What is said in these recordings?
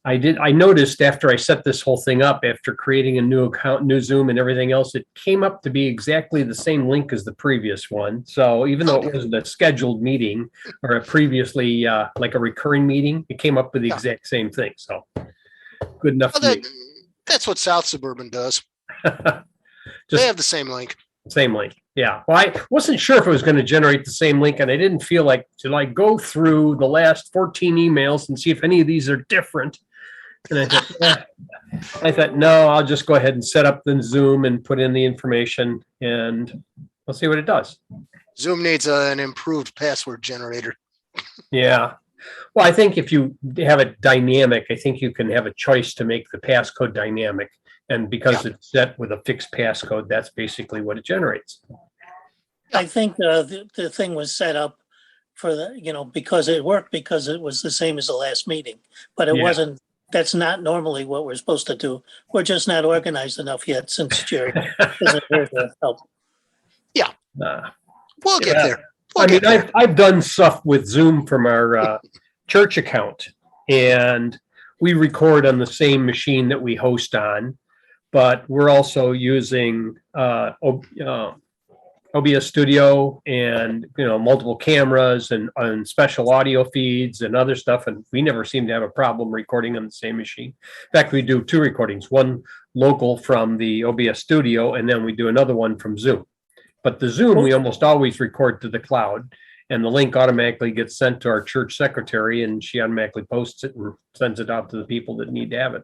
I noticed after I set this whole thing up, after creating a new account, new Zoom and everything else, it came up to be exactly the same link as the previous one. So even though it wasn't a scheduled meeting or a previously like a recurring meeting, it came up with the exact same thing. So good enough for me. That's what South Suburban does. They have the same link. Same link. Yeah. Well, I wasn't sure if it was going to generate the same link, and I didn't feel like to go through the last 14 emails and see if any of these are different. And I thought, no, I'll just go ahead and set up the Zoom and put in the information, and we'll see what it does. Zoom needs an improved password generator. Yeah. Well, I think if you have it dynamic, I think you can have a choice to make the passcode dynamic. And because it's set with a fixed passcode, that's basically what it generates. I think the thing was set up for the, because it worked because it was the same as the last meeting, but it wasn't. That's not normally what we're supposed to do. We're just not organized enough yet since Jerry isn't here to help. Yeah. We'll get there. I've done stuff with Zoom from our church account, and we record on the same machine that we host on. But we're also using OBS Studio and multiple cameras and special audio feeds and other stuff, and we never seem to have a problem recording on the same machine. In fact, we do two recordings: one local from the OBS Studio, and then we do another one from Zoom. But the Zoom we almost always record to the cloud, and the link automatically gets sent to our church secretary, and she automatically posts it and sends it out to the people that need to have it.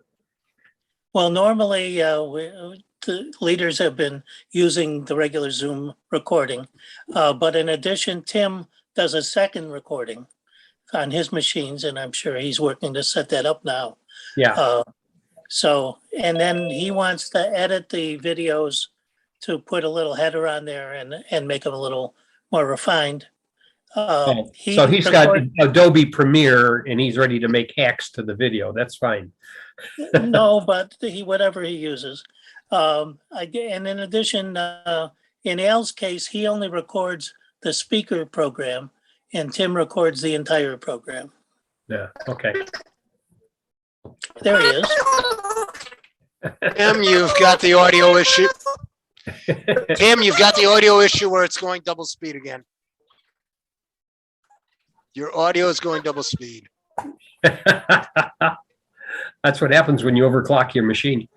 Well, normally the leaders have been using the regular Zoom recording, but in addition, Tim does a second recording on his machines, and I'm sure he's working to set that up now. Yeah. And then he wants to edit the videos to put a little header on there and make them a little more refined. So he's got Adobe Premiere, and he's ready to make hacks to the video. That's fine. No, but whatever he uses. And in addition, in Al's case, he only records the speaker program, and Tim records the entire program. Yeah. Okay. There he is. Tim, you've got the audio issue. Tim, you've got the audio issue where it's going double speed again. Your audio is going double speed. That's what happens when you overclock your machine.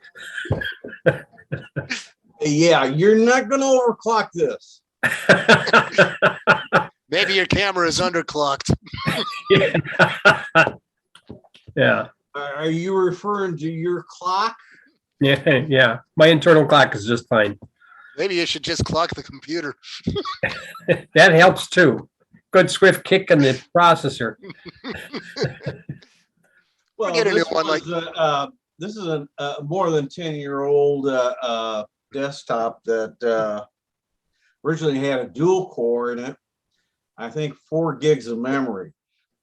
Yeah, you're not going to overclock this. Maybe your camera is underclocked. Yeah. Are you referring to your clock? Yeah. My internal clock is just fine. Maybe you should just clock the computer. That helps too. Good swift kick in the processor. Well, this is a more than 10-year-old desktop that originally had a dual core in it. I think 4 gigs of memory.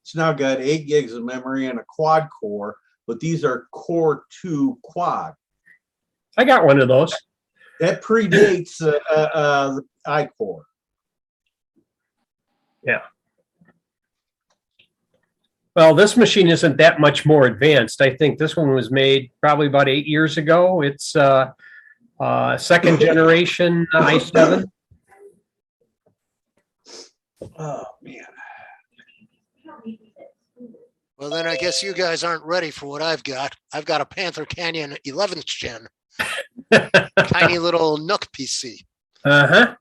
It's now got 8 gigs of memory and a quad core, but these are Core 2 quad. I got one of those. That predates the iCore. Yeah. Well, this machine isn't that much more advanced. I think this one was made probably about 8 years ago. It's second generation i7. Oh, man. Well, then I guess you guys aren't ready for what I've got. I've got a Panther Canyon 11th gen. Tiny little Nook PC. Uh-huh.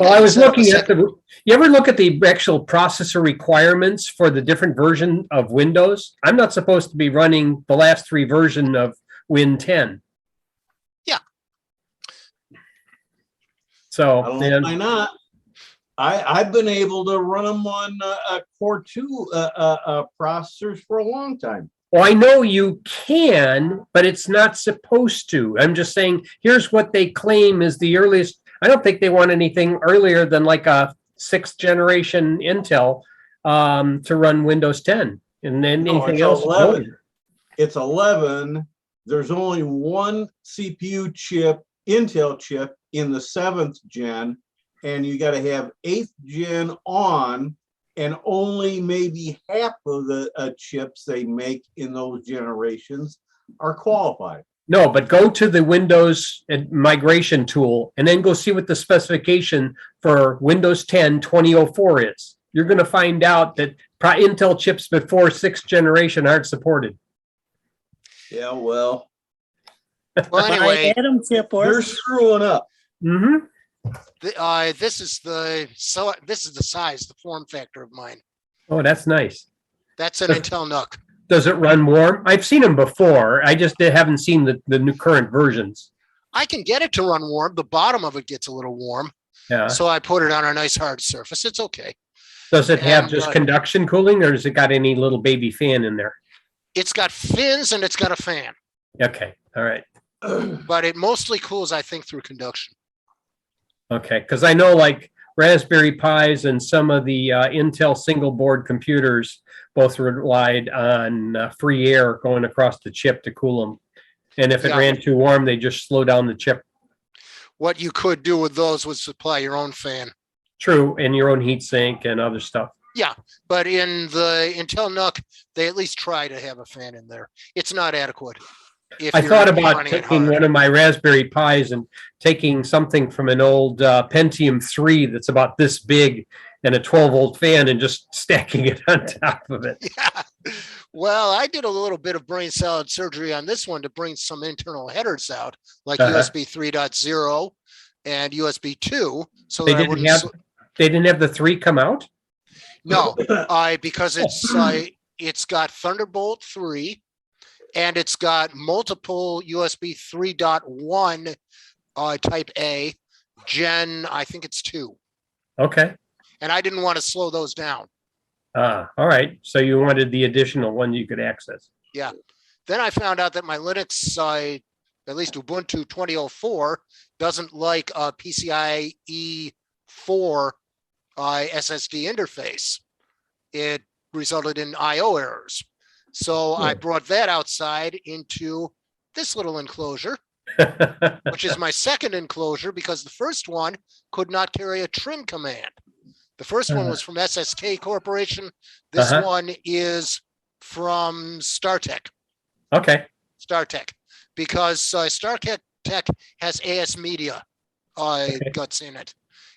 I was looking at you ever look at the actual processor requirements for the different version of Windows? I'm not supposed to be running the last 3 version of Win 10. Yeah. So why not? I've been able to run them on Core 2 processors for a long time. Well, I know you can, but it's not supposed to. I'm just saying, here's what they claim is the earliest. I don't think they want anything earlier than like a 6th generation Intel to run Windows 10. And then anything else. 11. It's 11. There's only one CPU chip, Intel chip, in the 7th gen. And you got to have 8th gen on and only maybe half of the chips they make in those generations are qualified. No, but go to the Windows migration tool and then go see what the specification for Windows 10 2004 is. You're going to find out that Intel chips before 6th generation aren't supported. Yeah, well, Well, anyway, Adam chip they're works. screwing up. Mm-hmm. this is the size, the form factor of mine. Oh, that's nice. That's an Intel NUC. Does it run warm? I've seen them before. I just haven't seen the new current versions. I can get it to run warm. The bottom of it gets a little warm. Yeah. So I put it on a nice hard surface. It's okay. Does it have And, just conduction cooling, or has it got any little baby fan in there? It's got fins and it's got a fan, Okay. All right. but it mostly cools, I think, through conduction. Okay. Because I know like Raspberry Pis and some of the Intel single board computers both relied on free air going across the chip to cool them. And if it Yeah. ran too warm, they just slow down the chip. What you could do with those was supply your own fan. True. And your own heat sink and other stuff. But in the Intel NUC, they at least try to have a fan in there. It's not adequate. If I you're thought about running it taking hard. one of my Raspberry Pis and taking something from an old Pentium 3 that's about this big and a 12-volt fan and just stacking it on top of it. Yeah. Well, I did a little bit of brain salad surgery on this one to bring some internal headers out, like USB 3.0 and USB 2. So They that I didn't wouldn't have they didn't have the 3 come out? no, because it's got Thunderbolt 3 and it's got multiple USB 3.1 type A, Gen, I think it's 2. Okay. And I didn't want to slow those down. All right. So you wanted the additional one you could access. Then I found out that my Linux, at least Ubuntu 2004, doesn't like a PCIe 4 SSD interface. It resulted in I/O errors. So I brought that outside into this little enclosure, which is my second enclosure because the first one could not carry a trim command. The first one was from SSK Corporation. This one is from StarTech. Okay. StarTech, because StarTech has AS Media guts in it,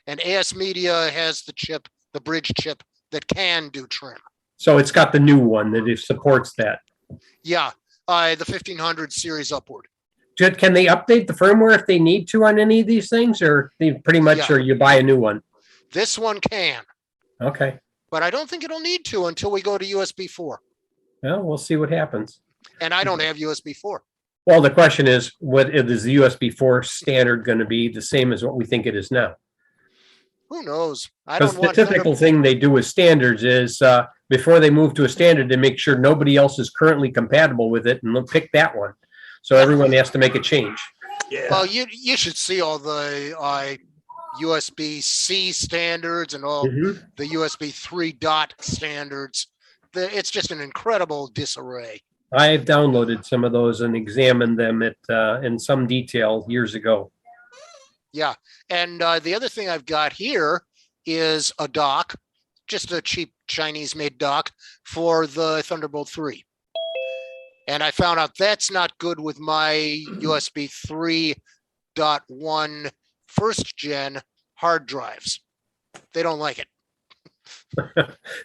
and AS Media has the chip, the bridge chip that can do trim. So it's got the new one that it supports that. Yeah, the 1500 series upward. Can they update the firmware if they need to on any of these things, or they pretty much, Yeah. or you buy a new one? This one can, Okay. but I don't think it'll need to until we go to USB 4. Well, we'll see what happens. And I don't have USB 4. Well, the question is, what is the USB 4 standard going to be the same as what we think it is now? Who knows? I Because don't the want typical thing they do with standards is before they move to a standard, they make sure nobody else is currently compatible with it, and they'll pick that one. So everyone has to make a change. Yeah. Well, you should see all the USB-C standards and all Mhm. the USB 3 dot standards. It's just an incredible disarray. I've downloaded some of those and examined them in some detail years ago. Yeah. And the other thing I've got here is a dock, just a cheap Chinese made dock for the Thunderbolt 3. And I found out that's not good with my USB 3.1 first gen hard drives. They don't like it.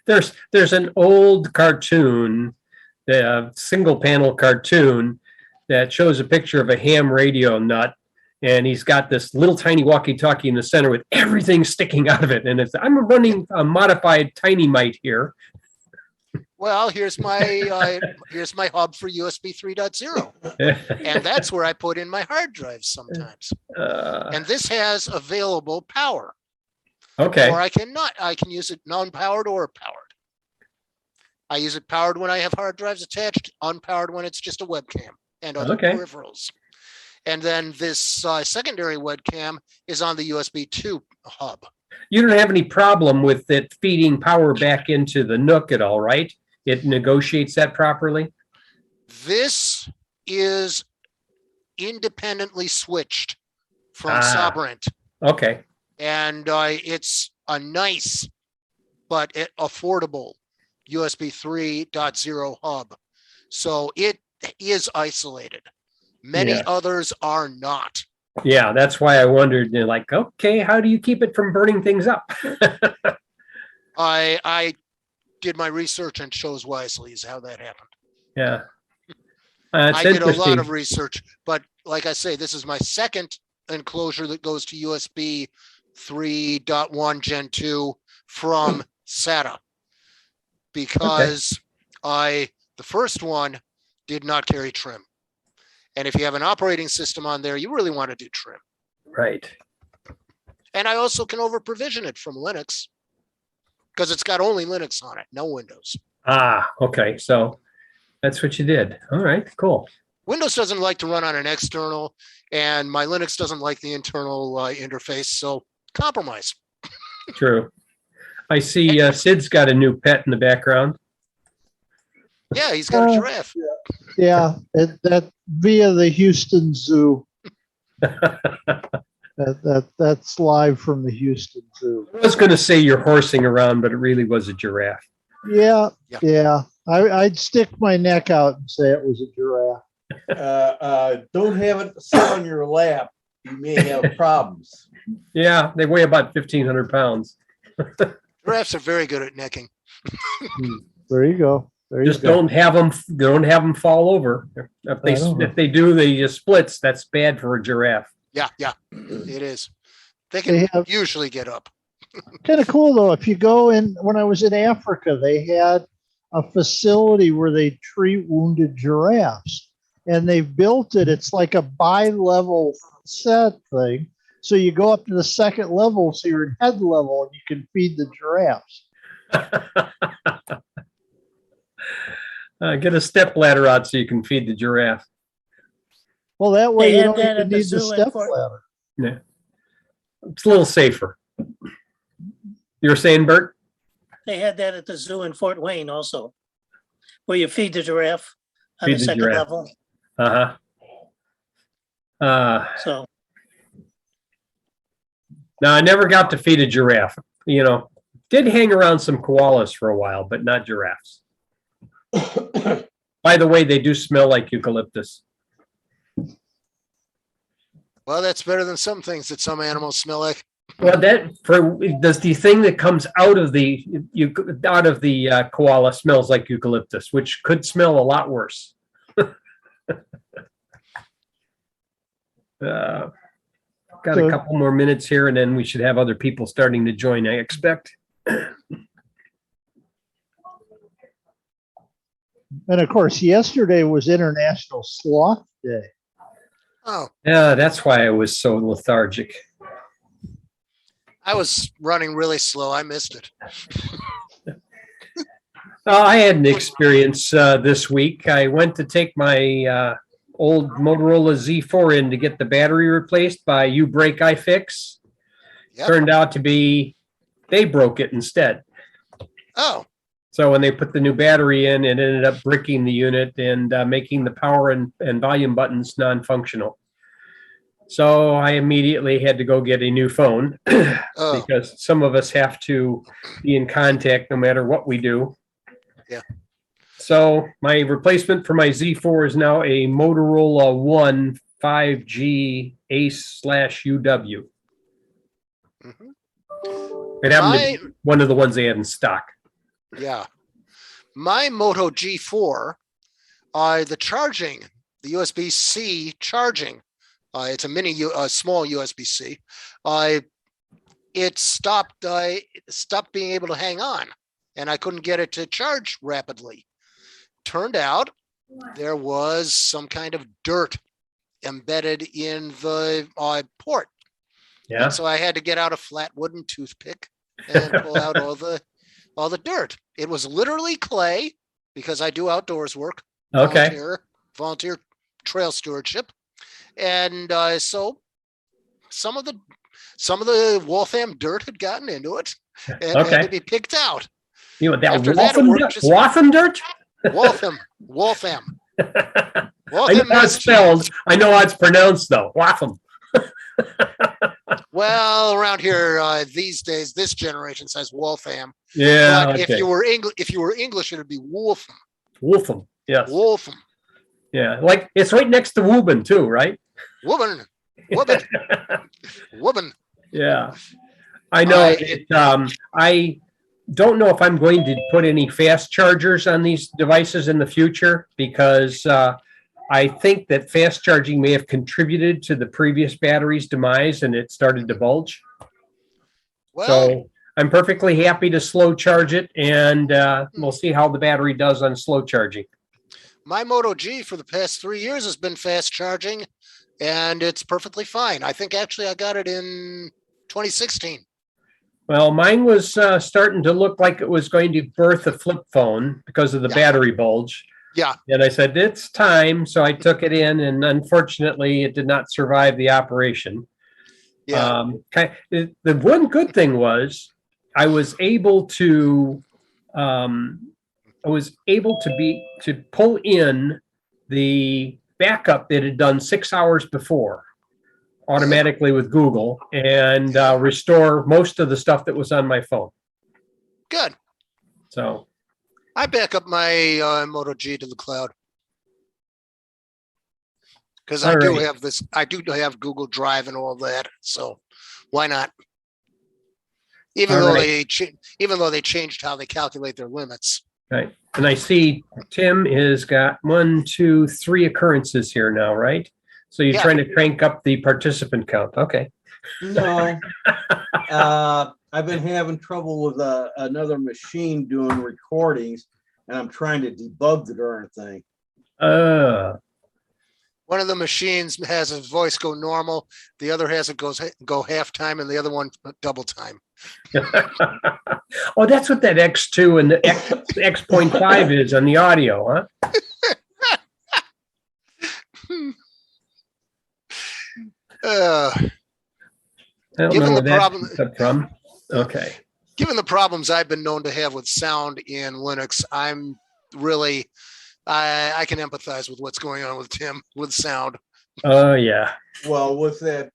There's an old cartoon, the single panel cartoon that shows a picture of a ham radio nut, and he's got this little tiny walkie-talkie in the center with everything sticking out of it. And I'm running a modified Tiny Mite here. Well, here's my hub for USB 3.0. And that's where I put in my hard drives sometimes. And this has available power. Okay. Or I can use it non-powered or powered. I use it powered when I have hard drives attached, unpowered when it's just a webcam and other Okay. peripherals. And then this secondary webcam is on the USB 2 hub. You don't have any problem with it feeding power back into the NUC at all, right? It negotiates that properly? This is independently switched from Ah. Sabrent. Okay. And it's a nice but affordable USB 3.0 hub. So it is isolated. Many Yeah. others are not. Yeah, that's why I wondered, they're like, okay, how do you keep it from burning things up? I did my research and chose wisely is how that happened. Yeah. It's I did a lot interesting. of research, but like I say, this is my second enclosure that goes to USB 3.1 Gen 2 from SATA. Because the first one did not carry trim. And if you have an operating system on there, you really want to do trim. Right. And I also can over provision it from Linux because it's got only Linux on it, no Windows. Ah, okay. So that's what you did. All right, cool. Windows doesn't like to run on an external, and my Linux doesn't like the internal interface. So compromise. True. I see Sid's got a new pet in the background. Yeah, he's got a giraffe. Yeah, that via the Houston Zoo. That's live from the Houston Zoo. I was going to say you're horsing around, but it really was a giraffe. Yeah, Yeah. yeah. I'd stick my neck out and say it was a giraffe. Don't have it sit on your lap. You may have problems. Yeah, they weigh about 1,500 pounds. Giraffes are very good at necking. There you go. There you Just go. don't have them fall over. If they do, they splits. That's bad for a giraffe. Yeah, it is. They They can have- usually get up. Kind of cool though. If you go in, when I was in Africa, they had a facility where they treat wounded giraffes, and they've built it. It's like a bi-level set thing. So you go up to the second level, so you're at head level, and you can feed the giraffes. Get a step ladder out so you can feed the giraffe. Well, that way They you had don't that even at the need the zoo in step Fort- ladder. Yeah, it's a little safer. You were saying, Bert? They had that at the zoo in Fort Wayne also, where you feed the giraffe on Feed the the second giraffe. level. So No, I never got to feed a giraffe. Did hang around some koalas for a while, but not giraffes. By the way, they do smell like eucalyptus. Well, that's better than some things that some animals smell like. Well, does the thing that comes out of the koala smells like eucalyptus, which could smell a lot worse. Got a couple more minutes here, and then we should have other people starting to join, I expect. And of course, yesterday was International Sloth Day. Oh, Yeah, that's why I was so lethargic. I was running really slow. I missed it. I had an experience this week. I went to take my old Motorola Z4 in to get the battery replaced by U-Break iFix. Yep. Turned out to be they broke it instead. Oh, So when they put the new battery in, it ended up bricking the unit and making the power and volume buttons non-functional. So I immediately had to go get a new phone oh, because some of us have to be in contact no matter what we do. Yeah. So my replacement for my Z4 is now a Motorola One 5G Ace/UW. mhm. It happened to be one of the ones they had in stock. Yeah. My Moto G4, the charging, the USB-C charging, it's a small USB-C. It stopped being able to hang on, and I couldn't get it to charge rapidly. Turned out there was some kind of dirt embedded in the port. Yeah. And so I had to get out a flat wooden toothpick and pull out all the dirt. It was literally clay because I do outdoors work. Okay. Volunteer trail stewardship. And so some of the Waltham dirt had gotten into it and had Okay. to be picked out. You know that After that, it Waltham worked dirt? just- Waltham dirt? Waltham. I know Waltham, how it's spelled. I know how it's pronounced though. Waltham. Well, around here these days, this generation says Wolfham. Yeah, But if okay. you were English, it'd be Wolfham. Wolfham, yes. Wolfham. Yeah, like it's right next to Woburn too, right? Woman. Woman. Woman. Yeah. I know. I don't know if I'm going to put any fast chargers on these devices in the future because I think that fast charging may have contributed to the previous battery's demise and it started to bulge. Well, So I'm perfectly happy to slow charge it, and we'll see how the battery does on slow charging. my Moto G for the past 3 years has been fast charging, and it's perfectly fine. I think actually I got it in 2016. Well, mine was starting to look like it was going to birth a flip phone because of the Yeah. battery bulge. Yeah. And I said, it's time. So I took it in, and unfortunately, it did not survive the operation. Yeah. The one good thing was I was able to pull in the backup that had done 6 hours before automatically with Google and restore most of the stuff that was on my phone. Good. So I back up my Moto G to the cloud. Because I do Alright. have this, I do have Google Drive and all that. So why not? Even though they changed how they calculate their limits. right. And I see Tim has got 1, 2, 3 occurrences here now, right? So you're Yeah. trying to crank up the participant count. Okay. No. I've been having trouble with another machine doing recordings, and I'm trying to debug the darn thing. One of the machines has his voice go normal. The other has it go half time, and the other one double time. Oh, that's what that X2 and the X.5 is on the audio, huh? I don't Given know the where problem- that's come from. Okay. Given the problems I've been known to have with sound in Linux, I'm really I can empathize with what's going on with Tim with sound. Oh, yeah. Well, with that,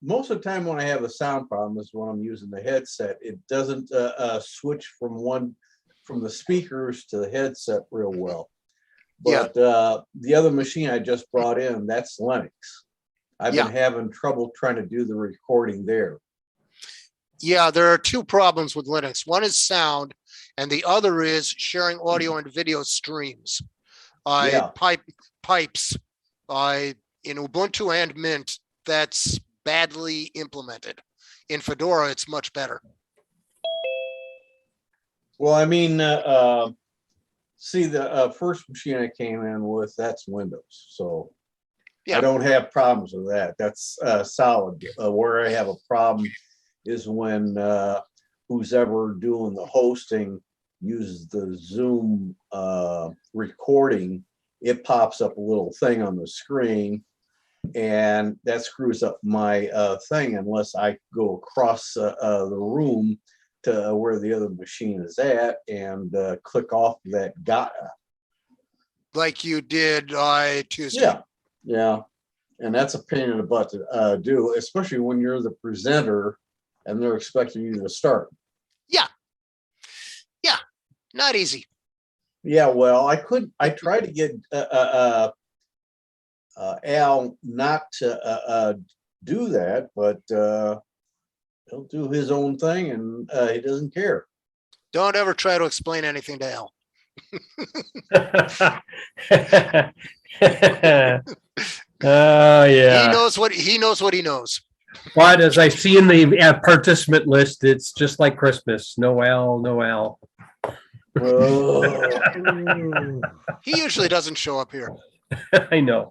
most of the time when I have a sound problem is when I'm using the headset. It doesn't switch from the speakers to the headset real well. But the other machine I just brought in, that's Linux. I've been having trouble trying to do the recording there. Yeah, there are two problems with Linux. One is sound, and the other is sharing audio and video streams. Pipes. In Ubuntu and Mint, that's badly implemented. In Fedora, it's much better. Well, I mean, see, the first machine I came in with, that's Windows. So Yeah. I don't have problems with that. That's solid. Where I have a problem is when who's ever doing the hosting uses the Zoom recording, it pops up a little thing on the screen, and that screws up my thing unless I go across the room to where the other machine is at and click off that GATA. Like you did Tuesday. Yeah, yeah. And that's a pain in the butt to do, especially when you're the presenter and they're expecting you to start. Yeah, not easy. Yeah, well, I tried to get Al not to do that, but he'll do his own thing and he doesn't care. Don't ever try to explain anything to Al. Oh, yeah. He knows what he knows. But as I see in the participant list, it's just like Christmas. Noel, Noel. Oh. He usually doesn't show up here. I know.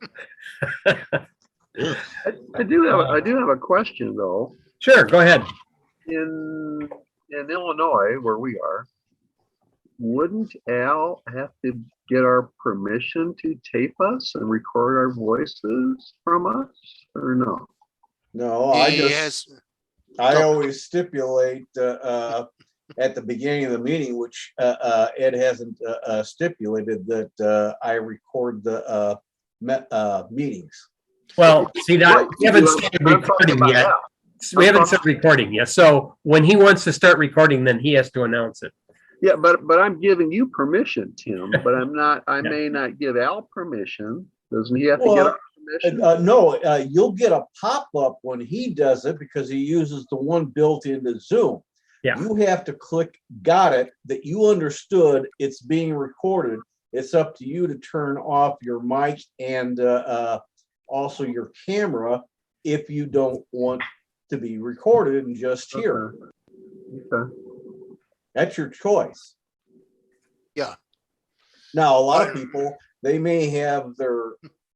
I do have a question though. Sure, go ahead. In Illinois, where we are, wouldn't Al have to get our permission to tape us and record our voices from us, or no? No, I always stipulate at the beginning of the meeting, which Ed hasn't stipulated, that I record the meetings. Well, see that, we haven't started I'm talking recording about yet. now. We haven't started recording yet. So when he wants to start recording, then he has to announce it. Yeah, but I'm giving you permission, Tim, but I'm not, I Yeah. may not give Al permission. Doesn't he have to get Well, our permission? No, you'll get a pop-up when he does it because he uses the one built into Zoom. Yeah. You have to click, got it, that you understood it's being recorded. It's up to you to turn off your mic and also your camera if you don't want to be recorded and just hear. Okay. That's your choice. Yeah. Now, a lot of people, they may have their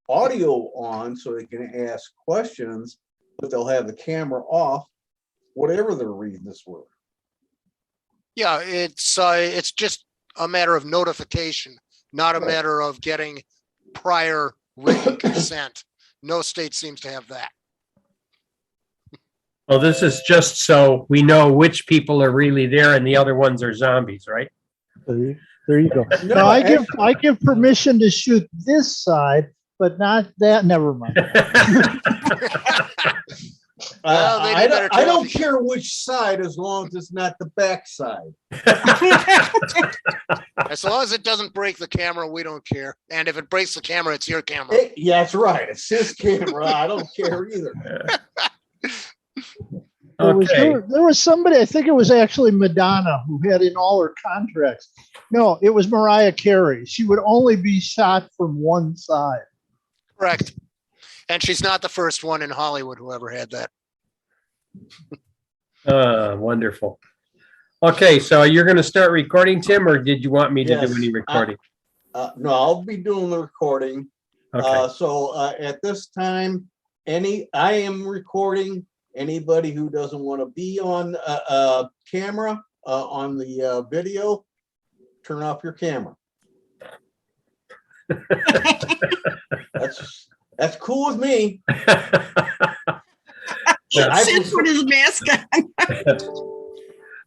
audio on so they can ask questions, but they'll have the camera off, whatever their reasons were. Yeah, it's just a matter of notification, not a Right. matter of getting prior written consent. No state seems to have that. Well, this is just so we know which people are really there and the other ones are zombies, right? There you go. No, No, I give permission to shoot this side, but not that. Never mind. Well, they I better don't, I turn don't off- care which side as long as it's not the back side. As long as it doesn't break the camera, we don't care. And if it breaks the camera, it's your camera. Yeah, that's right. It's his camera. I don't care either. Okay, There was somebody, I think it was actually Madonna, who had in all her contracts. No, it was Mariah Carey. She would only be shot from one side. Correct. And she's not the first one in Hollywood who ever had that. wonderful. Okay, so you're going to start recording, Tim, or did you want me to Yes, do any recording? No, I'll be doing the recording. Okay, So at this time, I am recording. Anybody who doesn't want to be on camera on the video, turn off your camera. That's cool with me. Sid put his mask on.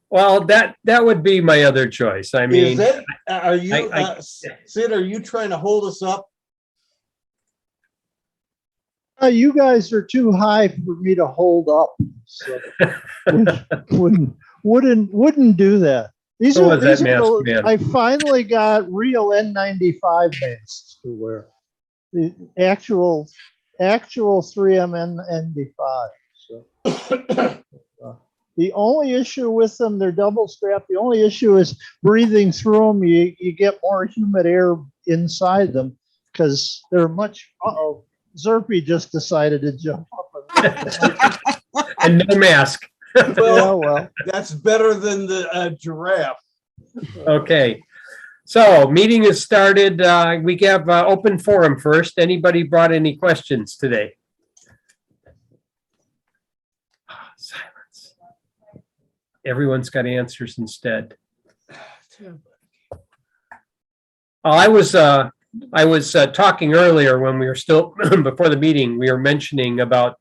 Well, that would be my other choice. I Is mean, that, are you, I- Sid, are you trying to hold us up? You guys are too high for me to hold up. So wouldn't do that. These Who are, was that these are masked the- man? I finally got real N95 masks to wear. The actual 3M N95. So. The only issue with them, they're double strapped. The only issue is breathing through them. You get more humid air inside them because they're much. Uh-oh, Zerpy just decided to jump up. and no mask. Yeah, Well, well, that's better than the giraffe. Okay, so meeting has started. We have open forum first. Anybody brought any questions today? Silence. Everyone's got answers instead. I was talking earlier when we were still before the meeting. We were mentioning about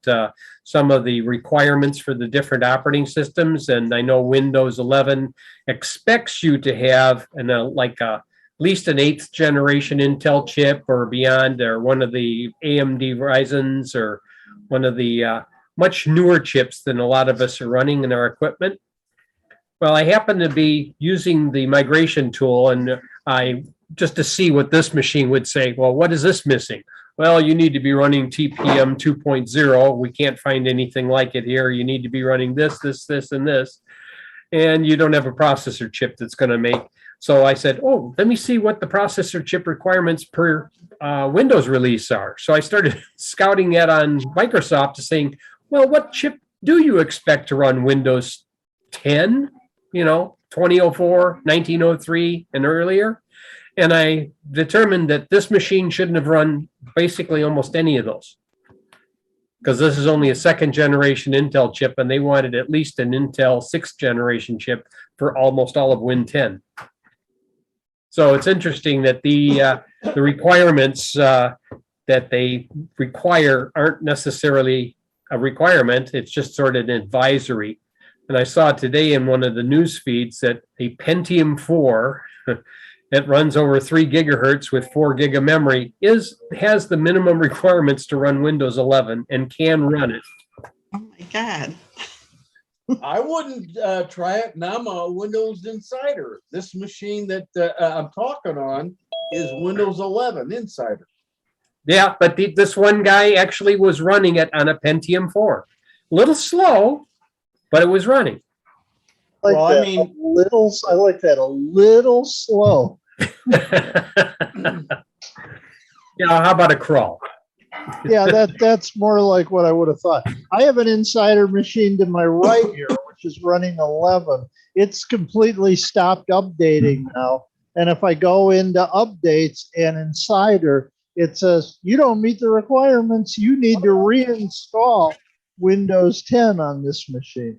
some of the requirements for the different operating systems, and I know Windows 11 expects you to have at least an 8th generation Intel chip or beyond, or one of the AMD Ryzen's, or one of the much newer chips than a lot of us are running in our equipment. Well, I happen to be using the migration tool, and just to see what this machine would say. Well, what is this missing? Well, you need to be running TPM 2.0. We can't find anything like it here. You need to be running this, and this. And you don't have a processor chip that's going to make. So I said, oh, let me see what the processor chip requirements per Windows release are. So I started scouting that on Microsoft to saying, well, what chip do you expect to run Windows 10, 2004, 1903 and earlier? And I determined that this machine shouldn't have run basically almost any of those, because this is only a 2nd generation Intel chip, and they wanted at least an Intel 6th generation chip for almost all of Win 10. So it's interesting that the requirements that they require aren't necessarily a requirement. It's just sort of an advisory. And I saw today in one of the news feeds that a Pentium 4 It runs over 3 gigahertz with 4 gig of memory, has the minimum requirements to run Windows 11 and can run it. Oh my God. I wouldn't try it, and I'm a Windows Insider. This machine that I'm talking on is Windows 11 Insider. Yeah, but this one guy actually was running it on a Pentium 4. Little slow, but it was running. Like Well, I that mean- I like that a little slow. Yeah, how about a crawl? Yeah, that's more like what I would have thought. I have an Insider machine to my right here, which is running 11. It's completely stopped updating now. And if I go into updates and Insider, it says, you don't meet the requirements. You need to reinstall Windows 10 on this machine.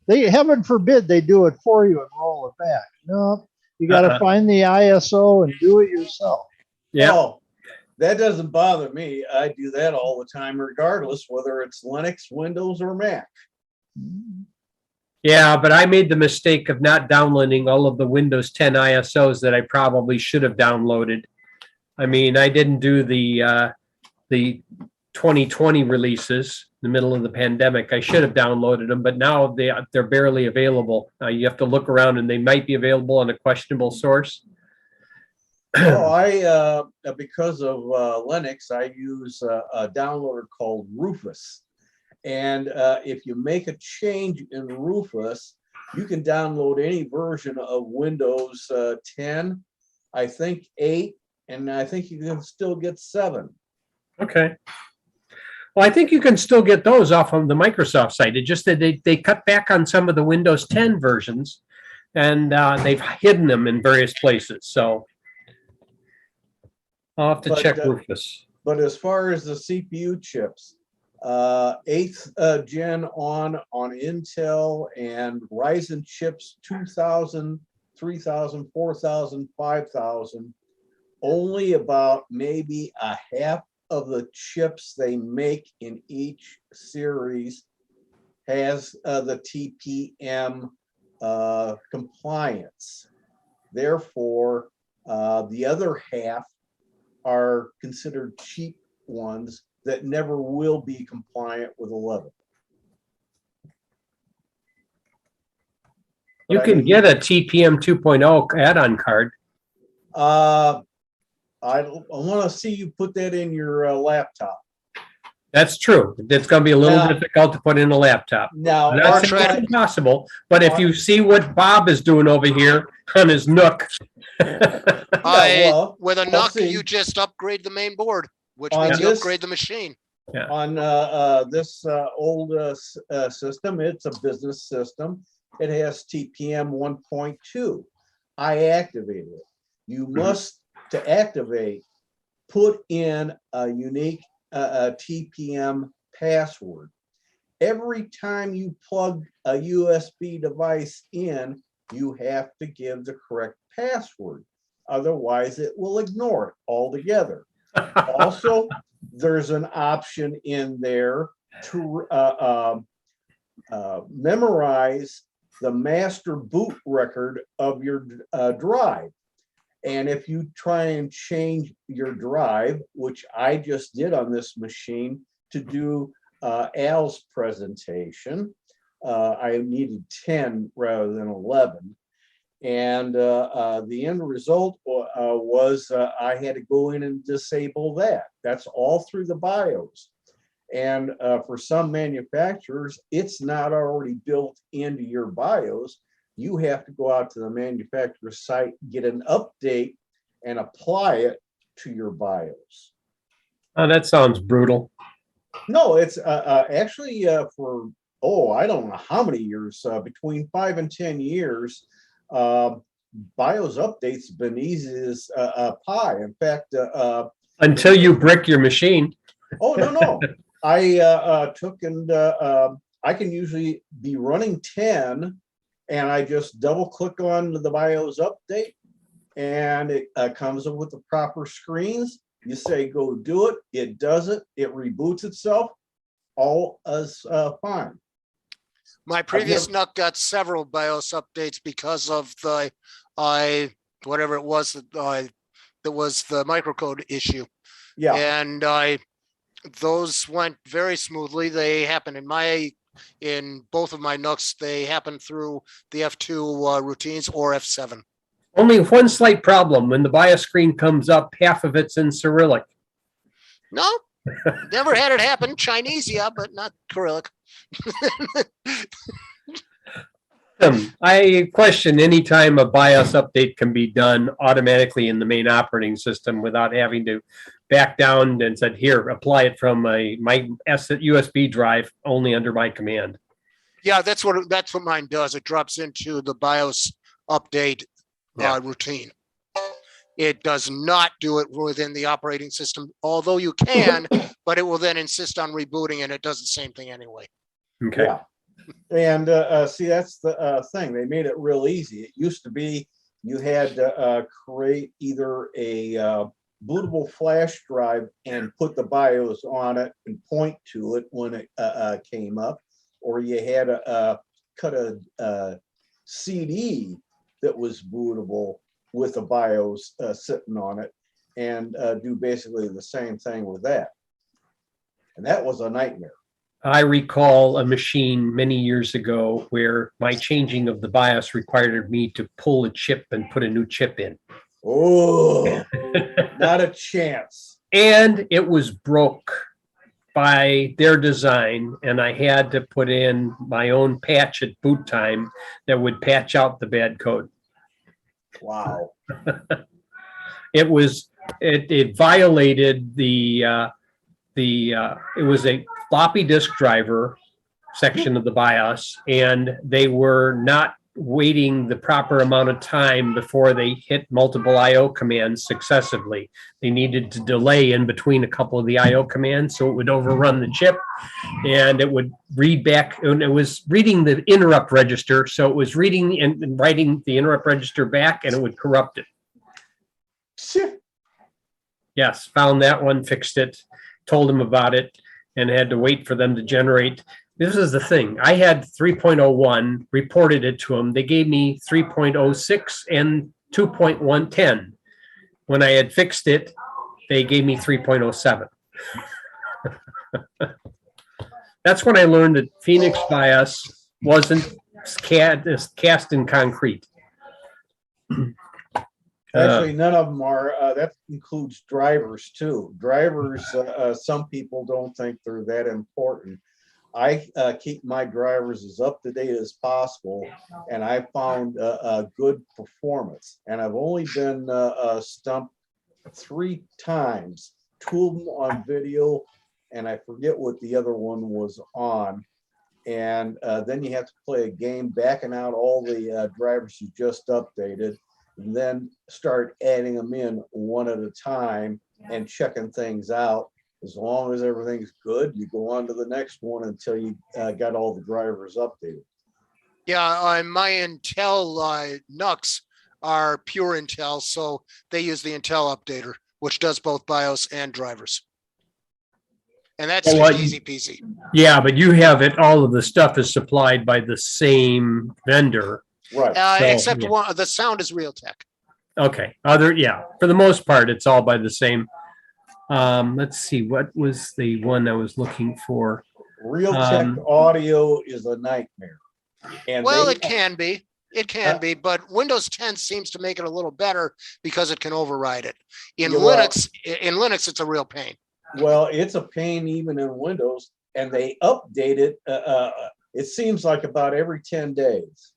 They, heaven forbid, they do it for you and roll it back. No, you got to find the ISO and do it yourself. Yeah. Oh, that doesn't bother me. I do that all the time, regardless whether it's Linux, Windows, or Mac. Yeah, but I made the mistake of not downloading all of the Windows 10 ISOs that I probably should have downloaded. I mean, I didn't do the 2020 releases in the middle of the pandemic. I should have downloaded them, but now they're barely available. You have to look around, and they might be available on a questionable source. Oh, because of Linux, I use a downloader called Rufus. And if you make a change in Rufus, you can download any version of Windows 10, I think 8, and I think you can still get 7. Okay. Well, I think you can still get those off of the Microsoft site. It just that they cut back on some of the Windows 10 versions, and they've hidden them in various places. So I'll have to check Rufus. But as far as the CPU chips, 8th gen on Intel and Ryzen chips 2000, 3000, 4000, 5000, only about maybe a half of the chips they make in each series has the TPM compliance. Therefore, the other half are considered cheap ones that never will be compliant with 11. You can get a TPM 2.0 add-on card. I want to see you put that in your laptop. That's true. It's going to be a little difficult to put in a laptop. Now, I'm not saying it's impossible, but if you see what Bob is doing over here on his Nook. With a Nook, you just upgrade the main board, which means you upgrade the machine. Yeah. On this old system, it's a business system. It has TPM 1.2. I activated it. You must, to activate, put in a unique TPM password. Every time you plug a USB device in, you have to give the correct password. Otherwise, it will ignore it altogether. Also, there's an option in there to memorize the master boot record of your drive. And if you try and change your drive, which I just did on this machine to do Al's presentation, I needed 10 rather than 11. And the end result was I had to go in and disable that. That's all through the BIOS. And for some manufacturers, it's not already built into your BIOS. You have to go out to the manufacturer's site, get an update, and apply it to your BIOS. Oh, that sounds brutal. No, it's actually for, I don't know how many years, between 5 and 10 years, BIOS updates have been easy as pie. In fact, until you brick your machine. Oh, no. I took and I can usually be running 10, and I just double click on the BIOS update, and it comes up with the proper screens. You say, go do it. It does it. It reboots itself. All is fine. My previous NUC got several BIOS updates because of the whatever it was that was the microcode issue. Yeah, And those went very smoothly. They happened in both of my NUCs. They happened through the F2 routines or F7. Only one slight problem. When the BIOS screen comes up, half of it's in Cyrillic. No, never had it happen. Chinese, yeah, but not Cyrillic. I question any time a BIOS update can be done automatically in the main operating system without having to back down and said, here, apply it from my USB drive only under my command. Yeah, that's what mine does. It drops into the BIOS update routine. It does not do it within the operating system, although you can, but it will then insist on rebooting, and it does the same thing anyway. Okay. yeah. And see, that's the thing. They made it real easy. It used to be you had to create either a bootable flash drive and put the BIOS on it and point to it when it came up, or you had to cut a CD that was bootable with a BIOS sitting on it and do basically the same thing with that. And that was a nightmare. I recall a machine many years ago where my changing of the BIOS required me to pull a chip and put a new chip in. Oh, not a chance. And it was broke by their design, and I had to put in my own patch at boot time that would patch out the bad code. Wow. It violated it was a floppy disk driver section of the BIOS, and they were not waiting the proper amount of time before they hit multiple IO commands successively. They needed to delay in between a couple of the IO commands so it would overrun the chip, and it would read back, and it was reading the interrupt register, so it was reading and writing the interrupt register back, and it would corrupt it. Yes, found that one, fixed it, told them about it, and had to wait for them to generate. This is the thing. I had 3.01, reported it to them. They gave me 3.06 and 2.110. When I had fixed it, they gave me 3.07. That's when I learned that Phoenix BIOS wasn't cast in concrete. Actually, none of them are. That includes drivers too. Drivers, some people don't think they're that important. I keep my drivers as up to date as possible, and I found a good performance. And I've only been stumped 3 times, 2 of them on video, and I forget what the other one was on. And then you have to play a game backing out all the drivers you just updated, and then start adding them in one at a time and checking things out. As long as everything's good, you go on to the next one until you got all the drivers updated. Yeah, my Intel NUCs are pure Intel, so they use the Intel updater, which does both BIOS and drivers. And that's just easy peasy. Yeah, but you have it, all of the stuff is supplied by the same vendor. Right. Except one, the sound is Realtek. Okay. For the most part, it's all by the same. Let's see, what was the one I was looking for? Realtek audio is a nightmare. And it can be. It can be, but Windows 10 seems to make it a little better because it can override it. In Linux, it's a real pain. Well, it's a pain even in Windows, and they update it. It seems like about every 10 days.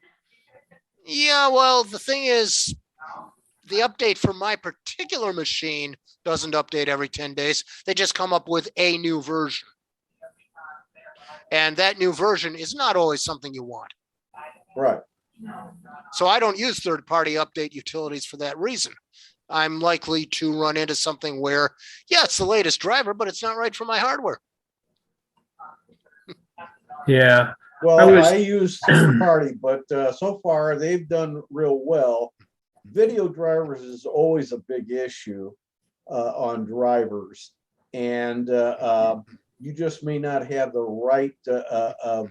Yeah, well, the thing is, the update for my particular machine doesn't update every 10 days. They just come up with a new version. And that new version is not always something you want. Right. So I don't use third-party update utilities for that reason. I'm likely to run into something where, yeah, it's the latest driver, but it's not right for my hardware. Yeah. Well, I use third party, but so far they've done real well. Video drivers is always a big issue on drivers. And You just may not have the right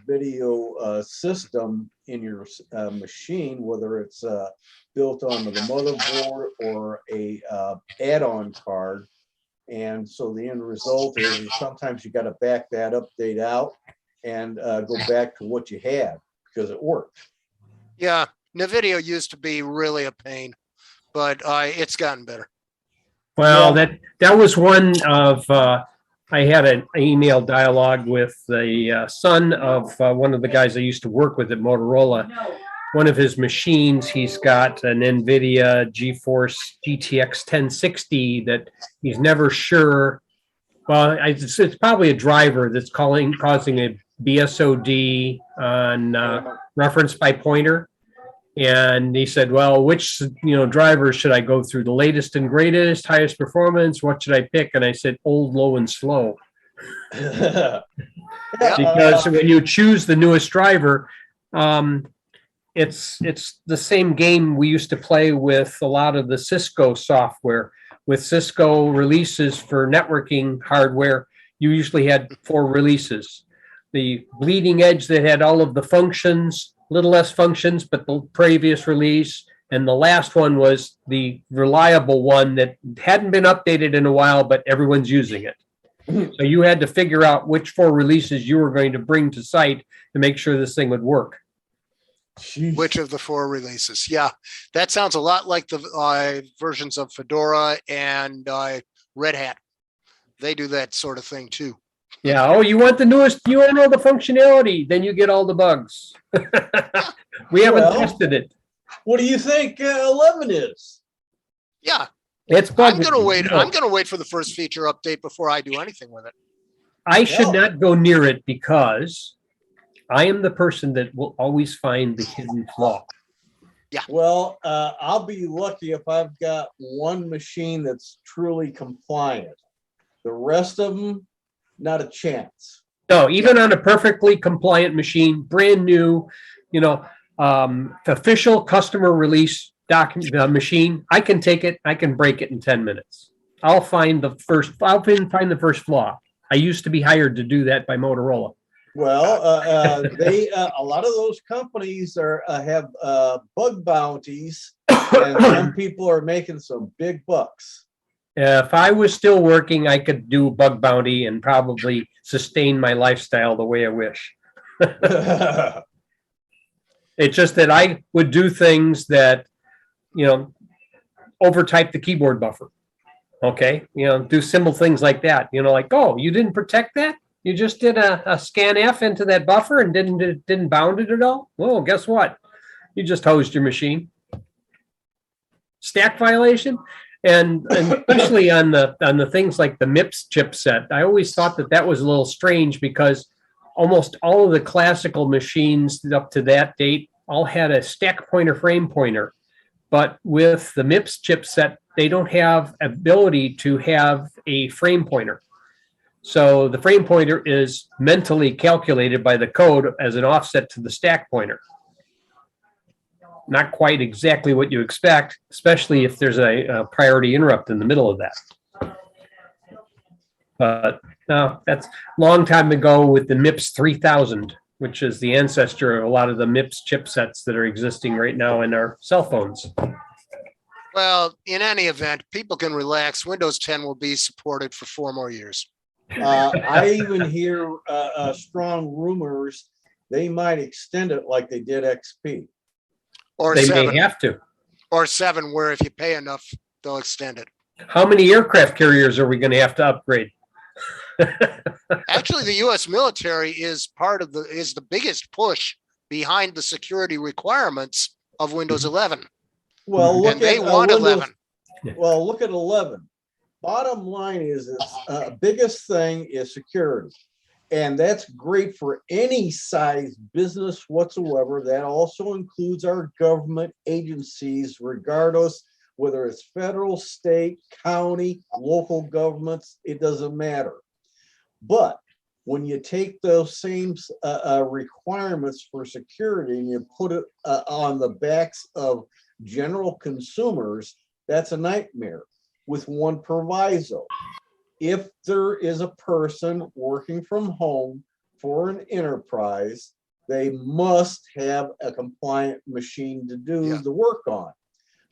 video system in your machine, whether it's built onto the motherboard or a add-on card. And so the end result is sometimes you got to back that update out and go back to what you had because it worked. Yeah, NVIDIA used to be really a pain, but it's gotten better. Well, that was one of, I had an email dialogue with the son of one of the guys I used to work with at Motorola. One of his machines, he's got an NVIDIA GeForce GTX 1060 that he's never sure. Well, it's probably a driver that's causing a BSOD on reference by pointer. And he said, well, which driver should I go through? The latest and greatest, highest performance? What should I pick? And I said, old, low, and slow. Because when you choose the newest driver, it's the same game we used to play with a lot of the Cisco software. With Cisco releases for networking hardware, you usually had 4 releases. The bleeding edge that had all of the functions, little less functions, but the previous release. And the last one was the reliable one that hadn't been updated in a while, but everyone's using it. So you had to figure out which 4 releases you were going to bring to site to make sure this thing would work. Jeez. Which of the 4 releases? Yeah, that sounds a lot like the versions of Fedora and Red Hat. They do that sort of thing too. Yeah. Oh, you want the newest, you want all the functionality, then you get all the bugs. We haven't tested it. What do you think 11 is? Yeah, It's bugged. I'm gonna wait for the first feature update before I do anything with it. I should not go near it because I am the person that will always find the hidden flaw. Yeah. Well, I'll be lucky if I've got one machine that's truly compliant. The rest of them, not a chance. No, even on a perfectly compliant machine, brand new, official customer release document machine, I can take it, I can break it in 10 minutes. I'll find the first flaw. I used to be hired to do that by Motorola. Well, a lot of those companies have bug bounties, and some people are making some big bucks. If I was still working, I could do bug bounty and probably sustain my lifestyle the way I wish. It's just that I would do things that, overtype the keyboard buffer. Okay. Do simple things like that. Like, oh, you didn't protect that? You just did a scan F into that buffer and didn't bound it at all? Well, guess what? You just hosed your machine. Stack violation. And especially on the things like the MIPS chipset, I always thought that was a little strange because almost all of the classical machines up to that date all had a stack pointer, frame pointer. But with the MIPS chipset, they don't have ability to have a frame pointer. So the frame pointer is mentally calculated by the code as an offset to the stack pointer. Not quite exactly what you expect, especially if there's a priority interrupt in the middle of that. But no, that's a long time ago with the MIPS 3000, which is the ancestor of a lot of the MIPS chipsets that are existing right now in our cell phones. Well, in any event, people can relax. Windows 10 will be supported for 4 more years. I even hear strong rumors they might extend it like they did XP. Or They 7. may have to. Or 7, where if you pay enough, they'll extend it. How many aircraft carriers are we going to have to upgrade? Actually, the U.S. military is the biggest push behind the security requirements of Windows 11. Well, look And they at want Windows, 11. Well, look at 11. Bottom line is its biggest thing is security. And that's great for any size business whatsoever. That also includes our government agencies, regardless whether it's federal, state, county, local governments, it doesn't matter. But when you take those same requirements for security and you put it on the backs of general consumers, that's a nightmare with one proviso. if there is a person working from home for an enterprise, they must have a compliant machine to do Yeah. the work on.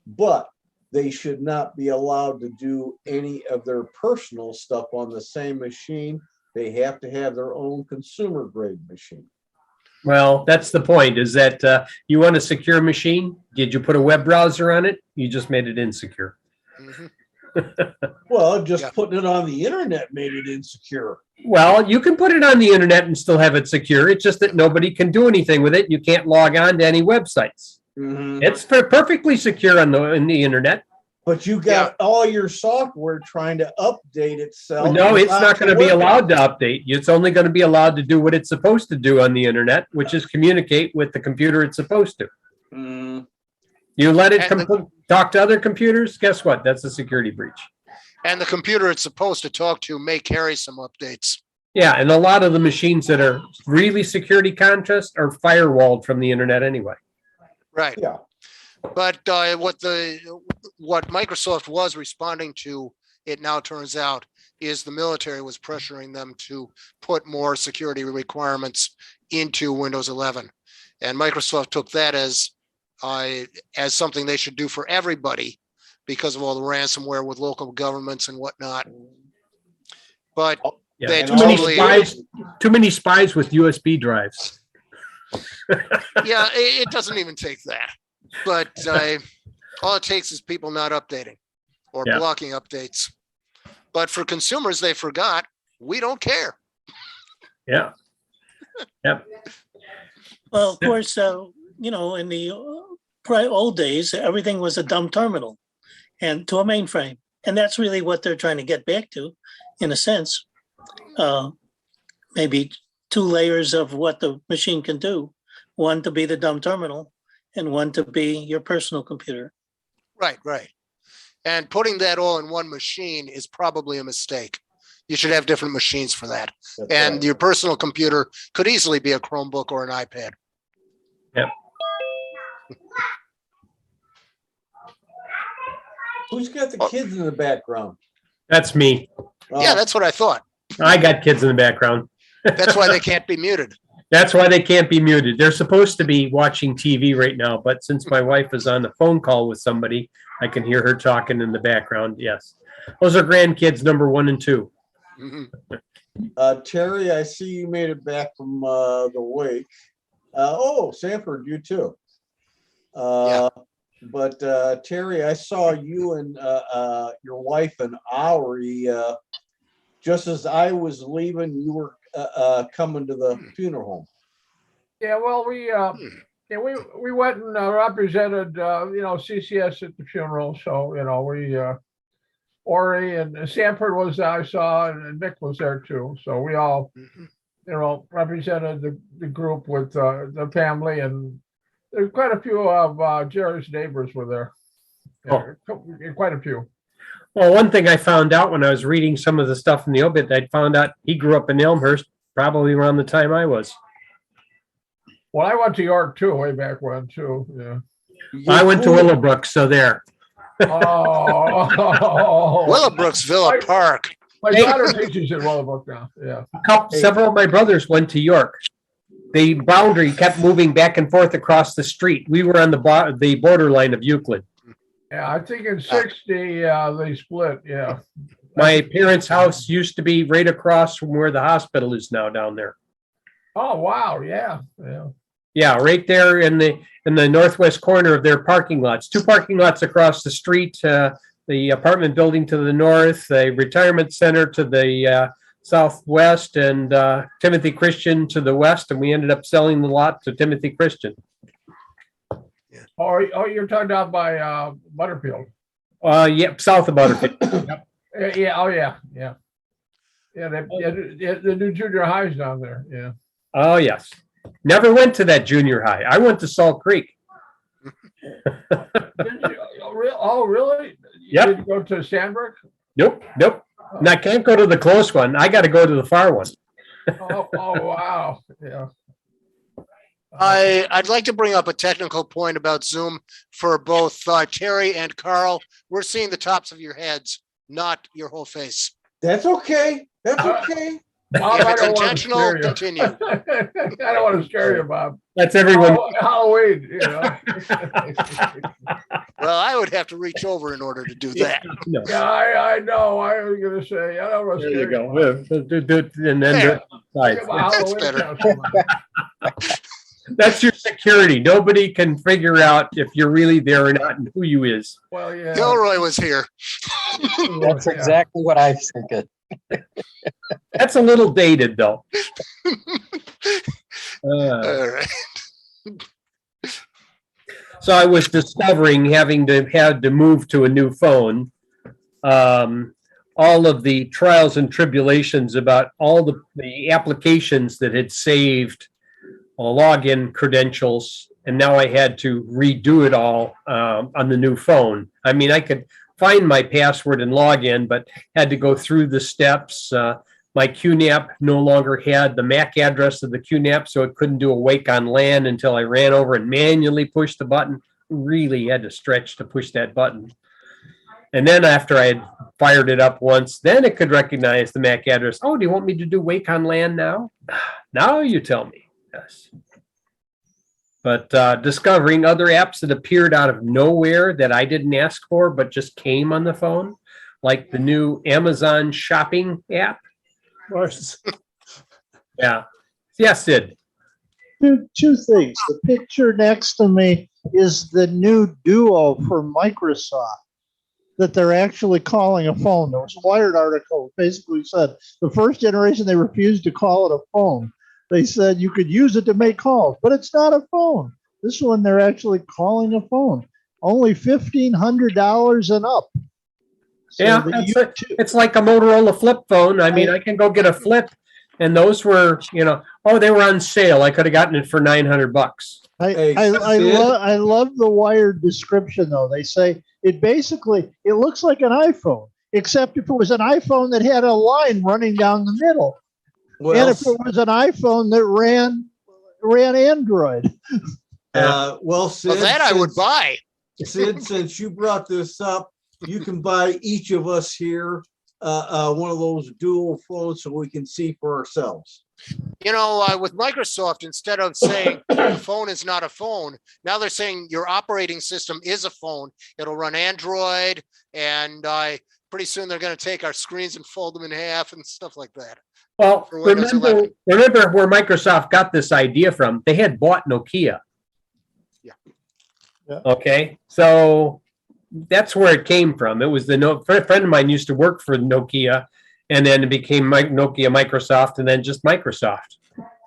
But they should not be allowed to do any of their personal stuff on the same machine. They have to have their own consumer grade machine. Well, that's the point, is that you want a secure machine? Did you put a web browser on it? You just made it insecure. Mhm. Well, just Yeah. putting it on the internet made it insecure. Well, you can put it on the internet and still have it secure. It's just that nobody can do anything with it. You can't log on to any websites. Mhm. It's perfectly secure on in the internet. But you got all your software trying to update itself. No, it's without not going to be working. allowed to update. It's only going to be allowed to do what it's supposed to do on the internet, which is communicate with the computer it's supposed to. Mm. You let it And talk to other computers, guess what? That's a security breach. And the computer it's supposed to talk to may carry some updates. Yeah, and a lot of the machines that are really security conscious are firewalled from the internet anyway. Right. Yeah. But what Microsoft was responding to, it now turns out, is the military was pressuring them to put more security requirements into Windows 11, and Microsoft took that as something they should do for everybody because of all the ransomware with local governments and whatnot. But Yeah, they and too many spies with USB drives. yeah, it doesn't even take that. But all it takes is people not updating or Yeah. blocking updates. But for consumers, they forgot, we don't care. Yeah. Yep. Well, of course, in the old days, everything was a dumb terminal and to a mainframe. And that's really what they're trying to get back to, in a sense. Maybe 2 layers of what the machine can do. One to be the dumb terminal and one to be your personal computer. Right. And putting that all in one machine is probably a mistake. You should have different machines for that. That's And right. your personal computer could easily be a Chromebook or an iPad. Who's got the kids in the background? That's me. Yeah, that's what I thought. I got kids in the background. That's why they can't be muted. That's why they can't be muted. They're supposed to be watching TV right now, but since my wife is on the phone call with somebody, I can hear her talking in the background. Yes. Those are grandkids number 1 and 2. Mhm. Terry, I see you made it back from the wake. Sanford, you too. But Terry, I saw you and your wife and Ari. Just as I was leaving, you were coming to the funeral home. Yeah, well, we went and represented CCS at the funeral. So we Ori and Sanford was there, I saw, and Mick was there too. So we all represented the group with the family, and there's quite a few of Jerry's neighbors were there. Yeah, quite a few. Well, one thing I found out when I was reading some of the stuff in the obit, I found out he grew up in Elmhurst probably around the time I was. Well, I went to York too, way back when too. Yeah. I went to Willowbrook, so there. Oh, Willowbrook's Villa Park. my daughter teaches in Willowbrook now. Yeah. Several of my brothers went to York. The boundary kept moving back and forth across the street. We were on the borderline of Euclid. Yeah, I think in 60, they split, yeah. My parents' house used to be right across from where the hospital is now down there. Oh, wow, yeah. Yeah, right there in the northwest corner of their parking lots. 2 parking lots across the street, the apartment building to the north, the retirement center to the southwest, and Timothy Christian to the west, and we ended up selling the lot to Timothy Christian. Oh, you're talking down by Butterfield. Yep, south of Butterfield. Yeah, oh, yeah. Yeah, the new junior high's down there, yeah. Oh, yes. Never went to that junior high. I went to Salt Creek. Oh, really? Yep. You didn't go to Sandbrook? Nope. And I can't go to the close one. I got to go to the far one. Oh, wow, yeah. I'd like to bring up a technical point about Zoom for both Terry and Carl. We're seeing the tops of your heads, not your whole face. That's okay. That's okay. Bob, If I it's don't want to intentional, scare you. continue. I don't want to scare you, Bob. That's everyone. Halloween, you know. Well, I would have to reach over in order to do that. No. Yeah, I know. I was gonna say, I don't want to There you scare you. go. And then Yeah. Think of a outside. Halloween better. costume. That's your security. Nobody can figure out if you're really there or not and who you is. Well, yeah. Gilroy was here. That's Yeah. exactly what I was thinking. That's a little dated though. All right. So I was discovering having to had to move to a new phone. All of the trials and tribulations about all the applications that had saved login credentials, and now I had to redo it all on the new phone. I mean, I could find my password and log in, but had to go through the steps. My QNAP no longer had the MAC address of the QNAP, so it couldn't do a wake on LAN until I ran over and manually pushed the button. Really had to stretch to push that button. And then after I had fired it up once, then it could recognize the MAC address. Oh, do you want me to do wake on LAN now? Now you tell me. Yes. But discovering other apps that appeared out of nowhere that I didn't ask for, but just came on the phone, like the new Amazon shopping app. Yeah. Yes, Sid. Two things. The picture next to me is the new Duo for Microsoft that they're actually calling a phone. There was a Wired article that basically said the first generation they refused to call it a phone. They said you could use it to make calls, but it's not a phone. This one they're actually calling a phone. Only $1,500 and up. So Yeah, the it's like a Motorola flip phone. I mean, I can go get a flip, and those were, they were on sale. I could have gotten it for $900. Hey, I love the Wired description though. They say it looks like an iPhone, except if it was an iPhone that had a line running down the middle, and if it was an iPhone that ran Android. Well, Sid, That I would buy. Sid, since you brought this up, you can buy each of us here one of those dual phones so we can see for ourselves. With Microsoft, instead of saying the phone is not a phone, now they're saying your operating system is a phone. It'll run Android, and pretty soon they're going to take our screens and fold them in half and stuff like that. Well, For Windows 11. remember where Microsoft got this idea from? They had bought Nokia. Yeah. Okay, so that's where it came from. It was a friend of mine used to work for Nokia, and then it became Nokia Microsoft, and then just Microsoft.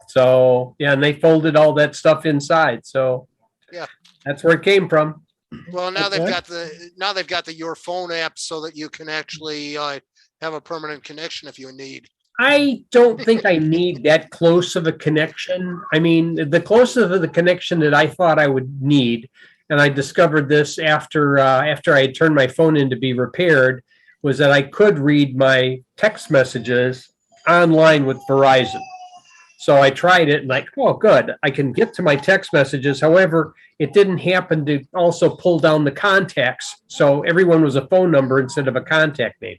So yeah, and they folded all that stuff inside. So yeah, that's where it came from. Well, now Okay. they've got the Your Phone app so that you can actually have a permanent connection if you need. I don't think I need that close of a connection. I mean, the closest of the connection that I thought I would need, and I discovered this after I had turned my phone in to be repaired, was that I could read my text messages online with Verizon. So I tried it and oh, good. I can get to my text messages. However, it didn't happen to also pull down the contacts. So everyone was a phone number instead of a contact name.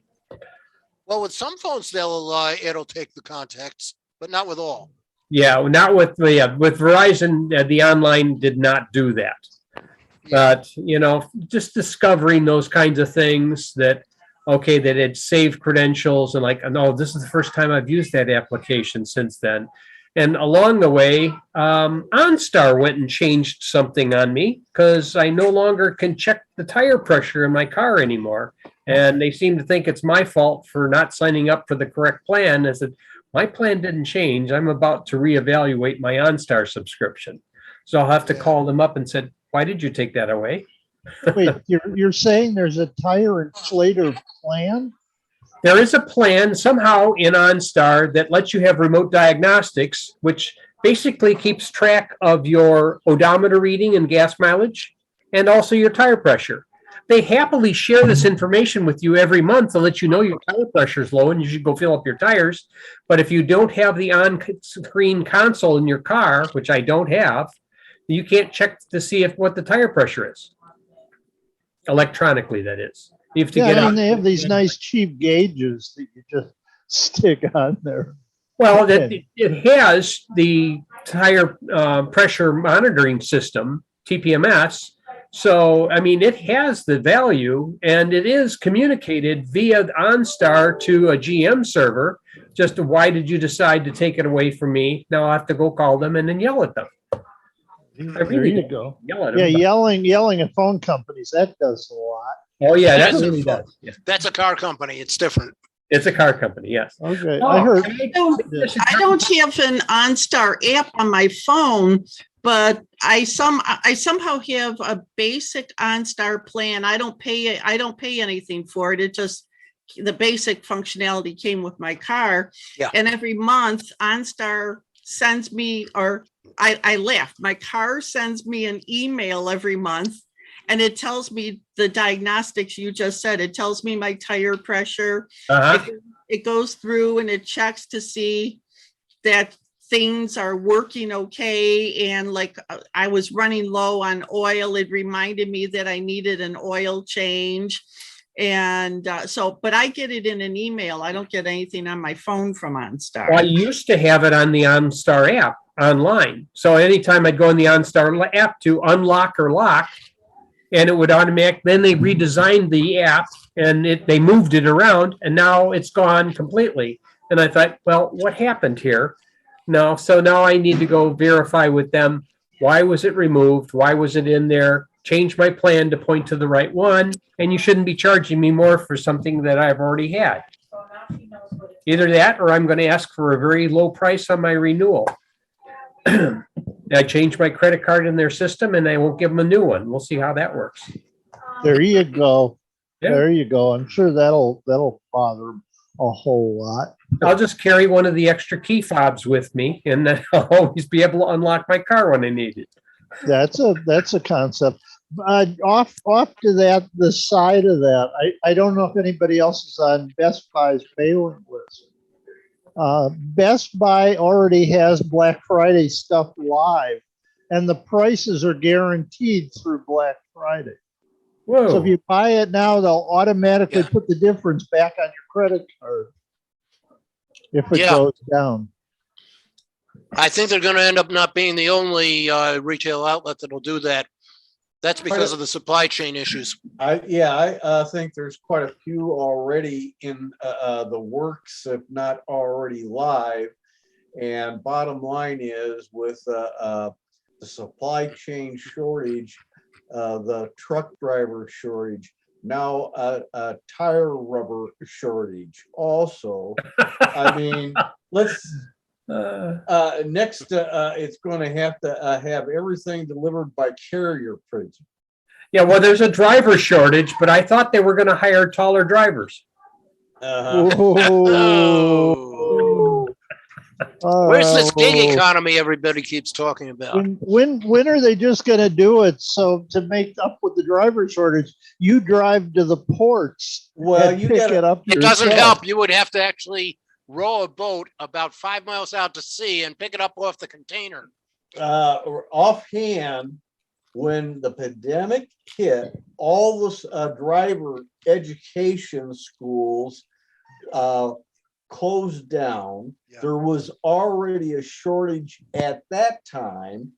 Well, with some phones, it'll take the contacts, but not with all. Yeah, not with Verizon. The online did not do that. But just discovering those kinds of things that had saved credentials and this is the first time I've used that application since then. And along the way, OnStar went and changed something on me because I no longer can check the tire pressure in my car anymore. And they seem to think it's my fault for not signing up for the correct plan. I said, my plan didn't change. I'm about to reevaluate my OnStar subscription. So I'll have to call them up and said, why did you take that away? Wait, you're saying there's a tire inflator plan? There is a plan somehow in OnStar that lets you have remote diagnostics, which basically keeps track of your odometer reading and gas mileage, and also your tire pressure. They happily share this information with you every month to let you know your tire pressure is low and you should go fill up your tires. But if you don't have the on-screen console in your car, which I don't have, you can't check to see what the tire pressure is. Electronically, that is. You have to Yeah, get I mean, out. they have these nice cheap gauges that you just stick on there. Well, it has the tire pressure monitoring system, TPMS. So, I mean, it has the value and it is communicated via OnStar to a GM server. Just why did you decide to take it away from me? Now I have to go call them and then yell at them. I There really you don't go. yell at them. Yeah, but- yelling at phone companies, that does a lot. Oh, yeah, that That's a really phone- does. Yeah. That's a car company. It's different. It's a car company, yes. Okay, Oh, I heard, I don't have an OnStar app on my phone, but I somehow have a basic OnStar plan. I don't pay anything for it. It just, the basic functionality came with my car. Yeah. And every month OnStar sends me, or I laughed, my car sends me an email every month. And it tells me the diagnostics you just said. It tells me my tire pressure. Uh-huh. It goes through and it checks to see that things are working okay. And like I was running low on oil. It reminded me that I needed an oil change. And but I get it in an email. I don't get anything on my phone from OnStar. Well, I used to have it on the OnStar app online. So anytime I'd go in the OnStar app to unlock or lock, and it would automatic. Then they redesigned the app and they moved it around, and now it's gone completely. And I thought, well, what happened here? No, so now I need to go verify with them. Why was it removed? Why was it in there? Change my plan to point to the right one, and you shouldn't be charging me more for something that I've already had. Either that, or I'm going to ask for a very low price on my renewal. I change my credit card in their system and I won't give them a new one. We'll see how that works. there you go. Yeah. There you go. I'm sure that'll bother them a whole lot. I'll just carry one of the extra key fobs with me and then I'll always be able to unlock my car when I need it. That's a concept. Off to the side of that, I don't know if anybody else is on Best Buy's mailing list. Best Buy already has Black Friday stuff live, and the prices are guaranteed through Black Friday. Whoa. So if you buy it now, they'll automatically Yeah. put the difference back on your credit card if it Yeah. goes down. I think they're going to end up not being the only retail outlet that'll do that. That's because of the supply chain issues. I think there's quite a few already in the works, if not already live. And bottom line is with the supply chain shortage, the truck driver shortage, now a tire rubber shortage also. I mean, next, it's going to have everything delivered by carrier pigeon. Yeah, well, there's a driver shortage, but I thought they were going to hire taller drivers. Oh. Where's this gig economy everybody keeps talking about? When are they just going to do it? So to make up with the driver shortage, you drive to the ports. Well, and you pick gotta- it up. It doesn't yourself. help. You would have to actually row a boat about 5 miles out to sea and pick it up off the container. Offhand, when the pandemic hit, all the driver education schools closed down. Yeah. There was already a shortage at that time.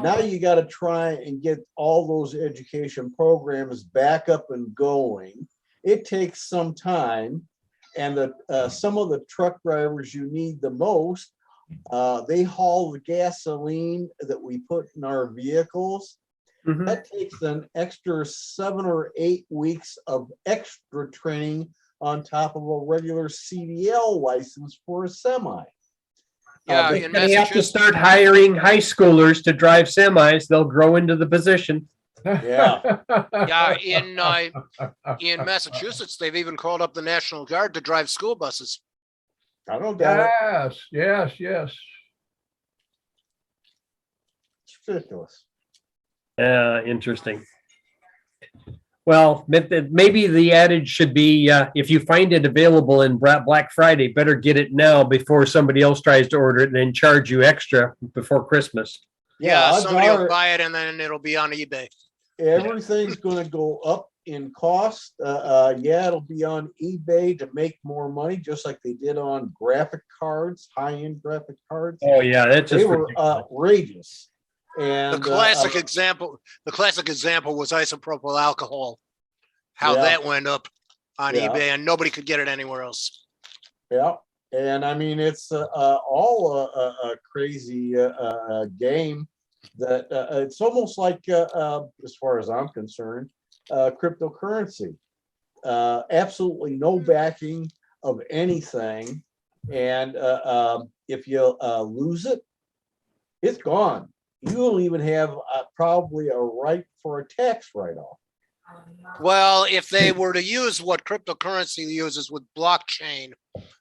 Now you got to try and get all those education programs back up and going. It takes some time, and some of the truck drivers you need the most, they haul the gasoline that we put in our vehicles. Mhm. That takes an extra 7 or 8 weeks of extra training on top of a regular CDL license for a semi. Yeah, They in have to Massachusetts. start hiring high schoolers to drive semis. They'll grow into the position. Yeah. Yeah, in Massachusetts, they've even called up the National Guard to drive school buses. I don't doubt it. Yes. It's ridiculous. Interesting. Well, maybe the adage should be, if you find it available in Black Friday, better get it now before somebody else tries to order it and then charge you extra before Christmas. Yeah, odds somebody will are buy it and then it'll be on eBay. everything's going to go up in cost, yeah, it'll be on eBay to make more money, just like they did on graphic cards, high-end graphic cards. Oh, yeah, that's They just were ridiculous. outrageous. The And classic example was isopropyl alcohol. How Yeah. that went up on Yeah. eBay and nobody could get it anywhere else. yeah, and I mean it's all a crazy game that it's almost like, as far as I'm concerned, cryptocurrency. Absolutely no backing of anything, and if you lose it, it's gone. You'll even have probably a right for a tax write-off. Well, if they were to use what cryptocurrency uses with blockchain,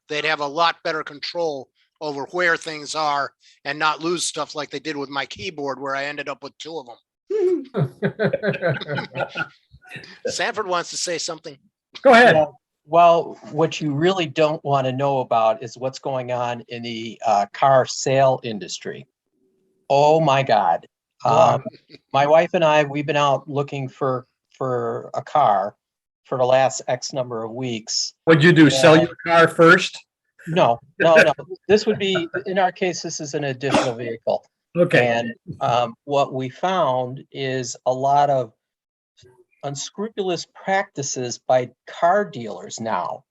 they'd have a lot better control over where things are and not lose stuff like they did with my keyboard, where I ended up with 2 of them. Sanford wants to say something. Go ahead. Yeah. Well, what you really don't want to know about is what's going on in the car sale industry. Oh my God. Wow. My wife and I, we've been out looking for a car for the last X number of weeks. What'd you do? Sell your car first? No. This would be, in our case, this is an additional vehicle. Okay. And what we found is a lot of unscrupulous practices by car dealers now.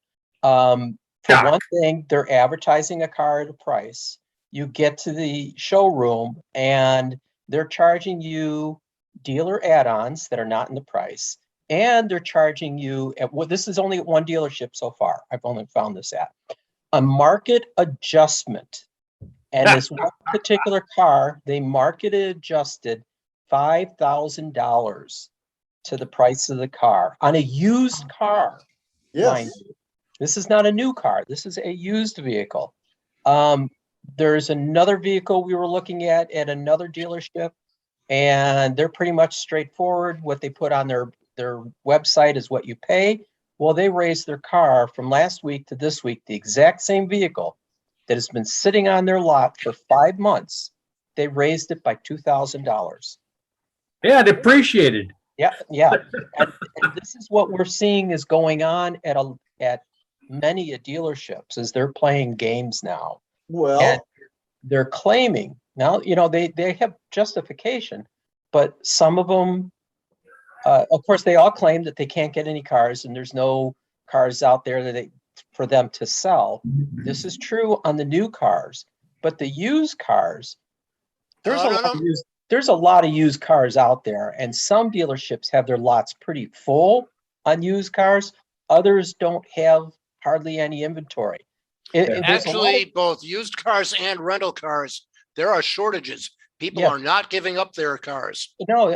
For Yeah. one thing, they're advertising a car at a price. You get to the showroom and they're charging you dealer add-ons that are not in the price. And they're charging you at what, this is only at one dealership so far. I've only found this at a market adjustment. And this one particular car, they market adjusted $5,000 to the price of the car on a used car. Mind Yes. you. This is not a new car. This is a used vehicle. There's another vehicle we were looking at another dealership, and they're pretty much straightforward. What they put on their website is what you pay. Well, they raised their car from last week to this week, the exact same vehicle that has been sitting on their lot for 5 months. They raised it by $2,000. Yeah, depreciated. Yeah. And this is what we're seeing is going on at many dealerships, is they're playing games now. Well, And they're claiming now, they have justification, but some of them, of course, they all claim that they can't get any cars and there's no cars out there for them to sell. This is true on the new cars, but the used cars, there's a lot of used cars out there, and some dealerships have their lots pretty full on used cars. Others don't have hardly any inventory. Actually, both used cars and rental cars, there are shortages. People are not giving up their cars.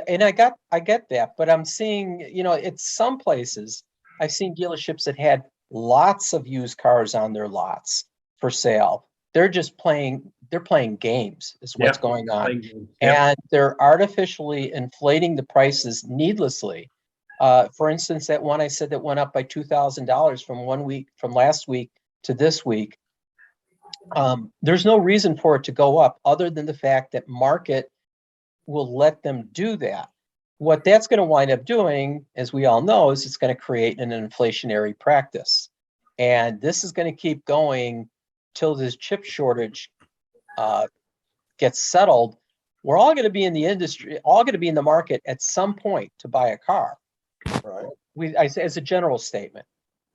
And I get that, but I'm seeing, it's some places I've seen dealerships that had lots of used cars on their lots for sale. They're just playing games is what's going on. And they're artificially inflating the prices needlessly. For instance, that one I said that went up by $2,000 from last week to this week. There's no reason for it to go up other than the fact that market will let them do that. What that's going to wind up doing, as we all know, is it's going to create an inflationary practice. And this is going to keep going till this chip shortage gets settled. We're all going to be in the industry, all going to be in the market at some point to buy a car. right. I say as a general statement,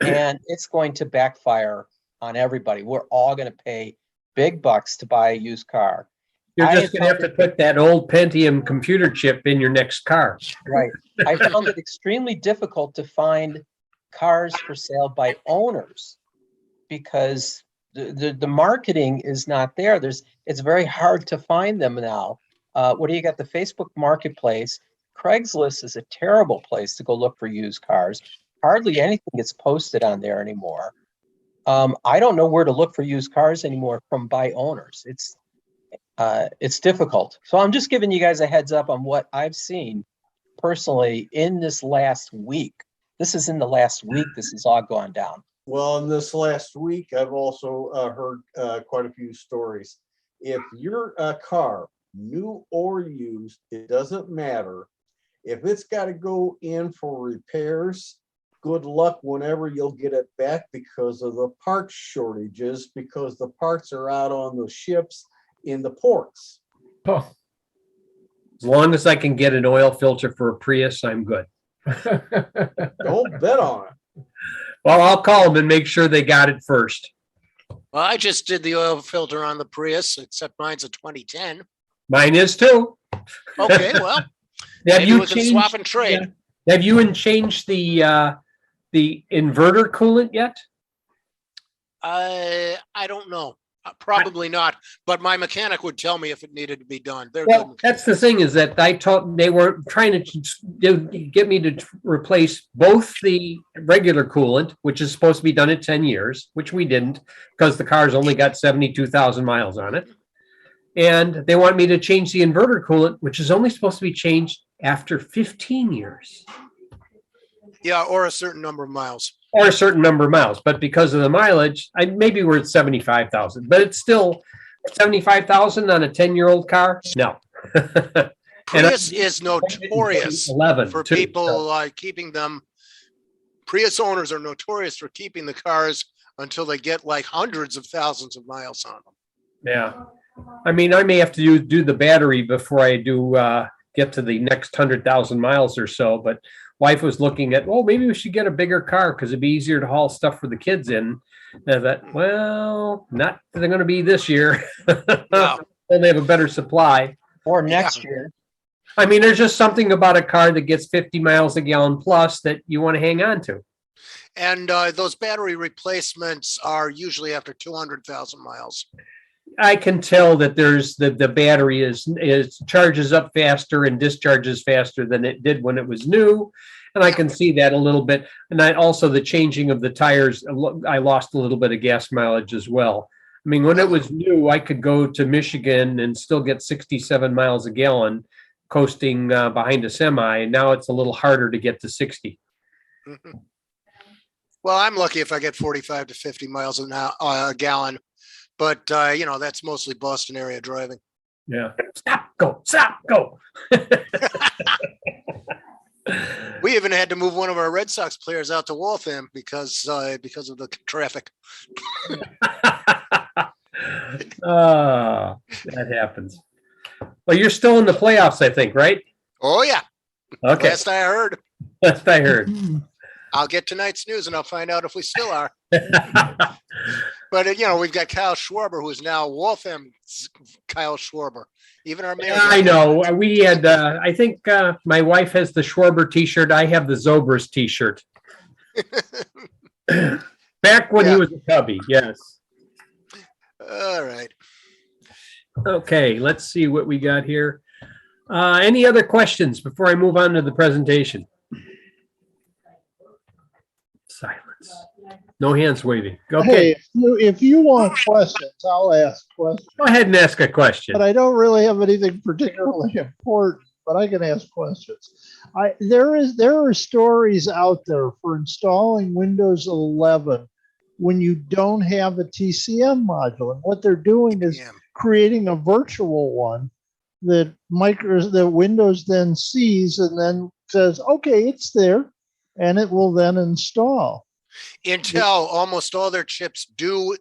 and it's going to backfire on everybody. We're all going to pay big bucks to buy a used car. You're just going to have to put that old Pentium computer chip in your next car. Right. I found it extremely difficult to find cars for sale by owners because the marketing is not there. It's very hard to find them now. What do you got? The Facebook Marketplace. Craigslist is a terrible place to go look for used cars. Hardly anything gets posted on there anymore. I don't know where to look for used cars anymore from by owners. It's difficult. So I'm just giving you guys a heads up on what I've seen personally in this last week. This is in the last week. This has all gone down. Well, in this last week, I've also heard quite a few stories. If your car, new or used, it doesn't matter. If it's got to go in for repairs, good luck whenever you'll get it back because of the parts shortages, because the parts are out on the ships in the ports. Oh. As long as I can get an oil filter for a Prius, I'm good. Don't bet on it. Well, I'll call them and make sure they got it first. Well, I just did the oil filter on the Prius, except mine's a 2010. Mine is too. Okay, well, Have maybe you we can swap and trade. Have you changed the inverter coolant yet? I don't know. Probably not, but my mechanic would tell me if it needed to be done. They're Well, good. that's the thing is that they were trying to get me to replace both the regular coolant, which is supposed to be done at 10 years, which we didn't because the car's only got 72,000 miles on it. And they want me to change the inverter coolant, which is only supposed to be changed after 15 years. Yeah, or a certain number of miles. Or a certain number of miles, but because of the mileage, maybe we're at 75,000, but it's still 75,000 on a 10-year-old car. No. Prius is notorious 11 for too, people so. keeping them. Prius owners are notorious for keeping the cars until they get like hundreds of thousands of miles on them. Yeah. I mean, I may have to do the battery before I do get to the next 100,000 miles or so, but wife was looking at, well, maybe we should get a bigger car because it'd be easier to haul stuff for the kids in. And I thought, well, not they're going to be this year. No. Then they have a better supply. Or next year. I mean, there's just something about a car that gets 50 miles a gallon plus that you want to hang on to. And those battery replacements are usually after 200,000 miles. I can tell that there's the battery is charges up faster and discharges faster than it did when it was new. And I can see that a little bit. And also the changing of the tires, I lost a little bit of gas mileage as well. I mean, when it was new, I could go to Michigan and still get 67 miles a gallon coasting behind a semi. And now it's a little harder to get to 60. Mm-hmm. Well, I'm lucky if I get 45 to 50 miles a gallon. But, that's mostly Boston area driving. Yeah. Stop, go. We even had to move one of our Red Sox players out to Waltham because of the traffic. That happens. Well, you're still in the playoffs, I think, right? Oh, yeah. Okay. Last I heard. Last I heard. I'll get tonight's news and I'll find out if we still are. But, we've got Kyle Schwarber, who is now Waltham's Kyle Schwarber. Even our mayor. Yeah, I know. We had, I think my wife has the Schwarber t-shirt. I have the Zobers t-shirt. Back when he was a Cubby, yes. All right. Okay, let's see what we got here. Any other questions before I move on to the presentation? Silence. No hands waving. Okay. Hey, if you want questions, I'll ask questions. Go ahead and ask a question. But I don't really have anything particularly important, but I can ask questions. There are stories out there for installing Windows 11 when you don't have a TCM module. And what they're doing is creating a virtual one that Windows then sees and then says, okay, it's there, and it will then install. Intel, almost all their chips do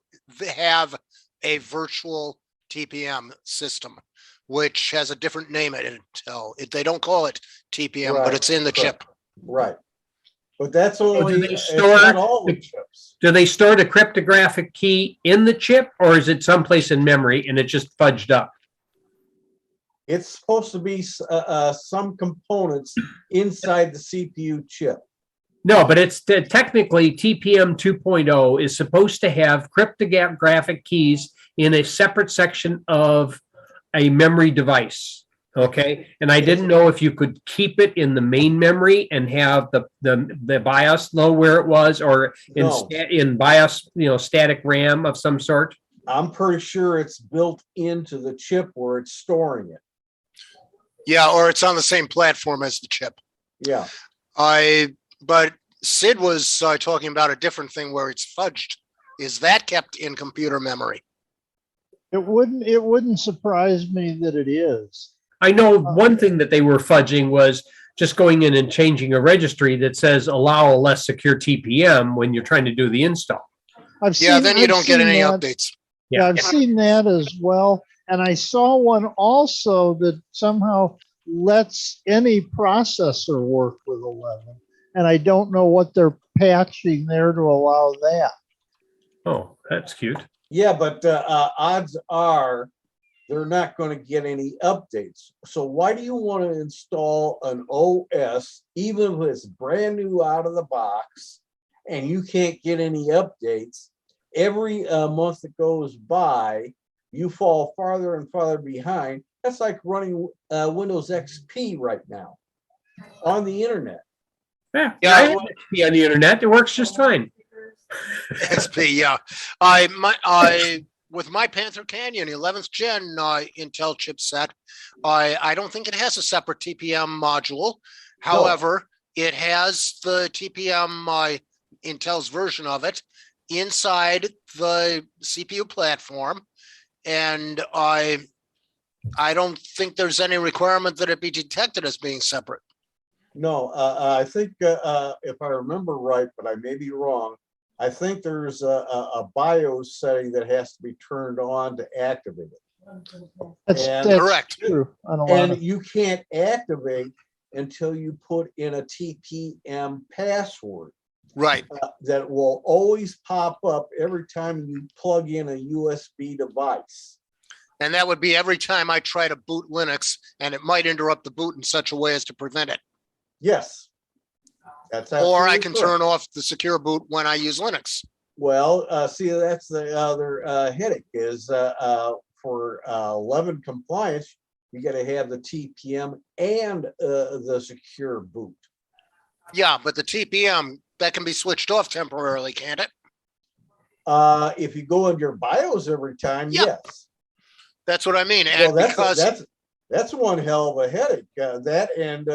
have a virtual TPM system, which has a different name at Intel. They don't call it TPM, but it's in the chip. Right. But that's only not all the chips. Do they store the cryptographic key in the chip, or is it someplace in memory and it just fudged up? It's supposed to be some components inside the CPU chip. No, but it's technically TPM 2.0 is supposed to have cryptographic keys in a separate section of a memory device. Okay. And I didn't know if you could keep it in the main memory and have the BIOS know where it was, or in BIOS, static RAM of some sort. I'm pretty sure it's built into the chip where it's storing it. Yeah, or it's on the same platform as the chip. Yeah. But Sid was talking about a different thing where it's fudged. Is that kept in computer memory? It wouldn't surprise me that it is. I know one thing that they were fudging was just going in and changing a registry that says allow a less secure TPM when you're trying to do the install. Then you don't get any that. updates. Yeah, I've seen that as well. And I saw one also that somehow lets any processor work with 11. And I don't know what they're patching there to allow that. Oh, that's cute. Yeah, but odds are they're not going to get any updates. So why do you want to install an OS, even if it's brand new out of the box, and you can't get any updates? Every month that goes by, you fall farther and farther behind. That's like running Windows XP right now on the internet. Yeah, I have XP on the internet. It works just fine. XP, yeah. With my Panther Canyon 11th gen Intel chipset, I don't think it has a separate TPM module. However, it has the TPM Intel's version of it inside the CPU platform, and I don't think there's any requirement that it be detected as being separate. No, I think if I remember right, but I may be wrong, I think there's a BIOS setting that has to be turned on to activate it. That's Correct. true. And you can't activate until you put in a TPM password. Right. That will always pop up every time you plug in a USB device. And that would be every time I try to boot Linux, and it might interrupt the boot in such a way as to prevent it. Yes. That's or I absolutely can correct. turn off the secure boot when I use Linux. Well, see, that's the other headache is for 11 compliance, you got to have the TPM and the secure boot. Yeah, but the TPM, that can be switched off temporarily, can't it? If you go in your BIOS every time, Yeah. yes. That's what I mean. Well, And that's one hell of a headache. That and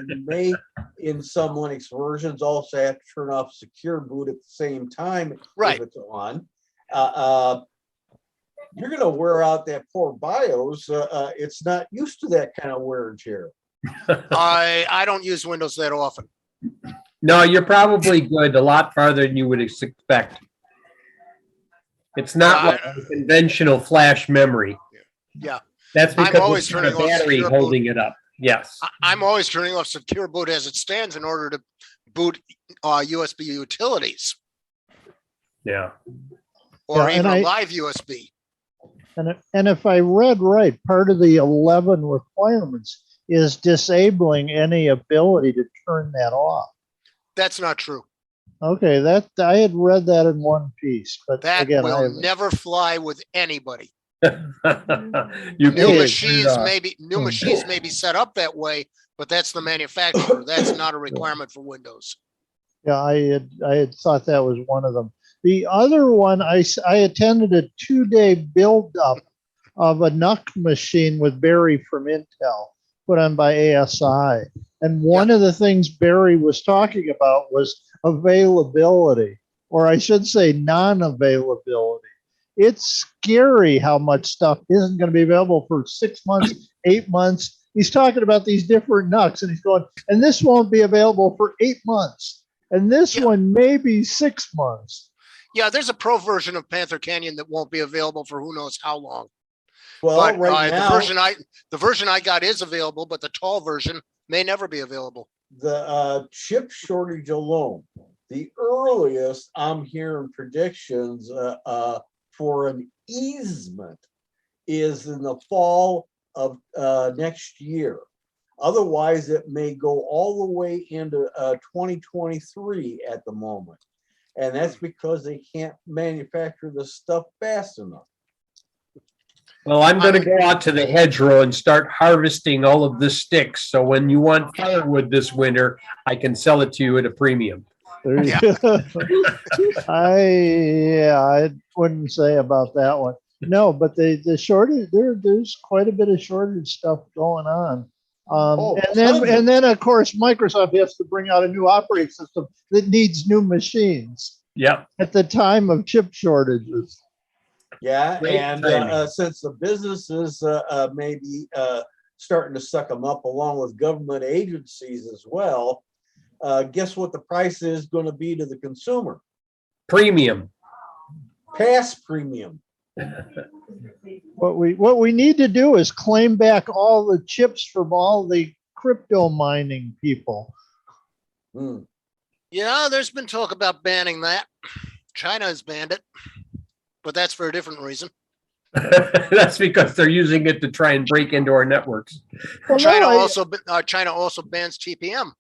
you may, in some Linux versions, also have to turn off secure boot at the same time Right. if it's on. You're going to wear out that poor BIOS. It's not used to that kind of wear and tear. I don't use Windows that often. No, you're probably good a lot farther than you would expect. It's not like a conventional flash memory. Yeah. That's I'm because always it's got a turning off battery secure boot. holding it up. Yes. I'm always turning off secure boot as it stands in order to boot USB utilities Yeah. or Yeah, even and a live USB. And if I read right, part of the 11 requirements is disabling any ability to turn that off. That's not true. Okay, that I had read that in one piece, but That again, will never fly with anybody. You New can't, machines may be set up that way, but that's the manufacturer. That's not a requirement for Windows. yeah, I had thought that was one of them. The other one, I attended a 2-day build up of a NUC machine with Barry from Intel, put on by ASI. And one of the things Barry was talking about was availability, or I should say non-availability. It's scary how much stuff isn't going to be available for 6 months, 8 months. He's talking about these different NUCs and he's going, and this won't be available for 8 months. And this one may be 6 months. Yeah, there's a pro version of Panther Canyon that won't be available for who knows how long. Well, But right now, the version I got is available, but the tall version may never be available. the chip shortage alone, the earliest I'm hearing predictions for an easement is in the fall of next year. Otherwise, it may go all the way into 2023 at the moment. And that's because they can't manufacture the stuff fast enough. well, I'm going to go out to the hedgerow and start harvesting all of the sticks. So when you want firewood this winter, I can sell it to you at a premium. There you go. I wouldn't say about that one. No, but the shortage, there's quite a bit of shortage stuff going on. And then of course Microsoft has to bring out a new operating system that needs new machines Yep. at the time of chip shortages. Yeah, Great and timing. since the businesses maybe starting to suck them up along with government agencies as well. Guess what the price is going to be to the consumer? Premium. Past premium. What we need to do is claim back all the chips from all the crypto mining people. Yeah, there's been talk about banning that. China has banned it, but that's for a different reason. That's because they're using it to try and break into our networks. Well, China no, also bans TPM,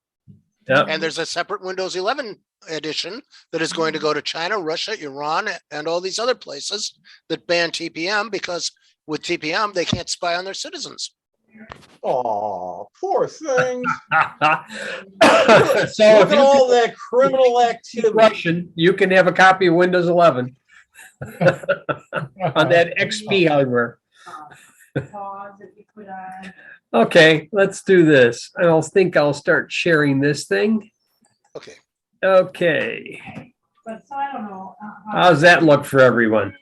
Yep. and there's a separate Windows 11 edition that is going to go to China, Russia, Iran, and all these other places that ban TPM, because with TPM they can't spy on their citizens. Oh, poor things. So Look if at you all that criminal activity. Russian, you can have a copy of Windows 11 on that XP hardware. Okay, let's do this. I think I'll start sharing this thing. Okay. Okay. How's that look for everyone?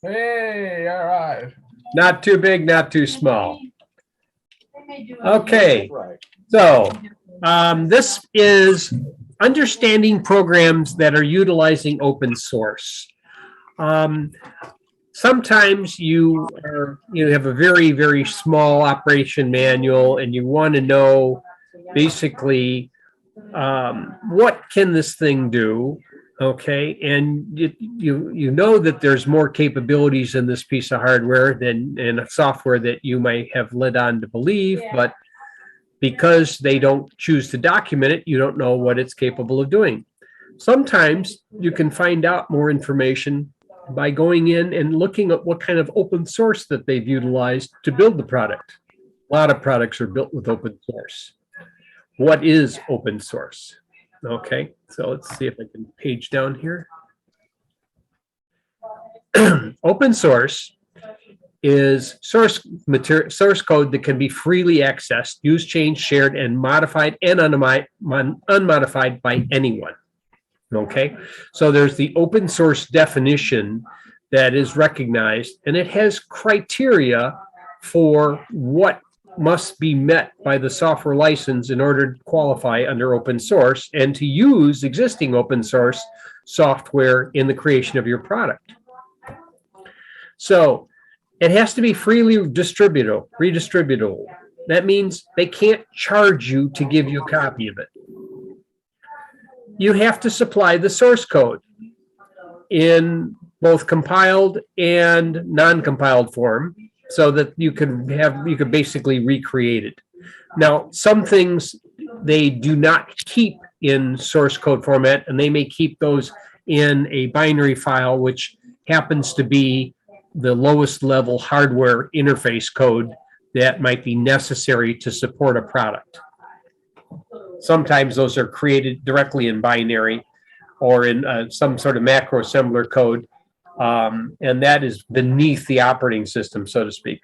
Hey, all right. Not too big, not too small. Okay, Right. so this is understanding programs that are utilizing open source. Sometimes you have a very, very small operation manual and you want to know basically what can this thing do, okay? And you know that there's more capabilities in this piece of hardware than in a software that you might have led on to believe, but because they don't choose to document it, you don't know what it's capable of doing. Sometimes you can find out more information by going in and looking at what kind of open source that they've utilized to build the product. A lot of products are built with open source. What is open source? Okay, so let's see if I can page down here. Open source is source code that can be freely accessed, used, changed, shared, and modified and unmodified by anyone. Okay, so there's the open source definition that is recognized, and it has criteria for what must be met by the software license in order to qualify under open source and to use existing open source software in the creation of your product. So it has to be freely redistributable. That means they can't charge you to give you a copy of it. You have to supply the source code in both compiled and non-compiled form so that you could basically recreate it. Now, some things they do not keep in source code format, and they may keep those in a binary file, which happens to be the lowest level hardware interface code that might be necessary to support a product. Sometimes those are created directly in binary or in some sort of macro assembler code, and that is beneath the operating system, so to speak.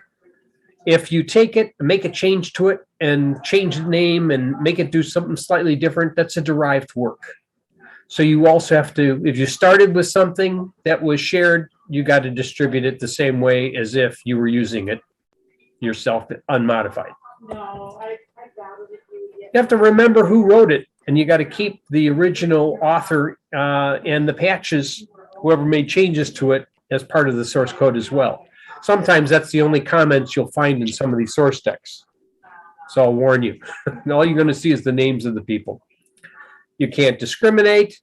If you take it, make a change to it, and change the name and make it do something slightly different, that's a derived work. So you also have to, if you started with something that was shared, you got to distribute it the same way as if you were using it yourself, unmodified. You have to remember who wrote it, and you got to keep the original author and the patches, whoever made changes to it, as part of the source code as well. Sometimes that's the only comments you'll find in some of these source texts. So I'll warn you, all you're going to see is the names of the people. You can't discriminate.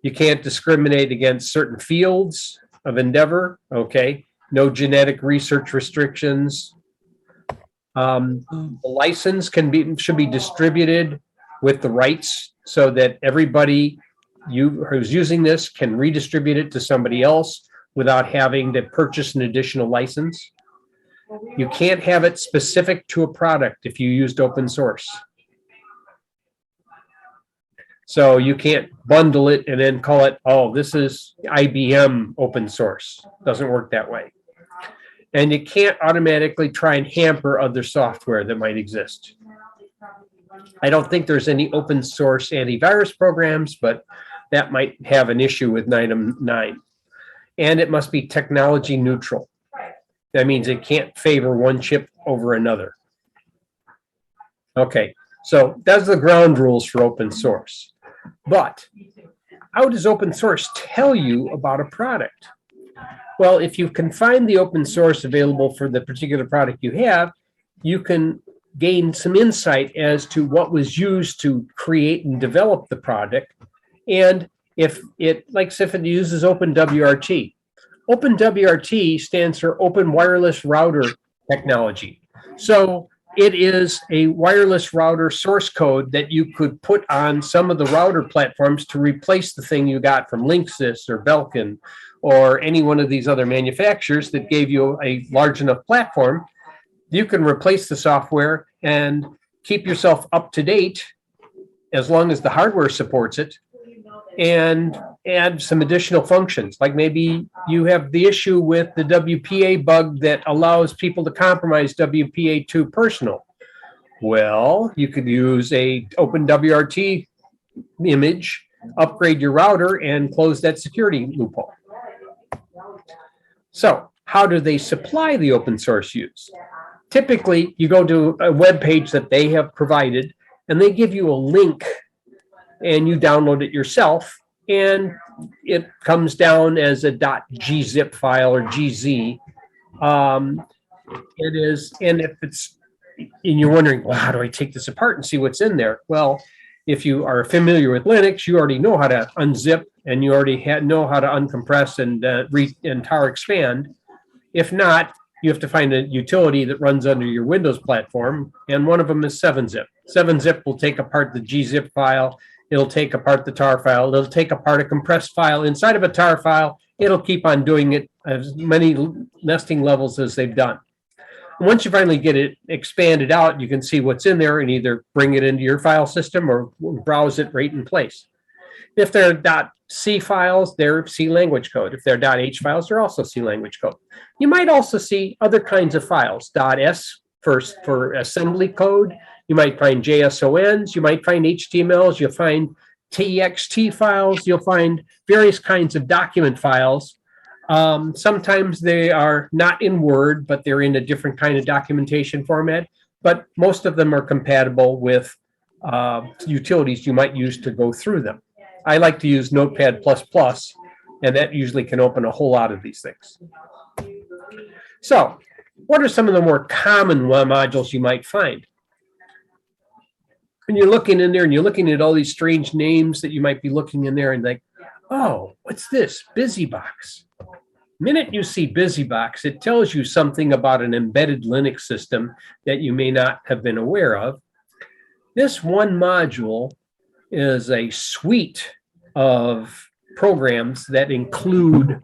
You can't discriminate against certain fields of endeavor, okay? No genetic research restrictions. The license should be distributed with the rights so that everybody who's using this can redistribute it to somebody else without having to purchase an additional license. You can't have it specific to a product if you used open source. So you can't bundle it and then call it, oh, this is IBM open source. Doesn't work that way. And you can't automatically try and hamper other software that might exist. I don't think there's any open source antivirus programs, but that might have an issue with item 9. And it must be technology neutral. That means it can't favor one chip over another. Okay, so that's the ground rules for open source. But how does open source tell you about a product? Well, if you can find the open source available for the particular product you have, you can gain some insight as to what was used to create and develop the product. And if it uses OpenWRT. OpenWRT stands for Open Wireless Router Technology. So it is a wireless router source code that you could put on some of the router platforms to replace the thing you got from Linksys or Belkin or any one of these other manufacturers that gave you a large enough platform. You can replace the software and keep yourself up to date as long as the hardware supports it, and add some additional functions. Like maybe you have the issue with the WPA bug that allows people to compromise WPA2 personal. Well, you could use a OpenWRT image, upgrade your router, and close that security loophole. So how do they supply the open source use? Typically, you go to a web page that they have provided, and they give you a link, and you download it yourself, and it comes down as a .gzip file or GZ. It is, and if it's, and you're wondering, well, how do I take this apart and see what's in there? Well, if you are familiar with Linux, you already know how to unzip, and you already know how to uncompress and tower expand. If not, you have to find a utility that runs under your Windows platform, and one of them is 7-Zip. 7-Zip will take apart the gzip file. It'll take apart the tar file. It'll take apart a compressed file inside of a tar file. It'll keep on doing it as many nesting levels as they've done. And once you finally get it expanded out, you can see what's in there and either bring it into your file system or browse it right in place. If they're .c files, they're C language code. If they're .h files, they're also C language code. You might also see other kinds of files. .s for assembly code. You might find JSONs. You might find HTMLs. You'll find TXT files. You'll find various kinds of document files. Sometimes they are not in Word, but they're in a different kind of documentation format. But most of them are compatible with utilities you might use to go through them. I like to use Notepad++, and that usually can open a whole lot of these things. So, what are some of the more common modules you might find? When you're looking in there and you're looking at all these strange names that you might be looking in there and like, oh, what's this? BusyBox. The minute you see BusyBox, it tells you something about an embedded Linux system that you may not have been aware of. This one module is a suite of programs that include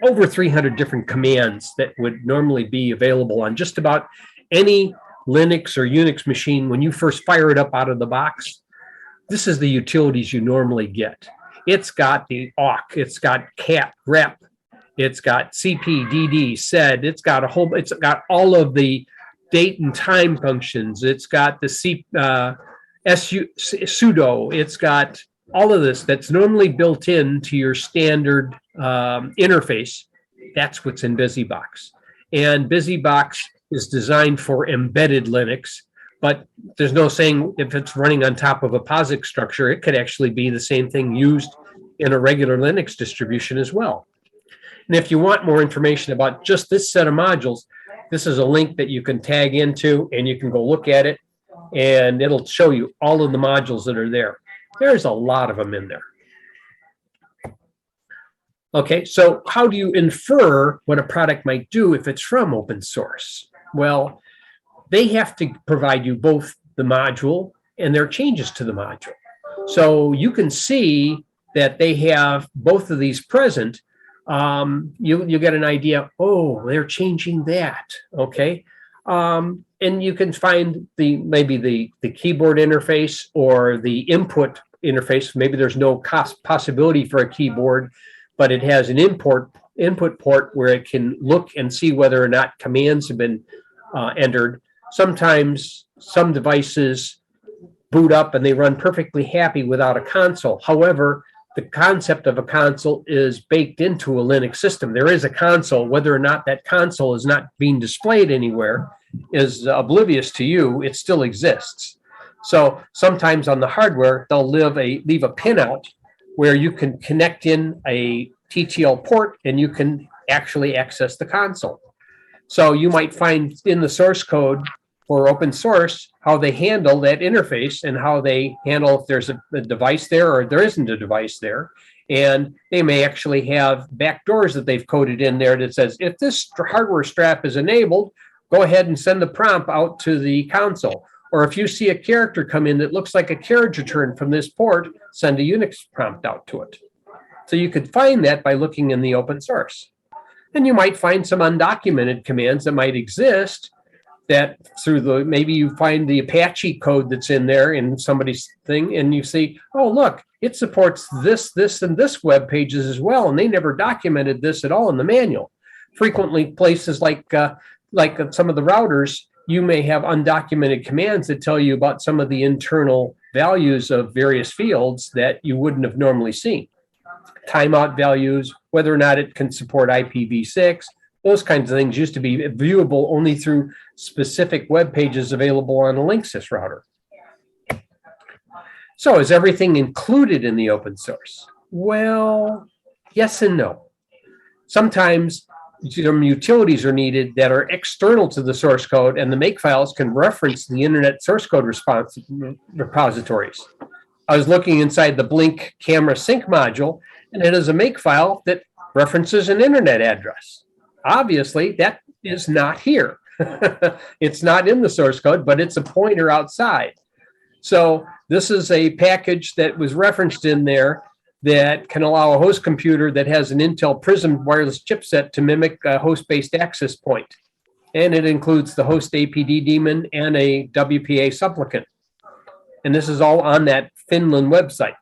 over 300 different commands that would normally be available on just about any Linux or Unix machine. When you first fire it up out of the box, this is the utilities you normally get. It's got the awk, it's got cat grep, it's got cp, dd, sed, it's got all of the date and time functions, it's got the sudo, it's got all of this that's normally built into your standard interface. That's what's in BusyBox. And BusyBox is designed for embedded Linux, but there's no saying if it's running on top of a POSIX structure, it could actually be the same thing used in a regular Linux distribution as well. And if you want more information about just this set of modules, this is a link that you can tag into and you can go look at it, and it'll show you all of the modules that are there. There's a lot of them in there. Okay, so how do you infer what a product might do if it's from open source? Well, they have to provide you both the module and their changes to the module. So you can see that they have both of these present. You get an idea, oh, they're changing that, okay? And you can find maybe the keyboard interface or the input interface. Maybe there's no possibility for a keyboard, but it has an input port where it can look and see whether or not commands have been entered. Sometimes some devices boot up and they run perfectly happy without a console. However, the concept of a console is baked into a Linux system. There is a console, whether or not that console is not being displayed anywhere. is oblivious to you, it still exists. So sometimes on the hardware, they'll leave a pinout where you can connect in a TTL port and you can actually access the console. So you might find in the source code for open source how they handle that interface and how they handle if there's a device there or there isn't a device there. And they may actually have backdoors that they've coded in there that says, if this hardware strap is enabled, go ahead and send the prompt out to the console. Or if you see a character come in that looks like a carriage return from this port, send a Unix prompt out to it. So you could find that by looking in the open source. And you might find some undocumented commands that might exist that through maybe you find the Apache code that's in there in somebody's thing and you see, oh, look, it supports this, and this web pages as well. And they never documented this at all in the manual. Frequently places like some of the routers, you may have undocumented commands that tell you about some of the internal values of various fields that you wouldn't have normally seen. Timeout values, whether or not it can support IPv6, those kinds of things used to be viewable only through specific web pages available on a Linksys router. So is everything included in the open source? Well, yes and no. Sometimes some utilities are needed that are external to the source code, and the makefiles can reference the internet source code repositories. I was looking inside the Blink camera sync module, and it is a makefile that references an internet address. Obviously, that is not here. It's not in the source code, but it's a pointer outside. So this is a package that was referenced in there that can allow a host computer that has an Intel Prism wireless chipset to mimic a host-based access point. And it includes the host APD daemon and a WPA supplicant. And this is all on that Finland website.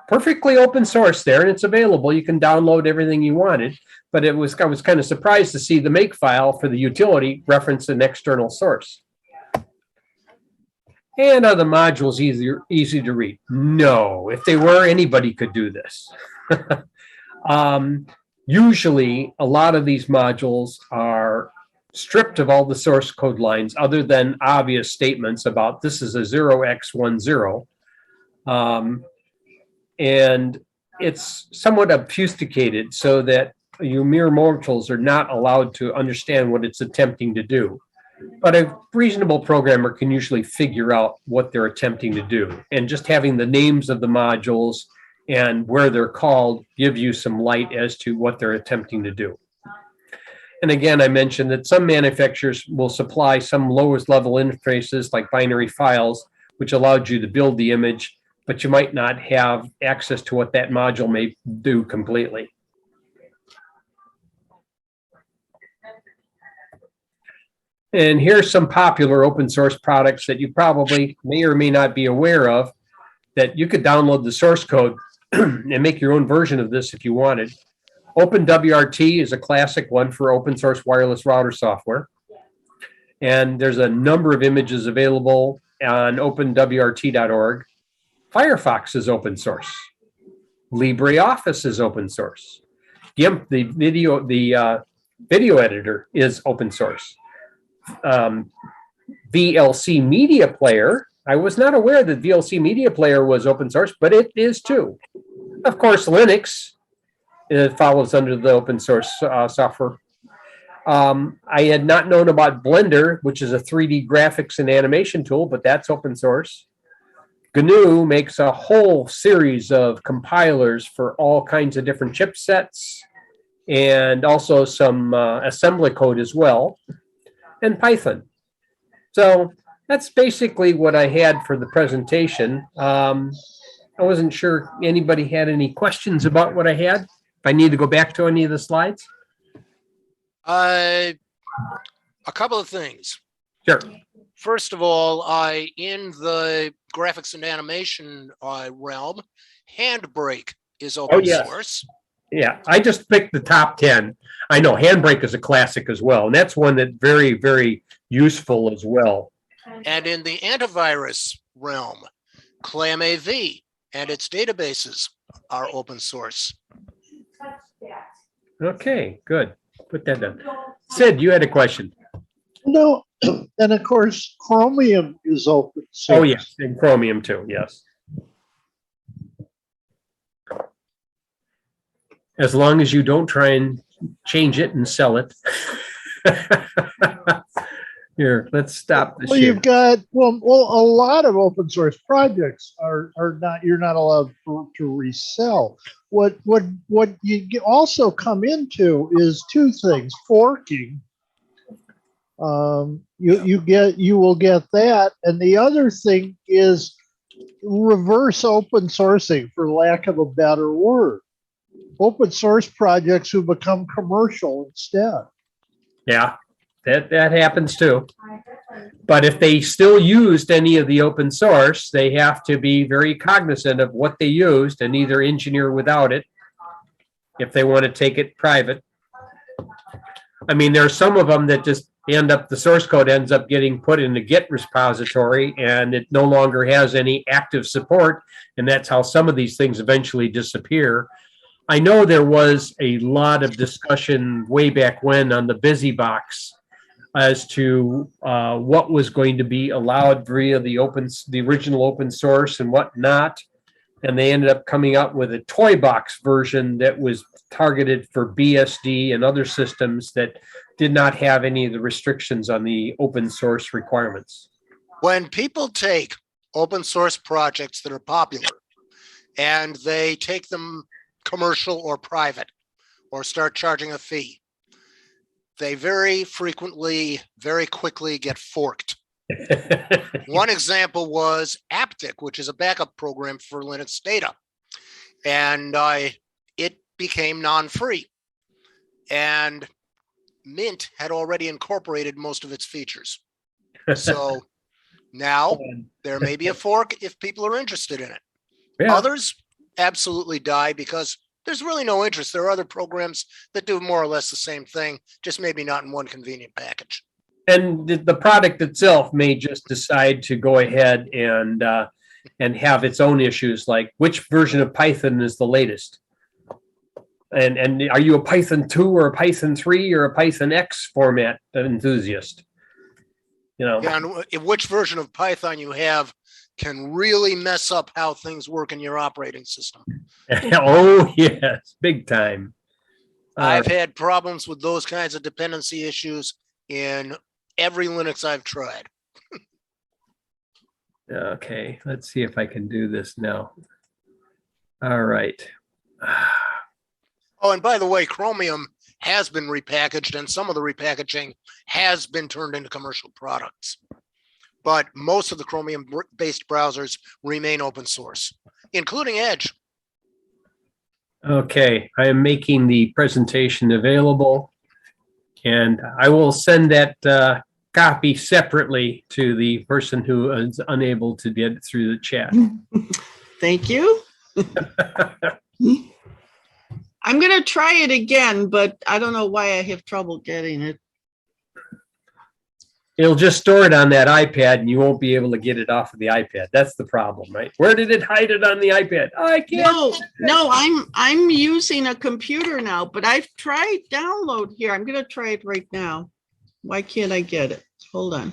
Perfectly open source there, and it's available. You can download everything you wanted, but I was kind of surprised to see the makefile for the utility reference an external source. And are the modules easy to read? No. If they were, anybody could do this. Usually, a lot of these modules are stripped of all the source code lines other than obvious statements about this is a 0x10. And it's somewhat obfuscated so that you mere mortals are not allowed to understand what it's attempting to do. But a reasonable programmer can usually figure out what they're attempting to do. And just having the names of the modules and where they're called give you some light as to what they're attempting to do. And again, I mentioned that some manufacturers will supply some lowest level interfaces like binary files, which allowed you to build the image, but you might not have access to what that module may do completely. And here's some popular open source products that you probably may or may not be aware of that you could download the source code and make your own version of this if you wanted. OpenWRT is a classic one for open source wireless router software. And there's a number of images available on openwrt.org. Firefox is open source. LibreOffice is open source. GIMP, the video editor, is open source. VLC Media Player, I was not aware that VLC Media Player was open source, but it is too. Of course, Linux, it follows under the open source software. I had not known about Blender, which is a 3D graphics and animation tool, but that's open source. GNU makes a whole series of compilers for all kinds of different chipsets and also some assembly code as well, and Python. So that's basically what I had for the presentation. I wasn't sure anybody had any questions about what I had. If I need to go back to any of the slides. A couple of things. Sure. First of all, in the graphics and animation realm, Handbrake is open source. Yeah, I just picked the top 10. I know Handbrake is a classic as well, and that's one that's very, very useful as well. And in the antivirus realm, ClamAV and its databases are open source. Okay, good. Put that down. Sid, you had a question. No, and of course, Chromium is open source. Oh, yes, and Chromium too, yes. As long as you don't try and change it and sell it. Here, let's stop the Well, share. you've got, well, a lot of open source projects are not, you're not allowed to resell. What you also come into is two things: forking. You will get that, and the other thing is reverse open sourcing, for lack of a better word. Open source projects who become commercial instead. Yeah, that happens too. But if they still used any of the open source, they have to be very cognizant of what they used and either engineer without it if they want to take it private. I mean, there are some of them that just end up, the source code ends up getting put in the Git repository and it no longer has any active support. And that's how some of these things eventually disappear. I know there was a lot of discussion way back when on the BusyBox as to what was going to be allowed via the original open source and what not. And they ended up coming out with a toy box version that was targeted for BSD and other systems that did not have any of the restrictions on the open source requirements. When people take open source projects that are popular and they take them commercial or private or start charging a fee, they very frequently, very quickly get forked. One example was Aptic, which is a backup program for Linux data. And it became non-free. And Mint had already incorporated most of its features. So now there may be a fork if people are interested in it. Yeah. Others absolutely die because there's really no interest. There are other programs that do more or less the same thing, just maybe not in one convenient package. And the product itself may just decide to go ahead and have its own issues, like which version of Python is the latest, and are you a Python 2 or a Python 3 or a Python X format enthusiast? You know, Yeah, and which version of Python you have can really mess up how things work in your operating system. Oh yes, big time. I've had problems with those kinds of dependency issues in every Linux I've tried. Okay, let's see if I can do this now. All right. Oh, and by the way, Chromium has been repackaged and some of the repackaging has been turned into commercial products. But most of the Chromium-based browsers remain open source, including Edge. Okay, I am making the presentation available, and I will send that copy separately to the person who is unable to get it through the chat. Thank you. I'm going to try it again, but I don't know why I have trouble getting it. It'll just store it on that iPad and you won't be able to get it off of the iPad. That's the problem, right? Where did it hide it on the iPad? I can't. No, I'm using a computer now, but I've tried download here. I'm going to try it right now. Why can't I get it? Hold on.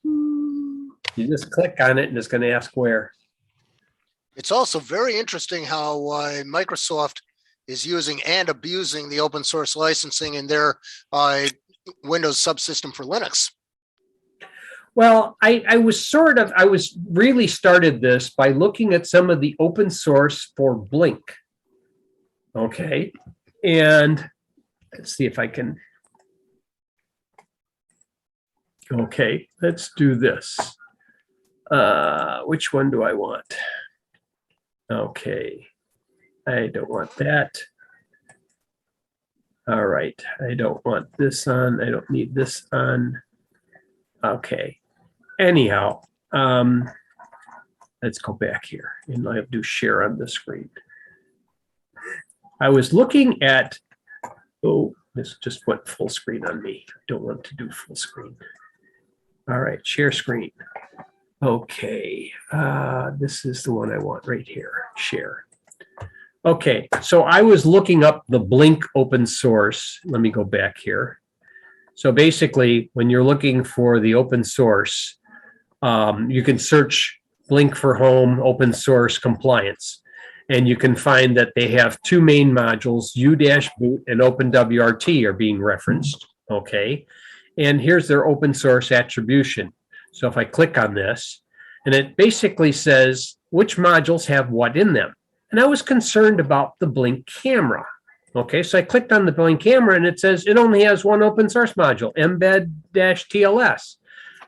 You just click on it and it's going to ask where. It's also very interesting how Microsoft is using and abusing the open source licensing in their Windows subsystem for Linux. Well, I was really started this by looking at some of the open source for Blink. Okay. And let's see if I can. Okay, let's do this. Which one do I want? Okay, I don't want that. All right, I don't want this on. I don't need this on. Okay, anyhow, let's go back here and I have to do share on the screen. I was looking at, oh, this just went full screen on me. I don't want to do full screen. All right, share screen. Okay, this is the one I want right here, share. Okay, so I was looking up the Blink open source. Let me go back here. So basically, when you're looking for the open source, you can search Blink for Home open source compliance. And you can find that they have two main modules, U-Boot and OpenWRT are being referenced, okay? And here's their open source attribution. So if I click on this, and it basically says which modules have what in them. And I was concerned about the Blink camera. Okay, so I clicked on the Blink camera and it says it only has one open source module, embed-TLS.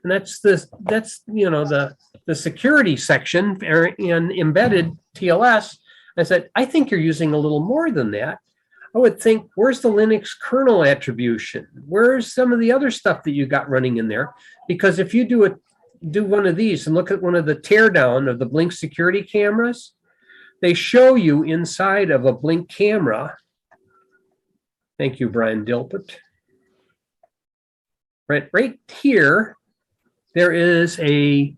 And that's the security section in embedded TLS. I said, I think you're using a little more than that. I would think, where's the Linux kernel attribution? Where's some of the other stuff that you got running in there? Because if you do one of these and look at one of the teardown of the Blink security cameras, they show you inside of a Blink camera. Thank you, Brian Dilpert. Right here, there is a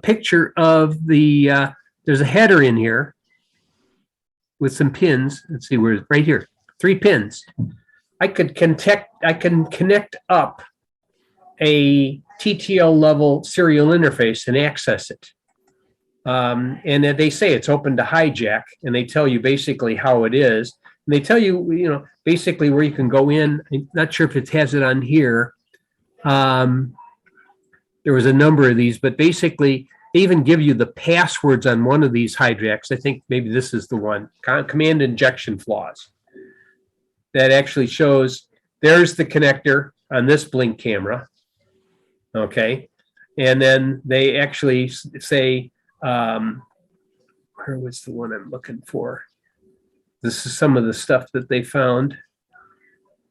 picture of the, there's a header in here with some pins. Let's see, where right here, 3 pins. I can connect up a TTL level serial interface and access it. And they say it's open to hijack, and they tell you basically how it is. And they tell you, basically where you can go in. I'm not sure if it has it on here. There was a number of these, but basically they even give you the passwords on one of these hijacks. I think maybe this is the one, command injection flaws. That actually shows there's the connector on this Blink camera. Okay. And then they actually say, where was the one I'm looking for? This is some of the stuff that they found.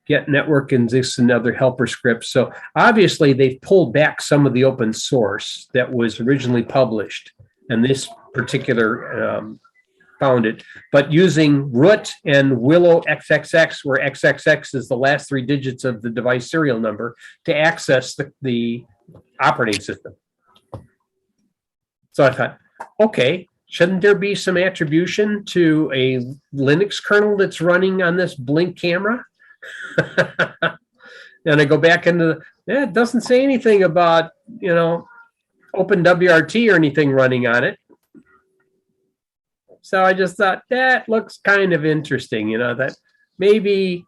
Get network and this and other helper scripts. So obviously they've pulled back some of the open source that was originally published, and this particular found it, but using root and Willow XXX, where XXX is the last 3 digits of the device serial number, to access the operating system. So I thought, okay, shouldn't there be some attribution to a Linux kernel that's running on this Blink camera? And I go back into it doesn't say anything about, OpenWRT or anything running on it. So I just thought that looks kind of interesting, that maybe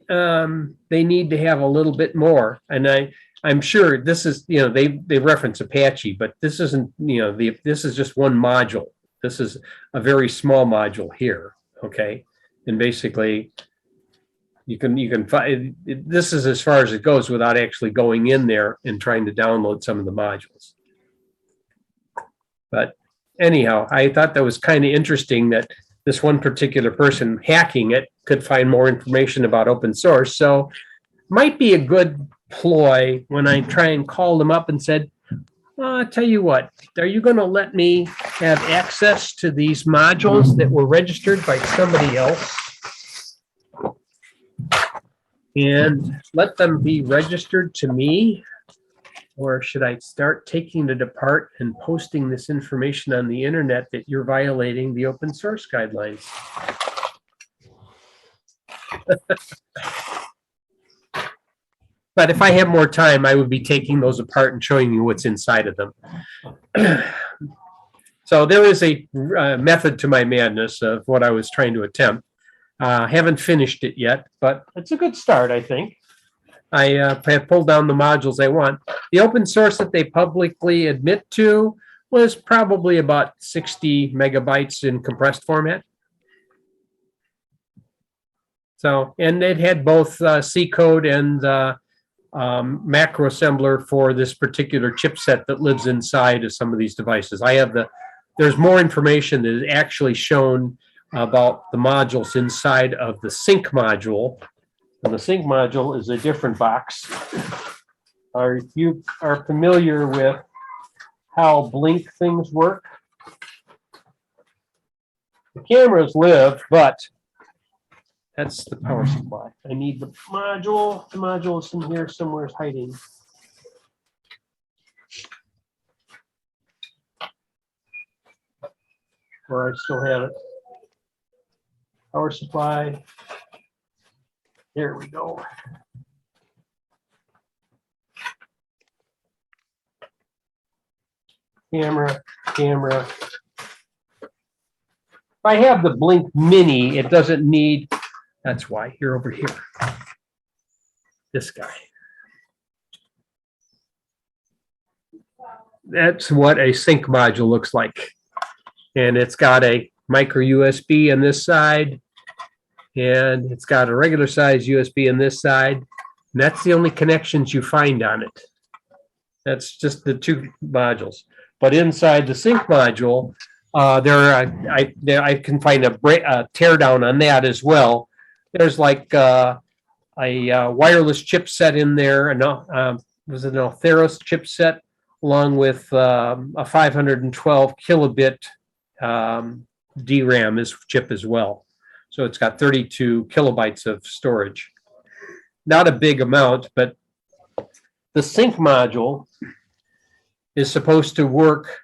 they need to have a little bit more. And I'm sure this is, they reference Apache, but this isn't, this is just one module. This is a very small module here. Okay. And basically you can find, this is as far as it goes without actually going in there and trying to download some of the modules. But anyhow, I thought that was kind of interesting that this one particular person hacking it could find more information about open source. So might be a good ploy when I try and call them up and said, I'll tell you what, are you going to let me have access to these modules that were registered by somebody else and let them be registered to me? Or should I start taking it apart and posting this information on the internet that you're violating the open source guidelines? But if I have more time, I would be taking those apart and showing you what's inside of them. So there is a method to my madness of what I was trying to attempt. Haven't finished it yet, but it's a good start, I think. I have pulled down the modules I want. The open source that they publicly admit to was probably about 60 megabytes in compressed format. So, and it had both C code and macro assembler for this particular chipset that lives inside of some of these devices. I have there's more information that is actually shown about the modules inside of the sync module. And the sync module is a different box. If you are familiar with how Blink things work, the cameras live, but that's the power supply. I need the module. The module is in here somewhere, it's hiding. where I still have it. Power supply. There we go. Camera. If I have the Blink Mini, it doesn't need, that's why, you're over here. This guy. That's what a sync module looks like. And it's got a micro USB on this side, and it's got a regular size USB on this side. And that's the only connections you find on it. That's just the two modules. But inside the sync module, I can find a teardown on that as well. There's like a wireless chipset in there, was it an Altheros chipset, along with a 512 kilobit DRAM chip as well. So it's got 32 kilobytes of storage. Not a big amount, but the sync module is supposed to work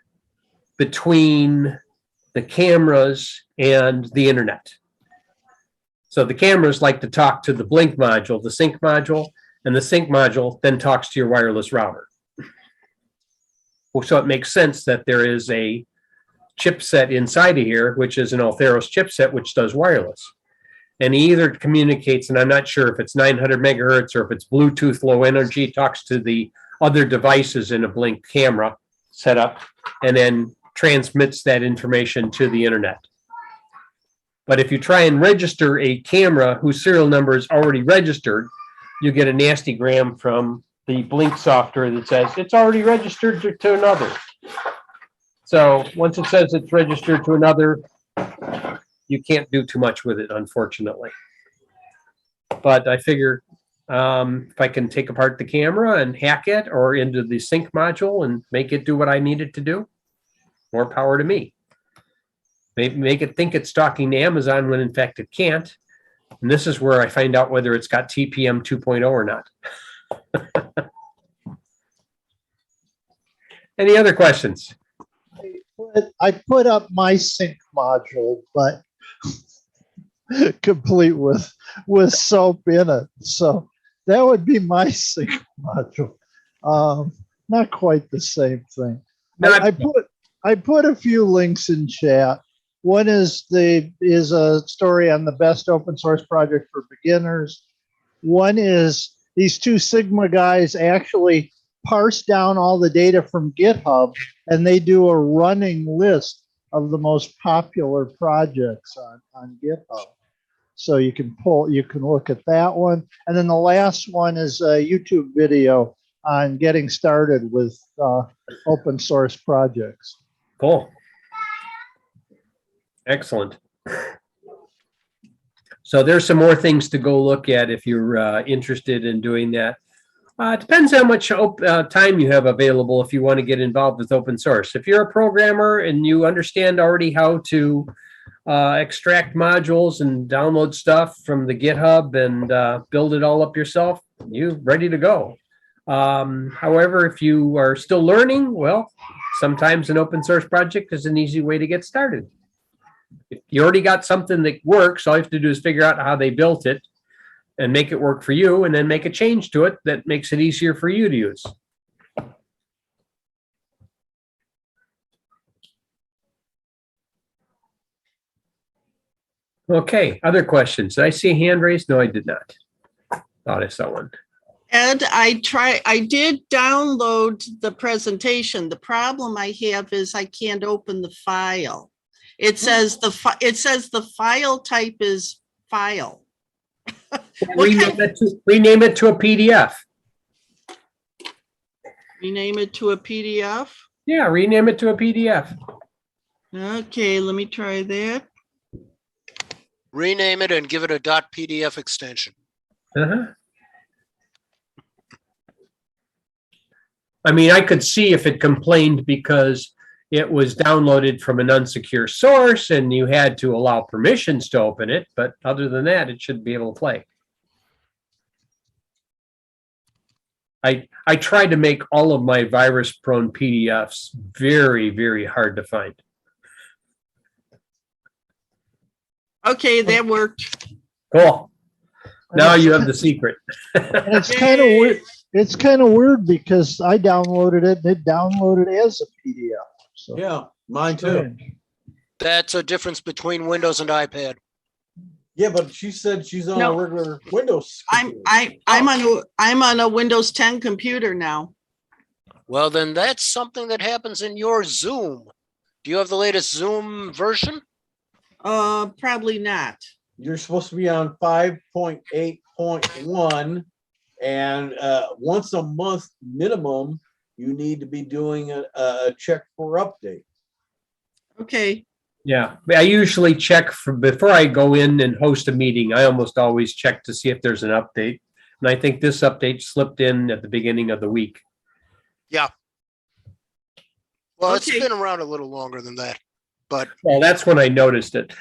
between the cameras and the internet. So the cameras like to talk to the Blink module, the sync module, and the sync module then talks to your wireless router. Well, so it makes sense that there is a chipset inside of here, which is an Altheros chipset, which does wireless. And he either communicates, and I'm not sure if it's 900 megahertz or if it's Bluetooth low energy, talks to the other devices in a Blink camera setup, and then transmits that information to the internet. But if you try and register a camera whose serial number is already registered, you get a nasty gram from the Blink software that says it's already registered to another. So once it says it's registered to another, you can't do too much with it, unfortunately. But I figure if I can take apart the camera and hack it or into the sync module and make it do what I need it to do, more power to me. Make it think it's talking to Amazon when in fact it can't. And this is where I find out whether it's got TPM 2.0 or not. Any other questions? I put up my sync module, but complete with soap in it. So that would be my sync module. Not quite the same thing. I put a few links in chat. One is a story on the best open source project for beginners. One is these two Sigma guys actually parse down all the data from GitHub, and they do a running list of the most popular projects on GitHub. So you can look at that one. And then the last one is a YouTube video on getting started with open source projects. Cool. Excellent. So there's some more things to go look at if you're interested in doing that. It depends how much time you have available if you want to get involved with open source. If you're a programmer and you understand already how to extract modules and download stuff from the GitHub and build it all up yourself, you're ready to go. However, if you are still learning, well, sometimes an open source project is an easy way to get started. If you already got something that works, all you have to do is figure out how they built it and make it work for you, and then make a change to it that makes it easier for you to use. Okay, other questions? Did I see a hand raised? No, I did not. Thought I saw one. Ed, I did download the presentation. The problem I have is I can't open the file. It says the file type is file. Rename it to a PDF. Rename it to a PDF? Yeah, rename it to a PDF. Okay, let me try that. Rename it and give it a .pdf extension. Uh-huh. I mean, I could see if it complained because it was downloaded from an unsecure source and you had to allow permissions to open it, but other than that, it should be able to play. I try to make all of my virus-prone PDFs very, very hard to find. Okay, that worked. Cool. Now you have the secret. And it's kind of weird. It's kind of weird because I downloaded it and it downloaded as a PDF. So Yeah, mine too. That's a difference between Windows and iPad. Yeah, but she said she's on a No. regular Windows. computer. I'm on a Windows 10 computer now. Well, then that's something that happens in your Zoom. Do you have the latest Zoom version? Probably not. You're supposed to be on 5.8.1, and once a month minimum, you need to be doing a check for update. Okay, Yeah, I usually check before I go in and host a meeting. I almost always check to see if there's an update. And I think this update slipped in at the beginning of the week. Well, Okay. it's been around a little longer than that, but Well, that's when I noticed it.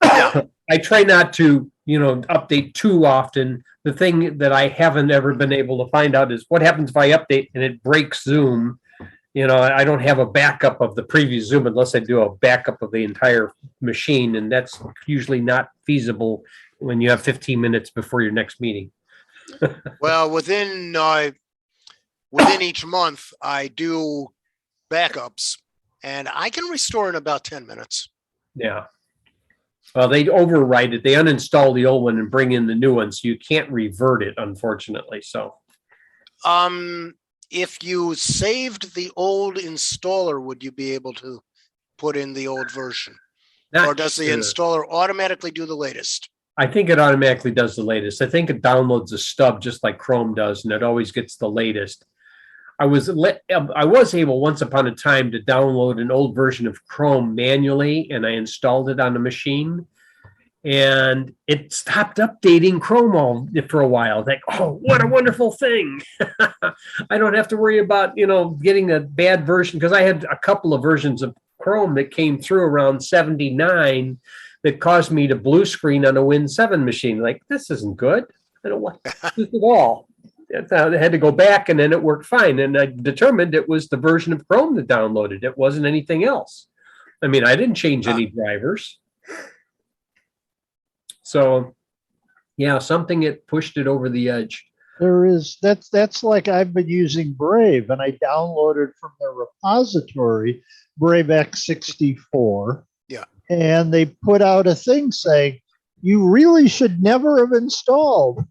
Yeah. I try not to, update too often. The thing that I haven't ever been able to find out is what happens if I update and it breaks Zoom. I don't have a backup of the previous Zoom unless I do a backup of the entire machine, and that's usually not feasible when you have 15 minutes before your next meeting. well, within each month, I do backups, and I can restore in about 10 minutes. Yeah. Well, they overwrite it. They uninstall the old one and bring in the new one, so you can't revert it, unfortunately. So, If you saved the old installer, would you be able to put in the old version? not Or does the sure. installer automatically do the latest? I think it automatically does the latest. I think it downloads a stub just like Chrome does, and it always gets the latest. I was able once upon a time to download an old version of Chrome manually, and I installed it on the machine, and it stopped updating Chrome for a while. Like, oh, what a wonderful thing! I don't have to worry about getting a bad version, because I had a couple of versions of Chrome that came through around 79 that caused me to blue screen on a Win 7 machine. Like, this isn't good. I don't want this at all. I had to go back, and then it worked fine. And I determined it was the version of Chrome that downloaded. It wasn't anything else. I mean, I didn't change any drivers. So, yeah, something that pushed it over the edge. that's like I've been using Brave, and I downloaded from their repository Brave X64. Yeah. And they put out a thing saying you really should never have installed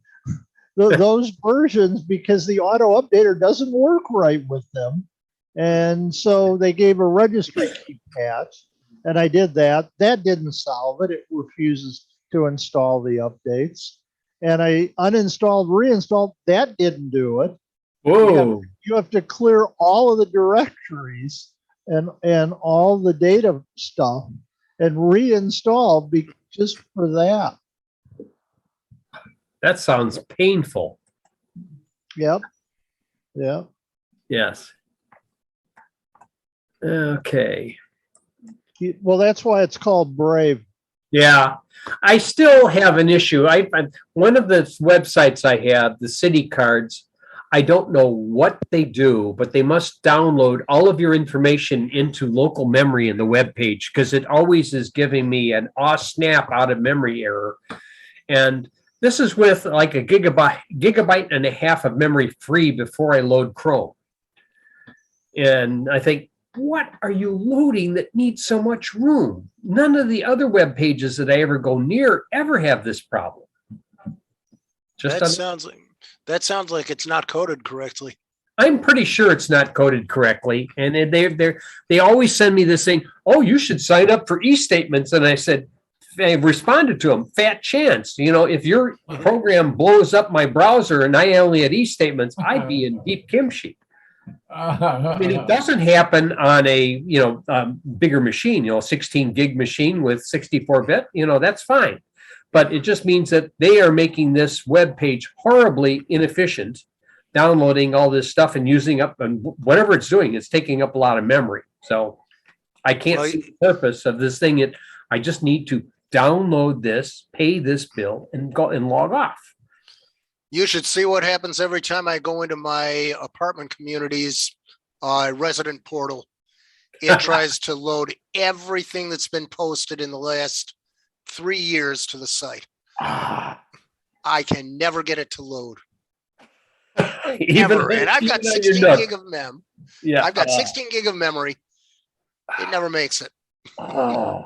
those versions because the auto updater doesn't work right with them. And so they gave a registry key patch, and I did that. That didn't solve it. It refuses to install the updates. And I uninstalled, reinstalled. That didn't do it. Whoa. You have to clear all of the directories and all the data stuff and reinstall just for that. That sounds painful. Yep. Yep. Yes. Okay. Well, that's why it's called Brave. Yeah. I still have an issue. One of the websites I have, the City Cards, I don't know what they do, but they must download all of your information into local memory in the web page, because it always is giving me an snap out of memory error. And this is with like a gigabyte and a half of memory free before I load Chrome. And I think, what are you loading that needs so much room? None of the other web pages that I ever go near ever have this problem. That sounds like it's not coded correctly. I'm pretty sure it's not coded correctly. And they always send me this thing, oh, you should sign up for e-statements. And I said, I responded to them, fat chance. If your program blows up my browser and I only had e-statements, I'd be in deep kimchi. I mean, it doesn't happen on a bigger machine, 16 gig machine with 64-bit. That's fine. But it just means that they are making this web page horribly inefficient, downloading all this stuff and using up, and whatever it's doing, it's taking up a lot of memory. So I can't see the purpose of this thing. I just need to download this, pay this bill, and go and log off. You should see what happens every time I go into my apartment community's resident portal. It tries to load everything that's been posted in the last 3 years to the site. Ah. I can never get it to load. Even Ever. And I've got even on your 16 nook. gig of mem. Yeah. I've got 16 gig of memory. It never makes it. Oh,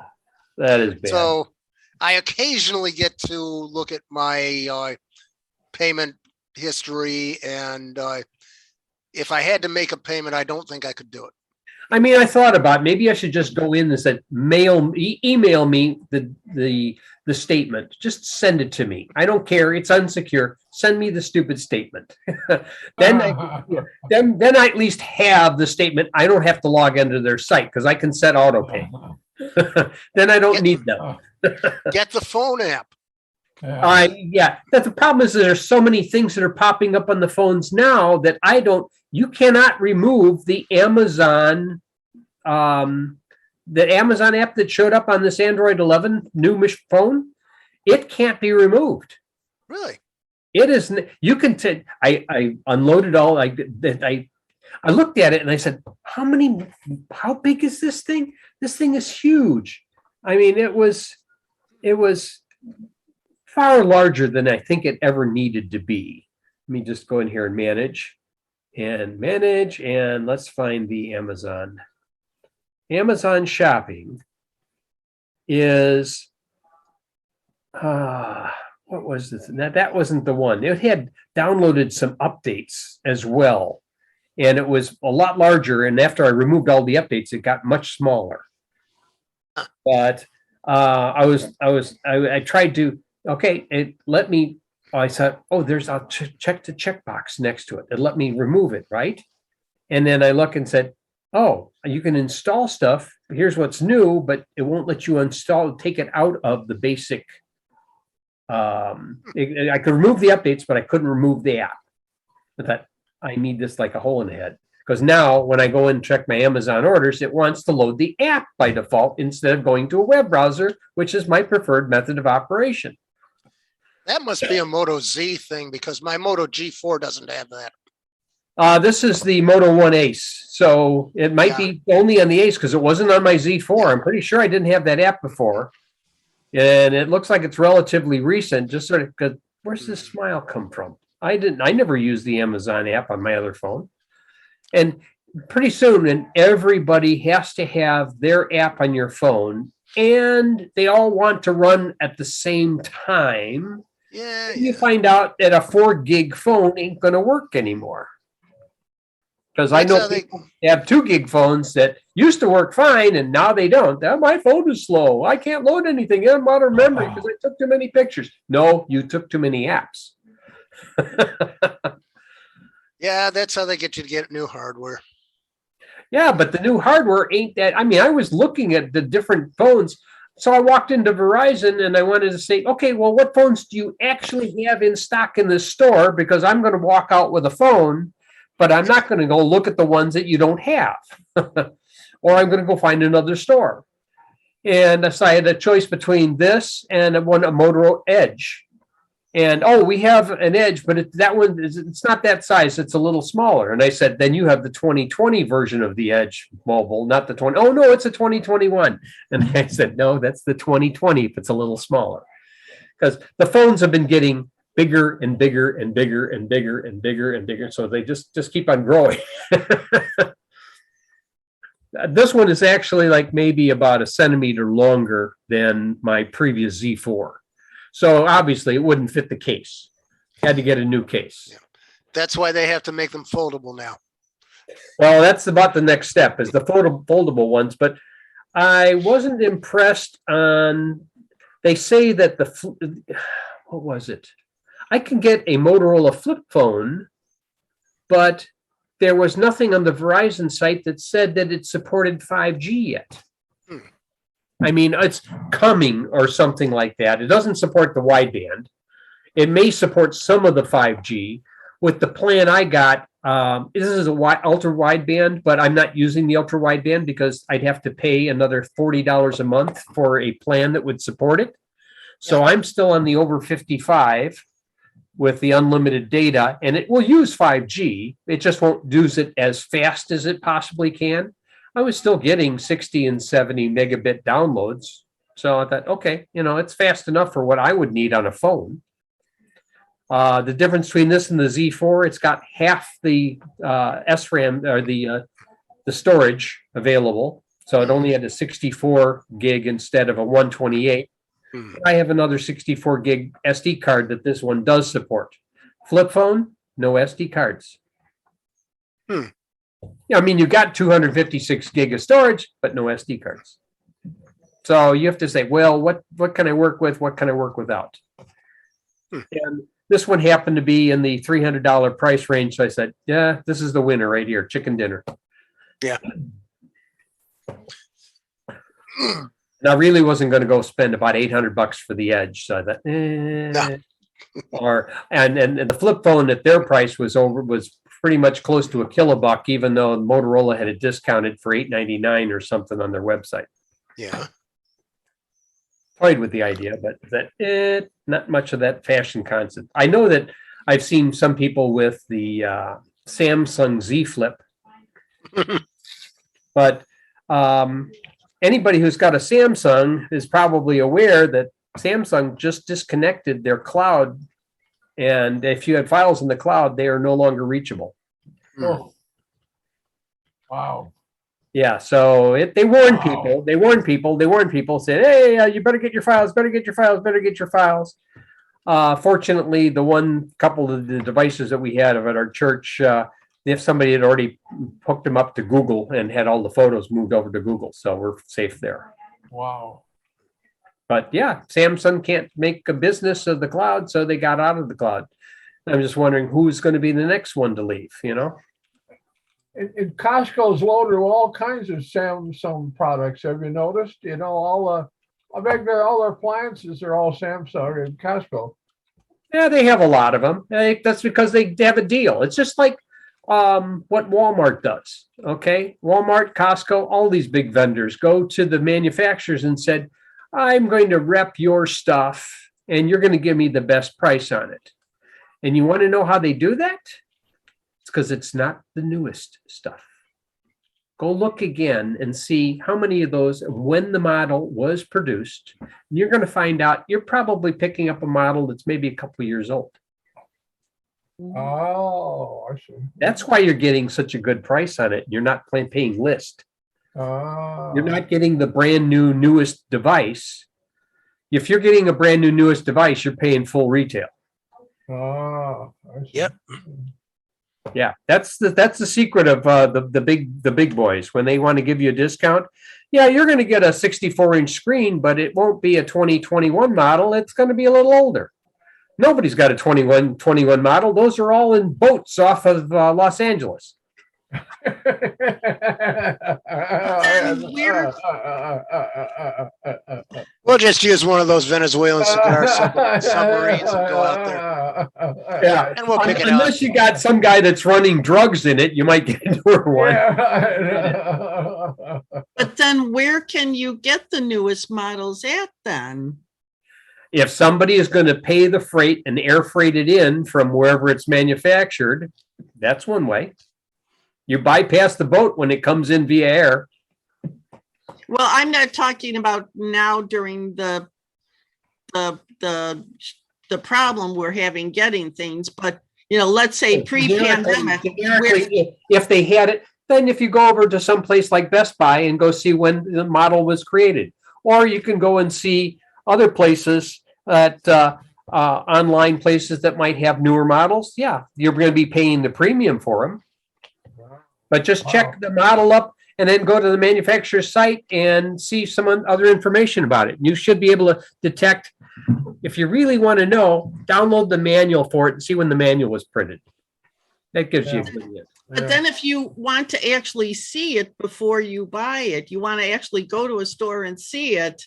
that is bad. So I occasionally get to look at my payment history, and if I had to make a payment, I don't think I could do it. I mean, I thought about maybe I should just go in and say, email me the statement. Just send it to me. I don't care. It's unsecure. Send me the stupid statement. then I at least have the statement. I don't have to log into their site because I can set autopay. Then I don't need them. Get the phone app. Yeah. But the problem is that there's so many things that are popping up on the phones now that you cannot remove the Amazon app that showed up on this Android 11 new phone. It can't be removed. Really? It isn't. You can take. I unloaded all. I looked at it and I said, how big is this thing? This thing is huge. I mean, it was far larger than I think it ever needed to be. Let me just go in here and manage, and let's find the Amazon. Amazon shopping is, what was this? That wasn't the one. It had downloaded some updates as well, and it was a lot larger. And after I removed all the updates, it got much smaller. But I tried to. Okay, it let me. I said, "Oh, I'll check the checkbox next to it. It let me remove it, right?" And then I look and said, "Oh, you can install stuff. Here's what's new, but it won't let you take it out of the basic." I could remove the updates, but I couldn't remove the app. I thought I need this like a hole in the head, because now when I go and check my Amazon orders, it wants to load the app by default instead of going to a web browser, which is my preferred method of operation. That must be a Moto Z thing, because my Moto G4 doesn't have that. This is the Moto 1 Ace, so it might be only on the Ace because it wasn't on my Z4. I'm pretty sure I didn't have that app before, and it looks like it's relatively recent. Just sort of, because where's this smile come from? I never used the Amazon app on my other phone, and pretty soon, and everybody has to have their app on your phone, and they all want to run at the same time. Yeah. You find out that a 4 gig phone ain't going to work anymore. Because I know people have 2 gig phones that used to work fine and now they don't. My phone is slow. I can't load anything. I'm out of memory because I took too many pictures. No, you took too many apps. Yeah, that's how they get you to get new hardware. Yeah, but the new hardware ain't that. I mean, I was looking at the different phones. So I walked into Verizon and I wanted to say, okay, well, what phones do you actually have in stock in this store? Because I'm going to walk out with a phone, but I'm not going to go look at the ones that you don't have. Or I'm going to go find another store. And so I had a choice between this and a Motorola Edge. And, we have an Edge, but it's not that size. It's a little smaller. And I said, then you have the 2020 version of the Edge mobile, not the 20. Oh, no, it's a 2021. And I said, no, that's the 2020 if it's a little smaller. Because the phones have been getting bigger and bigger and bigger and bigger and bigger and bigger. So they just keep on growing. This one is actually like maybe about a centimeter longer than my previous Z4. So obviously it wouldn't fit the case. Had to get a new case. Yeah. That's why they have to make them foldable now. Well, that's about the next step is the foldable ones. But I wasn't impressed on, they say that what was it? I can get a Motorola flip phone, but there was nothing on the Verizon site that said that it supported 5G yet. I mean, it's coming or something like that. It doesn't support the wideband. It may support some of the 5G. With the plan I got, this is ultra wideband, but I'm not using the ultra wideband because I'd have to pay another $40 a month for a plan that would support it. So I'm still on the over 55 with the unlimited data, and it will use 5G. It just won't use it as fast as it possibly can. I was still getting 60 and 70 megabit downloads So I thought, okay, it's fast enough for what I would need on a phone. The difference between this and the Z4, it's got half the SRAM or the storage available. So it only had a 64 gig instead of a 128. I have another 64 gig SD card that this one does support. Flip phone, no SD cards. Yeah, I mean, you got 256 gig of storage, but no SD cards. So you have to say, well, what can I work with? What can I work without? And this one happened to be in the $300 price range. So I said, yeah, this is the winner right here, chicken dinner. Yeah. And I really wasn't going to go spend about $800 for the Edge. So I thought, no. And the flip phone at their price was pretty much close to $1, even though Motorola had it discounted for $8.99 or something on their website. Yeah. Toyed with the idea, but not much of that fashion concept. I know that I've seen some people with the Samsung Z Flip, but anybody who's got a Samsung is probably aware that Samsung just disconnected their cloud, and if you had files in the cloud, they are no longer reachable. Oh. Wow. Yeah, so they warned people. They warned people. Said, "Hey, you better get your files. Better get your files. Better get your files." Fortunately, the one couple of the devices that we had at our church, if somebody had already hooked them up to Google and had all the photos moved over to Google, so we're safe there. Wow. But yeah, Samsung can't make a business of the cloud, so they got out of the cloud. I'm just wondering who's going to be the next one to leave, And Costco's loaded with all kinds of Samsung products. Have you noticed? I bet all their appliances are all Samsung and Costco. Yeah, they have a lot of them. That's because they have a deal. It's just like what Walmart does. Okay, Walmart, Costco, all these big vendors go to the manufacturers and said, I'm going to rep your stuff and you're going to give me the best price on it. And you want to know how they do that? It's because it's not the newest stuff. Go look again and see how many of those, when the model was produced, you're going to find out you're probably picking up a model that's maybe a couple of years old. Oh, I see. That's why you're getting such a good price on it. You're not paying list. You're not getting the brand new newest device. If you're getting a brand new newest device, you're paying full retail. Oh, I see. Yep. Yeah, that's the secret of the big boys. When they want to give you a discount, yeah, you're going to get a 64-inch screen, but it won't be a 2021 model. It's going to be a little older. Nobody's got a 21 model. Those are all in boats off of Los Angeles. We'll just use one of those Venezuelan cigar submarines and go out there. Yeah, and we'll pick it unless you got some guy that's running drugs in it, you might get into one. But then where can you get the newest models at then? If somebody is going to pay the freight and air freight it in from wherever it's manufactured, that's one way. You bypass the boat when it comes in via air. Well, I'm not talking about now during the problem we're having getting things, but let's say pre-pandemic. If they had it, then if you go over to some place like Best Buy and go see when the model was created, or you can go and see other places that online places that might have newer models. Yeah, you're going to be paying the premium for them. But just check the model up and then go to the manufacturer's site and see some other information about it. You should be able to detect, if you really want to know, download the manual for it and see when the manual was printed. That gives you a clue. But then if you want to actually see it before you buy it, you want to actually go to a store and see it.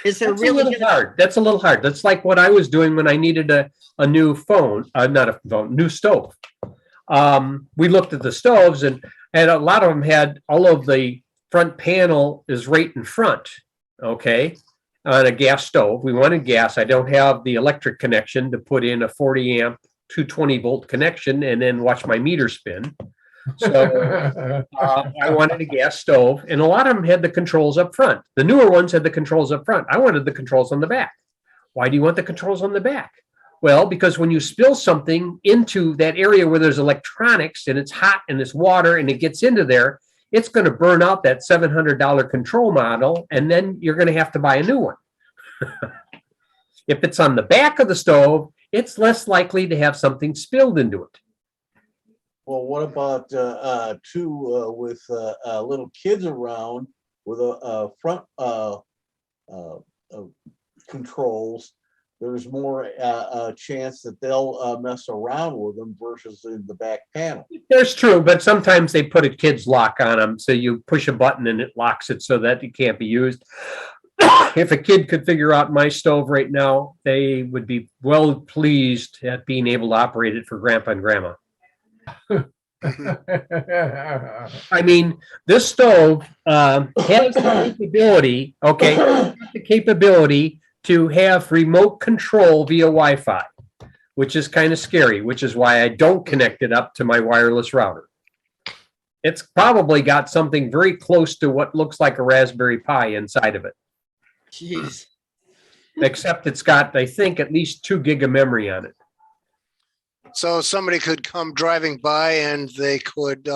Is there really a little hard? That's a little hard. That's like what I was doing when I needed a new phone, not a phone, new stove. We looked at the stoves and a lot of them had all of the front panel is right in front. Okay. On a gas stove. We wanted gas. I don't have the electric connection to put in a 40 amp 220 volt connection and then watch my meter spin. So I wanted a gas stove, and a lot of them had the controls up front. The newer ones had the controls up front. I wanted the controls on the back. Why do you want the controls on the back? Well, because when you spill something into that area where there's electronics and it's hot and it's water and it gets into there, it's going to burn out that $700 control model, and then you're going to have to buy a new one. If it's on the back of the stove, it's less likely to have something spilled into it. Well, what about with little kids around with a front controls? There's more chance that they'll mess around with them versus in the back panel. That's true, but sometimes they put a kid's lock on them, so you push a button and it locks it so that it can't be used. If a kid could figure out my stove right now, they would be well pleased at being able to operate it for grandpa and grandma. I mean, this stove has the capability to have remote control via Wi-Fi, which is kind of scary, which is why I don't connect it up to my wireless router. It's probably got something very close to what looks like a Raspberry Pi inside of it. Jeez. Except it's got, I think, at least 2 gig of memory on it. So somebody could come driving by and they could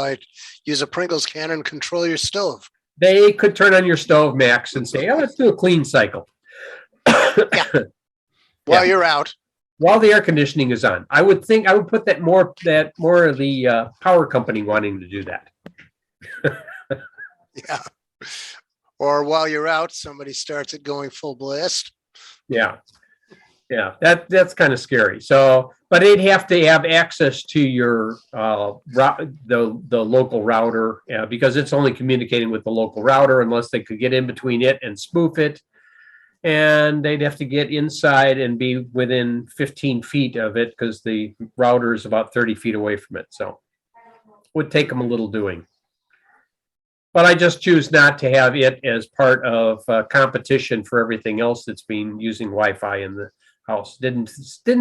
use a Pringles can and control your stove. They could turn on your stove, Max, and say, "Oh, let's do a clean cycle." While you're out. While the air conditioning is on. I would think I would put that more of the power company wanting to do that. Yeah. Or while you're out, somebody starts it going full blast. Yeah. That's kind of scary. So, but they'd have to have access to your the local router because it's only communicating with the local router unless they could get in between it and spoof it. And they'd have to get inside and be within 15 feet of it because the router is about 30 feet away from it. So it would take them a little doing. But I just choose not to have it as part of competition for everything else that's been using Wi-Fi in the house. Didn't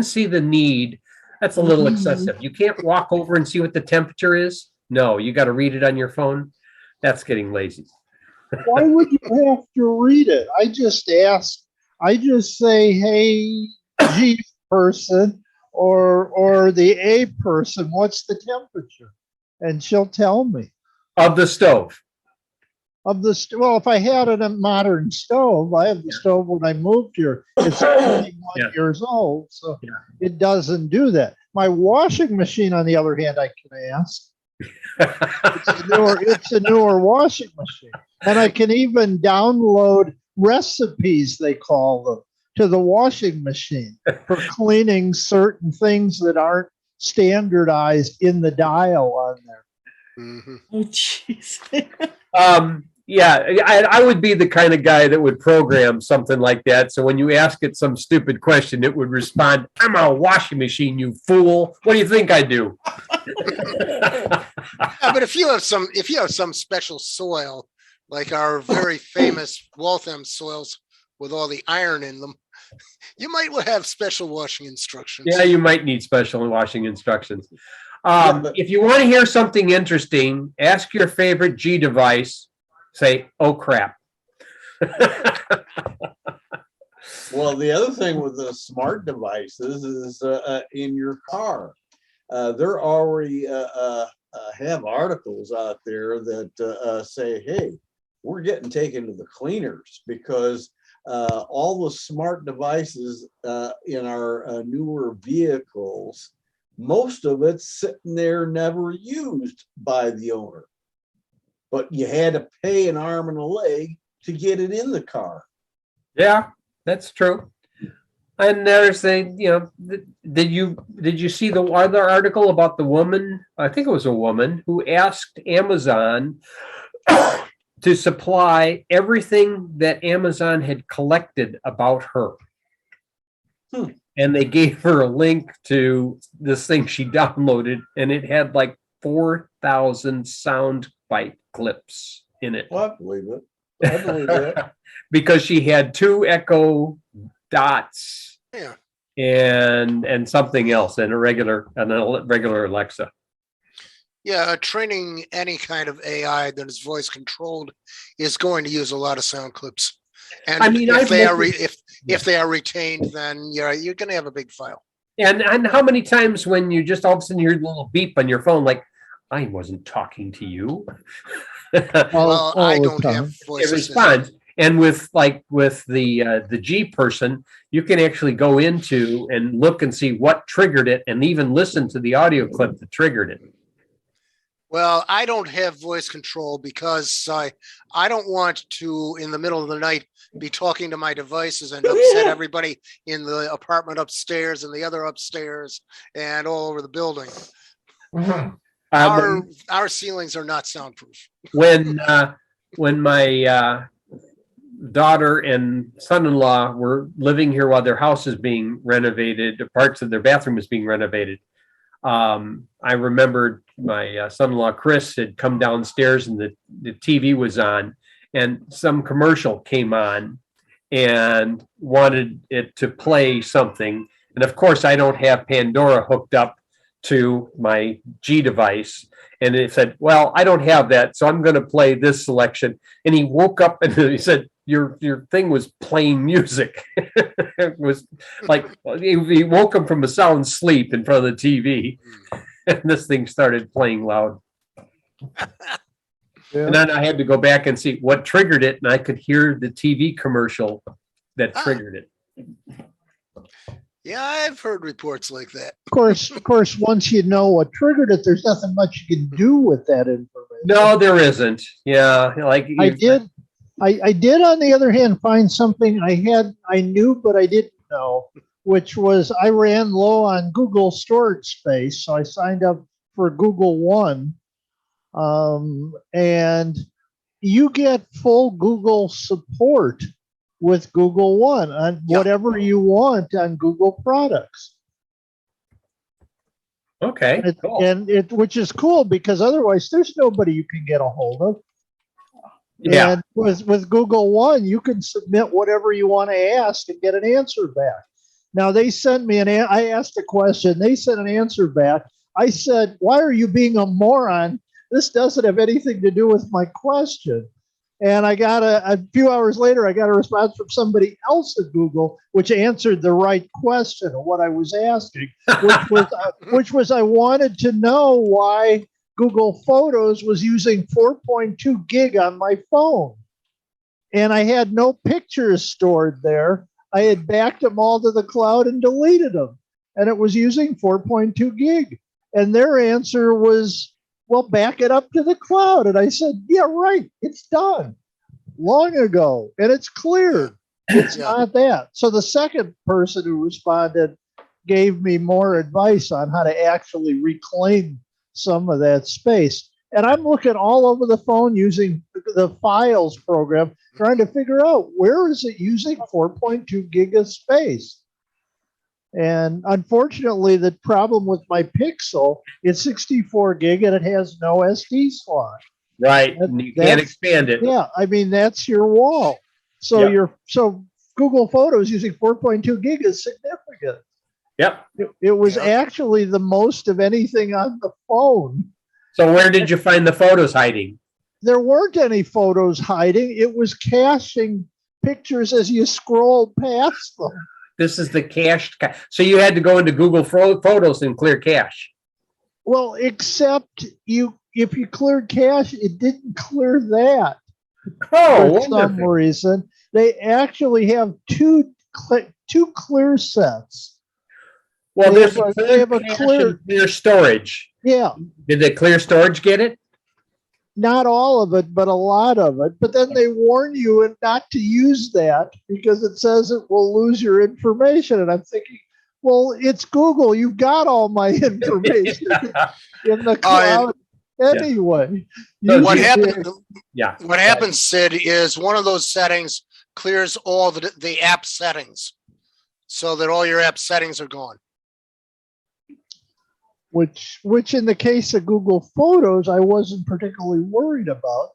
see the need. That's a little excessive. You can't walk over and see what the temperature is. No, you got to read it on your phone. That's getting lazy. Why would you have to read it? I just say, hey, G person or the A person, what's the temperature? And she'll tell me. Of the stove. Well, if I had a modern stove, I have the stove when I moved here. It's 21 years old, so it doesn't do that. My washing machine, on the other hand, I can ask. It's a newer washing machine. And I can even download recipes, they call them, to the washing machine for cleaning certain things that aren't standardized in the dial on there. Mm-hmm. Oh, jeez. I would be the kind of guy that would program something like that. So when you ask it some stupid question, it would respond, "I'm a washing machine, you fool. What do you think I do?" But if you have some special soil, like our very famous Waltham soils with all the iron in them, you might have special washing instructions. Yeah, you might need special washing instructions. If you want to hear something interesting, ask your favorite G device. Say, "Oh crap." Well, the other thing with the smart devices is in your car. They're already have articles out there that say, hey, we're getting taken to the cleaners because all the smart devices in our newer vehicles, most of it's sitting there never used by the owner. But you had to pay an arm and a leg to get it in the car. Yeah, that's true. And there's did you see the other article about the woman? I think it was a woman who asked Amazon to supply everything that Amazon had collected about her. And they gave her a link to this thing she downloaded, and it had like 4,000 sound bite clips in it. Well, I believe it. I believe that. Because she had 2 Echo Dots and something else, and a regular Alexa. Yeah, training any kind of AI that is voice controlled is going to use a lot of sound clips. And I mean, if I've they are looked if they are retained, then you're going to have a big file. And how many times when you just all of a sudden you hear a little beep on your phone, like, I wasn't talking to you. Well, I the don't time. have voice It assistant. responds. And with the G person, you can actually go into and look and see what triggered it and even listen to the audio clip that triggered it. Well, I don't have voice control because I don't want to, in the middle of the night, be talking to my devices and upset everybody in the apartment upstairs and the other upstairs and all over the building. Our ceilings are not soundproof. When my daughter and son-in-law were living here while their house is being renovated, parts of their bathroom is being renovated. I remembered my son-in-law Chris had come downstairs and the TV was on, and some commercial came on and wanted it to play something. And of course, I don't have Pandora hooked up to my G device. And it said, well, I don't have that, so I'm going to play this selection. And he woke up and he said, your thing was playing music. It was like, he woke him from a sound sleep in front of the TV. And this thing started playing loud. And then I had to go back and see what triggered it. And I could hear the TV commercial that triggered it. Yeah, I've heard reports like that. Of course, once you know what triggered it, there's nothing much you can do with that information. No, there isn't. Yeah, like I did, on the other hand, find something I knew, but I didn't know, which was I ran low on Google storage space. So I signed up for Google One. And you get full Google support with Google One on whatever you want on Google products. Okay, cool. Which is cool because otherwise there's nobody you can get a hold of. Yeah. And with Google One, you can submit whatever you want to ask and get an answer back. Now they sent me I asked a question. They sent an answer back. I said, why are you being a moron? This doesn't have anything to do with my question. And I got a few hours later, I got a response from somebody else at Google, which answered the right question of what I was asking, which was I wanted to know why Google Photos was using 4.2 gig on my phone. And I had no pictures stored there. I had backed them all to the cloud and deleted them. And it was using 4.2 gig. And their answer was, well, back it up to the cloud. And I said, yeah, right. It's done long ago. And it's cleared. It's not that. So the second person who responded gave me more advice on how to actually reclaim some of that space. And I'm looking all over the phone using the Files program, trying to figure out where is it using 4.2 gig of space. And unfortunately, the problem with my Pixel, it's 64 gig and it has no SD slot. Right. And you can't expand it. Yeah. I mean, that's your wall. So so Google Photos using 4.2 gig is significant. Yep. It was actually the most of anything on the phone. So where did you find the photos hiding? There weren't any photos hiding. It was caching pictures as you scroll past them. This is the cached. So you had to go into Google Photos and clear cache. Well, except if you cleared cache, it didn't clear that. Oh, for some reason. They actually have two clear sets. Well, they there's have a clear storage. Yeah. Did the clear storage get it? Not all of it, but a lot of it. But then they warn you not to use that because it says it will lose your information. And I'm thinking, well, it's Google. You've got all my information in the cloud anyway. What happens, Sid, is one of those settings clears all the app settings so that all your app settings are gone. Which in the case of Google Photos, I wasn't particularly worried about.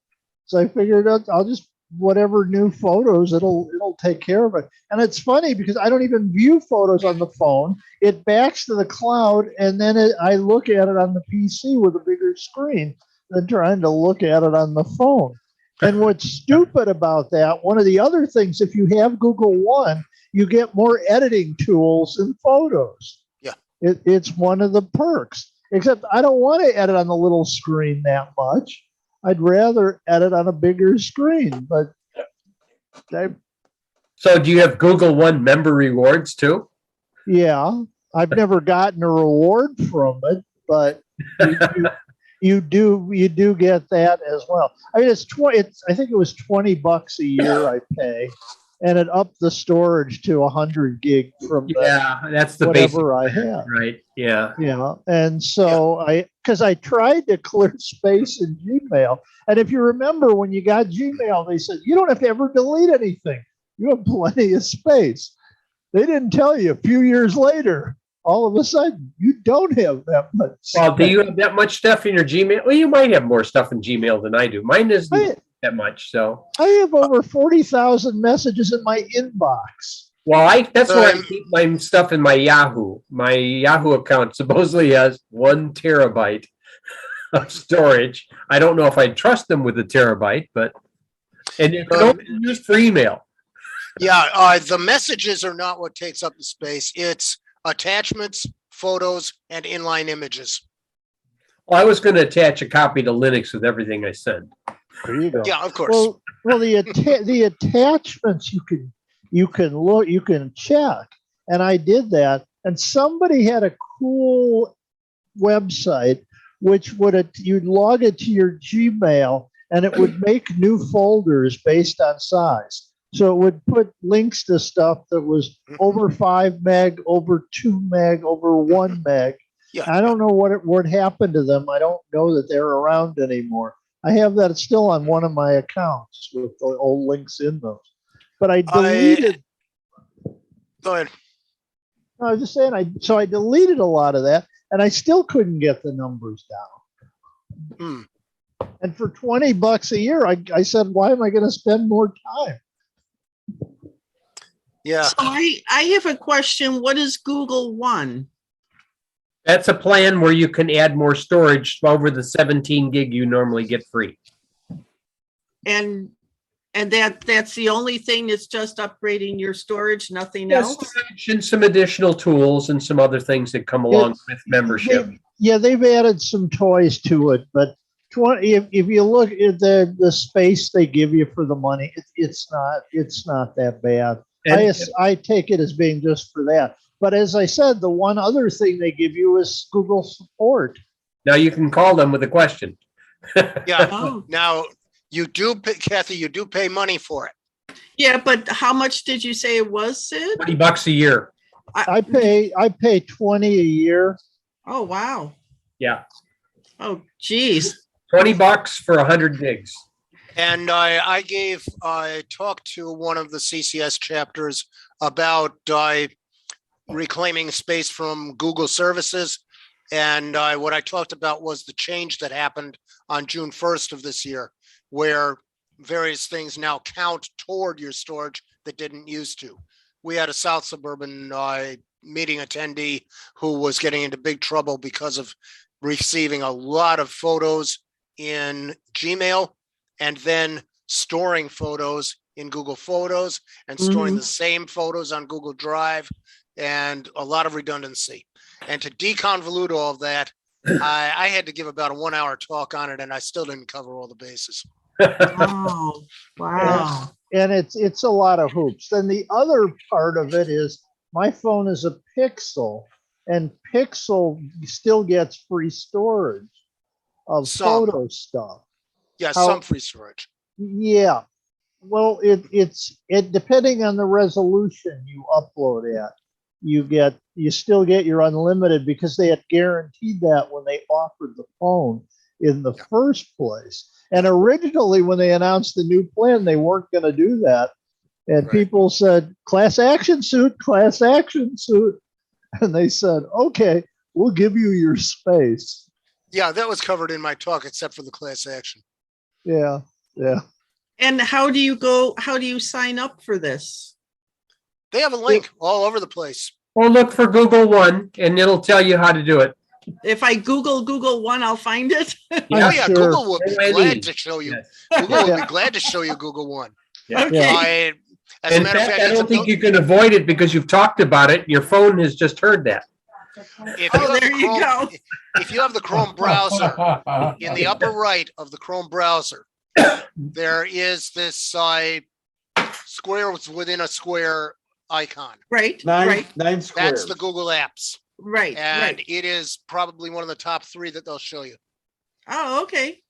So I figured out I'll just whatever new photos, it'll take care of it. And it's funny because I don't even view photos on the phone. It backs to the cloud, and then I look at it on the PC with a bigger screen than trying to look at it on the phone. And what's stupid about that, one of the other things, if you have Google One, you get more editing tools in photos. Yeah. It's one of the perks. Except I don't want to edit on the little screen that much. I'd rather edit on a bigger screen, but So do you have Google One member rewards too? yeah, I've never gotten a reward from it, but you do get that as well. I mean, I think it was $20 a year I pay, and it upped the storage to 100 gig from That's the basic, whatever I have. right? Yeah. Yeah. And so because I tried to clear space in Gmail. And if you remember when you got Gmail, they said, you don't have to ever delete anything. You have plenty of space. They didn't tell you a few years later, all of a sudden, you don't have that much Well, do space. you have that much stuff in your Gmail? Well, you might have more stuff in Gmail than I do. Mine isn't that much. So, I have over 40,000 messages in my inbox. well, that's why I keep my stuff in my Yahoo. My Yahoo account supposedly has 1 terabyte of storage. I don't know if I trust them with a terabyte, and it can only be used for email. Yeah, the messages are not what takes up the space. It's attachments, photos, and inline images. Well, I was going to attach a copy to Linux with everything I send. There you go. Yeah, of course. Well, the attachments you can check, and I did that. And somebody had a cool website which you'd log it to your Gmail, and it would make new folders based on size. So it would put links to stuff that was over 5 meg, over 2 meg, over 1 meg. Yeah. I don't know what happened to them. I don't know that they're around anymore. I have that still on one of my accounts with the old links in those. But I deleted. Go ahead. I was just saying, I deleted a lot of that, and I still couldn't get the numbers down. And for $20 a year, I said, why am I going to spend more time? Yeah. So I have a question. What is Google One? That's a plan where you can add more storage over the 17 gig you normally get free. And that's the only thing that's just upgrading your storage, nothing Yes, else? storage and some additional tools and some other things that come along with membership. They've added some toys to it, but if you look at the space they give you for the money, it's not that bad. I take it as being just for that. But as I said, the one other thing they give you is Google support. Now you can call them with a question. Yeah. Oh. Now you do, Kathy. You do pay money for it. Yeah, but how much did you say it was, Sid? $20 a year. I pay 20 a year. Oh, wow. Yeah. Oh, geez. $20 for 100 gigs. And I talked to one of the CCS chapters about reclaiming space from Google services. And what I talked about was the change that happened on June 1st of this year, where various things now count toward your storage that didn't used to. We had a South Suburban meeting attendee who was getting into big trouble because of receiving a lot of photos in Gmail and then storing photos in Google Photos and storing the same photos on Google Drive, and a lot of redundancy. And to deconvolute all of that, I had to give about a 1 hour talk on it, and I still didn't cover all the bases. Oh, wow. And it's a lot of hoops. Then the other part of it is my phone is a Pixel, and Pixel still gets free storage of photo stuff. Yeah, some free storage. Yeah. Well, it's depending on the resolution you upload at, you still get your unlimited, because they had guaranteed that when they offered the phone in the first place. And originally, when they announced the new plan, they weren't going to do that. And people said, class action suit. And they said, okay, we'll give you your space. Yeah, that was covered in my talk, except for the class action. Yeah. And how do you sign up for this? They have a link all over the place. Well, look for Google One and it'll tell you how to do it. If I Google One, I'll find it. Oh yeah, sure. Google would be ONE. glad to show you. Yes. Google would Yeah. be glad to show you Google One. Okay. As a In matter of fact, fact, I it's don't think you can avoid it because you've talked about it. Your phone has just heard that. if Oh, you have there the you Chrome, go. if you have the Chrome browser, in the upper right of the Chrome browser, there is this square within a square icon. Right, Nine, right, nine That's squares. the Google Apps. right, And right. it is probably one of the top 3 that they'll show you. Oh, okay.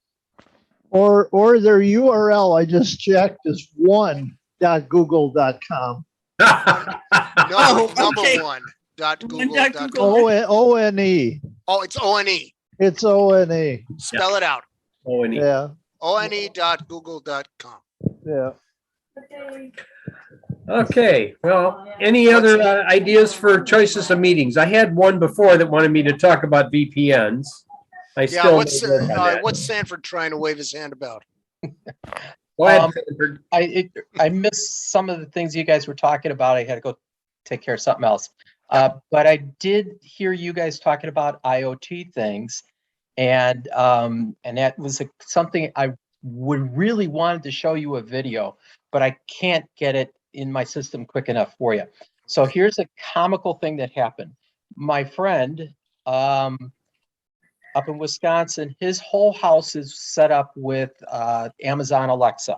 Or their URL I just checked is one.google.com. No, Oh, number okay. one dot Google Dot dot Google. com. ONE. Oh, it's ONE. It's ONE. Spell it out. Oh, and Yeah, ONE.google.com. yeah. Okay, well, any other ideas for choices of meetings? I had one before that wanted me to talk about VPNs. I Yeah, still. what's Sanford trying to wave his hand about? Go ahead, Um, Sanford. I missed some of the things you guys were talking about. I had to go take care of something else. But I did hear you guys talking about IoT things, and that was something I would really wanted to show you a video, but I can't get it in my system quick enough for you. So here's a comical thing that happened. My friend up in Wisconsin, his whole house is set up with Amazon Alexa.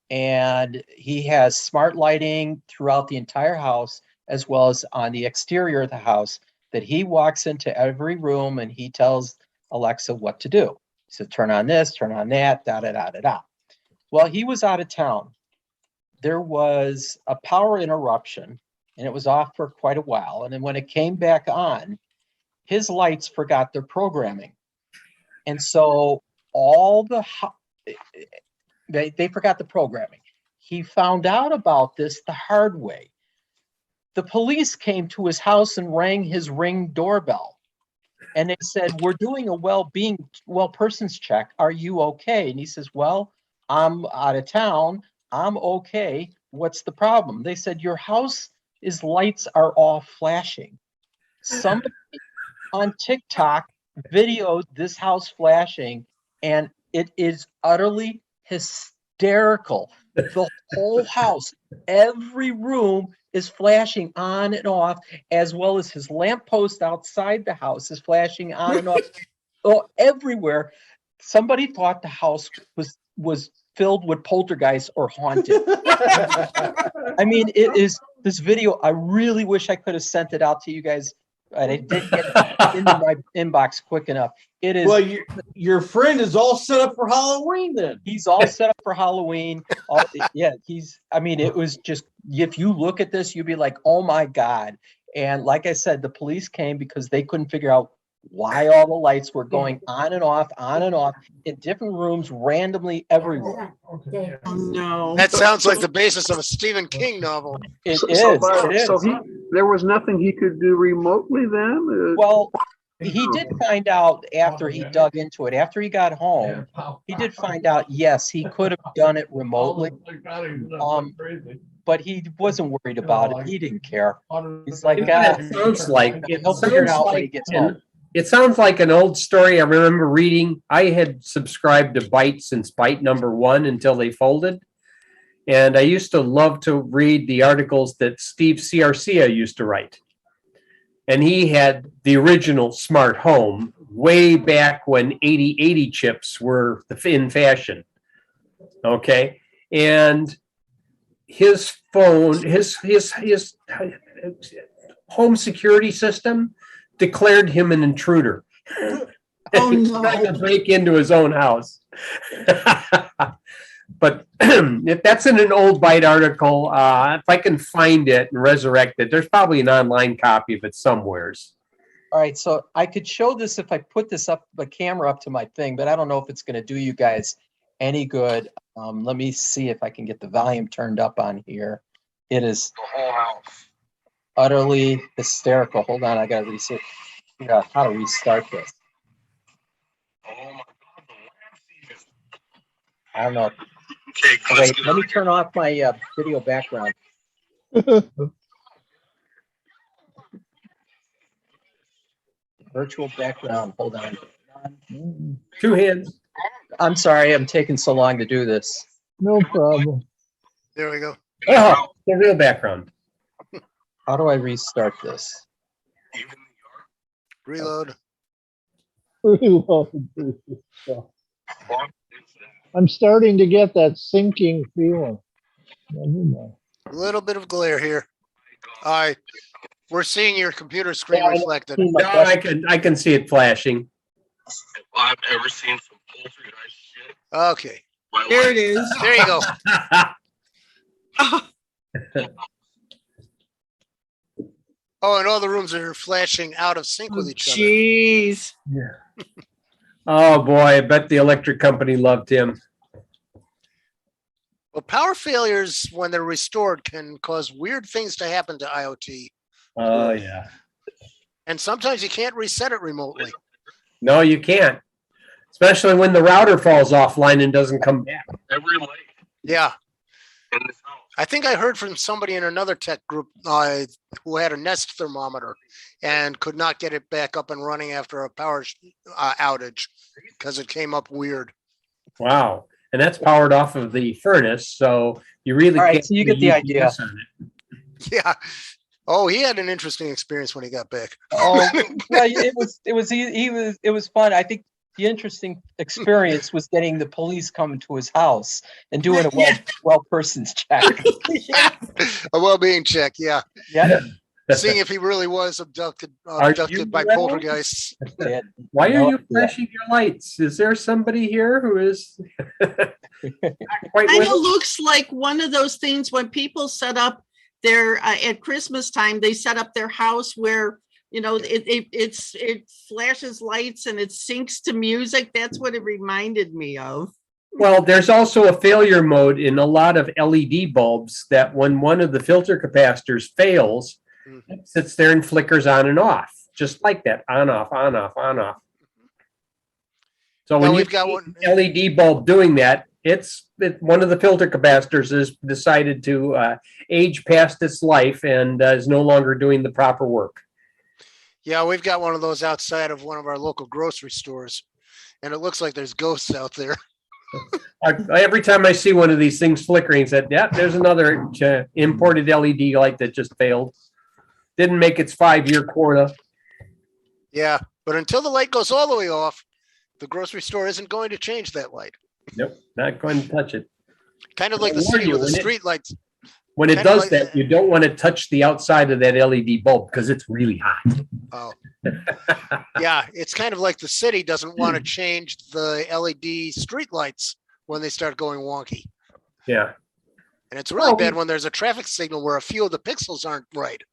And he has smart lighting throughout the entire house, as well as on the exterior of the house, that he walks into every room and he tells Alexa what to do. He said, turn on this, turn on that, da, da, da, da, da. Well, he was out of town. There was a power interruption and it was off for quite a while. And then when it came back on, his lights forgot their programming. And so they forgot the programming. He found out about this the hard way. The police came to his house and rang his Ring doorbell. And they said, we're doing a well-persons check. Are you okay? And he says, well, I'm out of town. I'm okay. What's the problem? They said, your house's lights are all flashing. Somebody on TikTok videoed this house flashing, and it is utterly hysterical. The whole house, every room is flashing on and off, as well as his lamppost outside the house is flashing on and off. Oh, everywhere. Somebody thought the house was filled with poltergeists or haunted. I mean, it is this video. I really wish I could have sent it out to you guys, and I didn't get it into my inbox quick enough. It is. Well, your friend is all set up for Halloween then. He's all set up for Halloween. Yeah, I mean, it was just, if you look at this, you'd be like, oh my God. And like I said, the police came because they couldn't figure out why all the lights were going on and off in different rooms randomly everywhere. Oh, no. That sounds like the basis of a Stephen King novel. It So is. there was nothing he could do remotely then? Well, he did find out after he dug into it, after he got home, he did find out, yes, he could have done it remotely. But he wasn't worried about it. He didn't care. He's like, It sounds like he'll figure it out when he gets home. It sounds like an old story I remember reading. I had subscribed to Byte since Byte #1 until they folded. And I used to love to read the articles that Steve Ciarcia used to write. And he had the original smart home way back when 8080 chips were in fashion. Okay. And his phone, his home security system declared him an intruder. Oh, He's no. trying to break into his own house. But if that's in an old Byte article, if I can find it and resurrect it, there's probably an online copy of it somewheres. All right, so I could show this if I put the camera up to my thing, but I don't know if it's going to do you guys any good. Let me see if I can get the volume turned up on here. It is utterly hysterical. Hold on, I got to reset. Figure out how to restart this. I don't know. Wait, let me turn off my video background. Virtual background, hold on. Two hands. I'm sorry, I'm taking so long to do this. No problem. There we go. Oh, the real background. How do I restart this? Reload. I'm starting to get that sinking feeling. Never mind. A little bit of glare here. All right. We're seeing your computer screen Yeah, reflected. No, I can see it flashing. I've ever seen some poltergeist shit. Okay. There it is. There you go. Oh, and all the rooms are flashing out of sync with each other. Jeez. Yeah. Oh boy, I bet the electric company loved him. Well, power failures, when they're restored, can cause weird things to happen to IoT. Oh yeah. And sometimes you can't reset it remotely. No, you can't. Especially when the router falls offline and doesn't come back. Every light Yeah. in this house. I think I heard from somebody in another tech group who had a Nest thermometer and could not get it back up and running after a power outage because it came up weird. Wow. And that's powered off of the furnace, so you really All right, can't so you put get the a idea. UPS on it. Yeah. Oh, he had an interesting experience when he got back. Oh, well, it was fun. I think the interesting experience was getting the police coming to his house and doing a well person's check. A well-being check, yeah. Yeah. Seeing if he really was abducted you by well? poltergeists. Yeah. Why are No, you flashing your lights? Is there somebody here who is not quite Kind with of us? looks like one of those things when people set up their at Christmas time, they set up their house where it flashes lights and it syncs to music. That's what it reminded me of. Well, there's also a failure mode in a lot of LED bulbs that when one of the filter capacitors fails, it sits there and flickers on and off, just like that, on, off, on, off, on, off. So when Now you've we've got got one. an LED bulb doing that, one of the filter capacitors has decided to age past its life and is no longer doing the proper work. Yeah, we've got one of those outside of one of our local grocery stores, and it looks like there's ghosts out there. Every time I see one of these things flickering, said, "Yeah, there's another imported LED light that just failed. Didn't make its 5-year quota." Yeah, but until the light goes all the way off, the grocery store isn't going to change that light. Nope, not going to touch it. Kind of like I the warn city you, with the when it- street lights. When it Kinda does like- that, you don't want to touch the outside of that LED bulb because it's really hot. Oh, yeah, it's kind of like the city doesn't want to change the LED street lights when they start going wonky. Yeah. And it's really Well, bad when there's a traffic signal where a few of the pixels aren't right.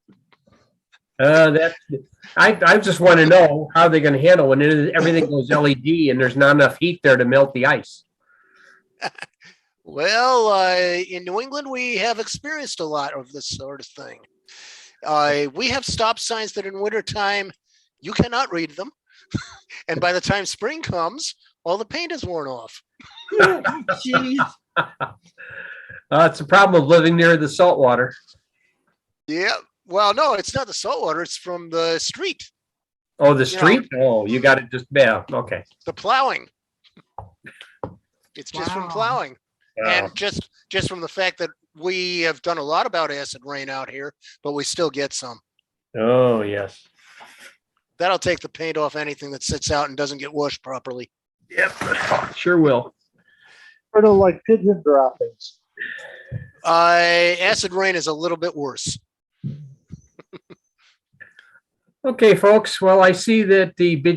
I just want to know how they're going to handle when everything goes LED and there's not enough heat there to melt the ice. Well, in New England, we have experienced a lot of this sort of thing. We have stop signs that in wintertime, you cannot read them. And by the time spring comes, all the paint is worn off. Jeez. It's a problem of living near the salt water. Yeah. Well, no, it's not the salt water. It's from the street, Oh, the street? Oh, you got it just, yeah, okay. the plowing. It's just from Wow. plowing. Wow. And just from the fact that we have done a lot about acid rain out here, but we still get some. Oh, yes. That'll take the paint off anything that sits out and doesn't get washed properly. Yep, sure will. Sort of like pigeon droppings. Acid rain is a little bit worse. Okay, folks, well, I see that the bid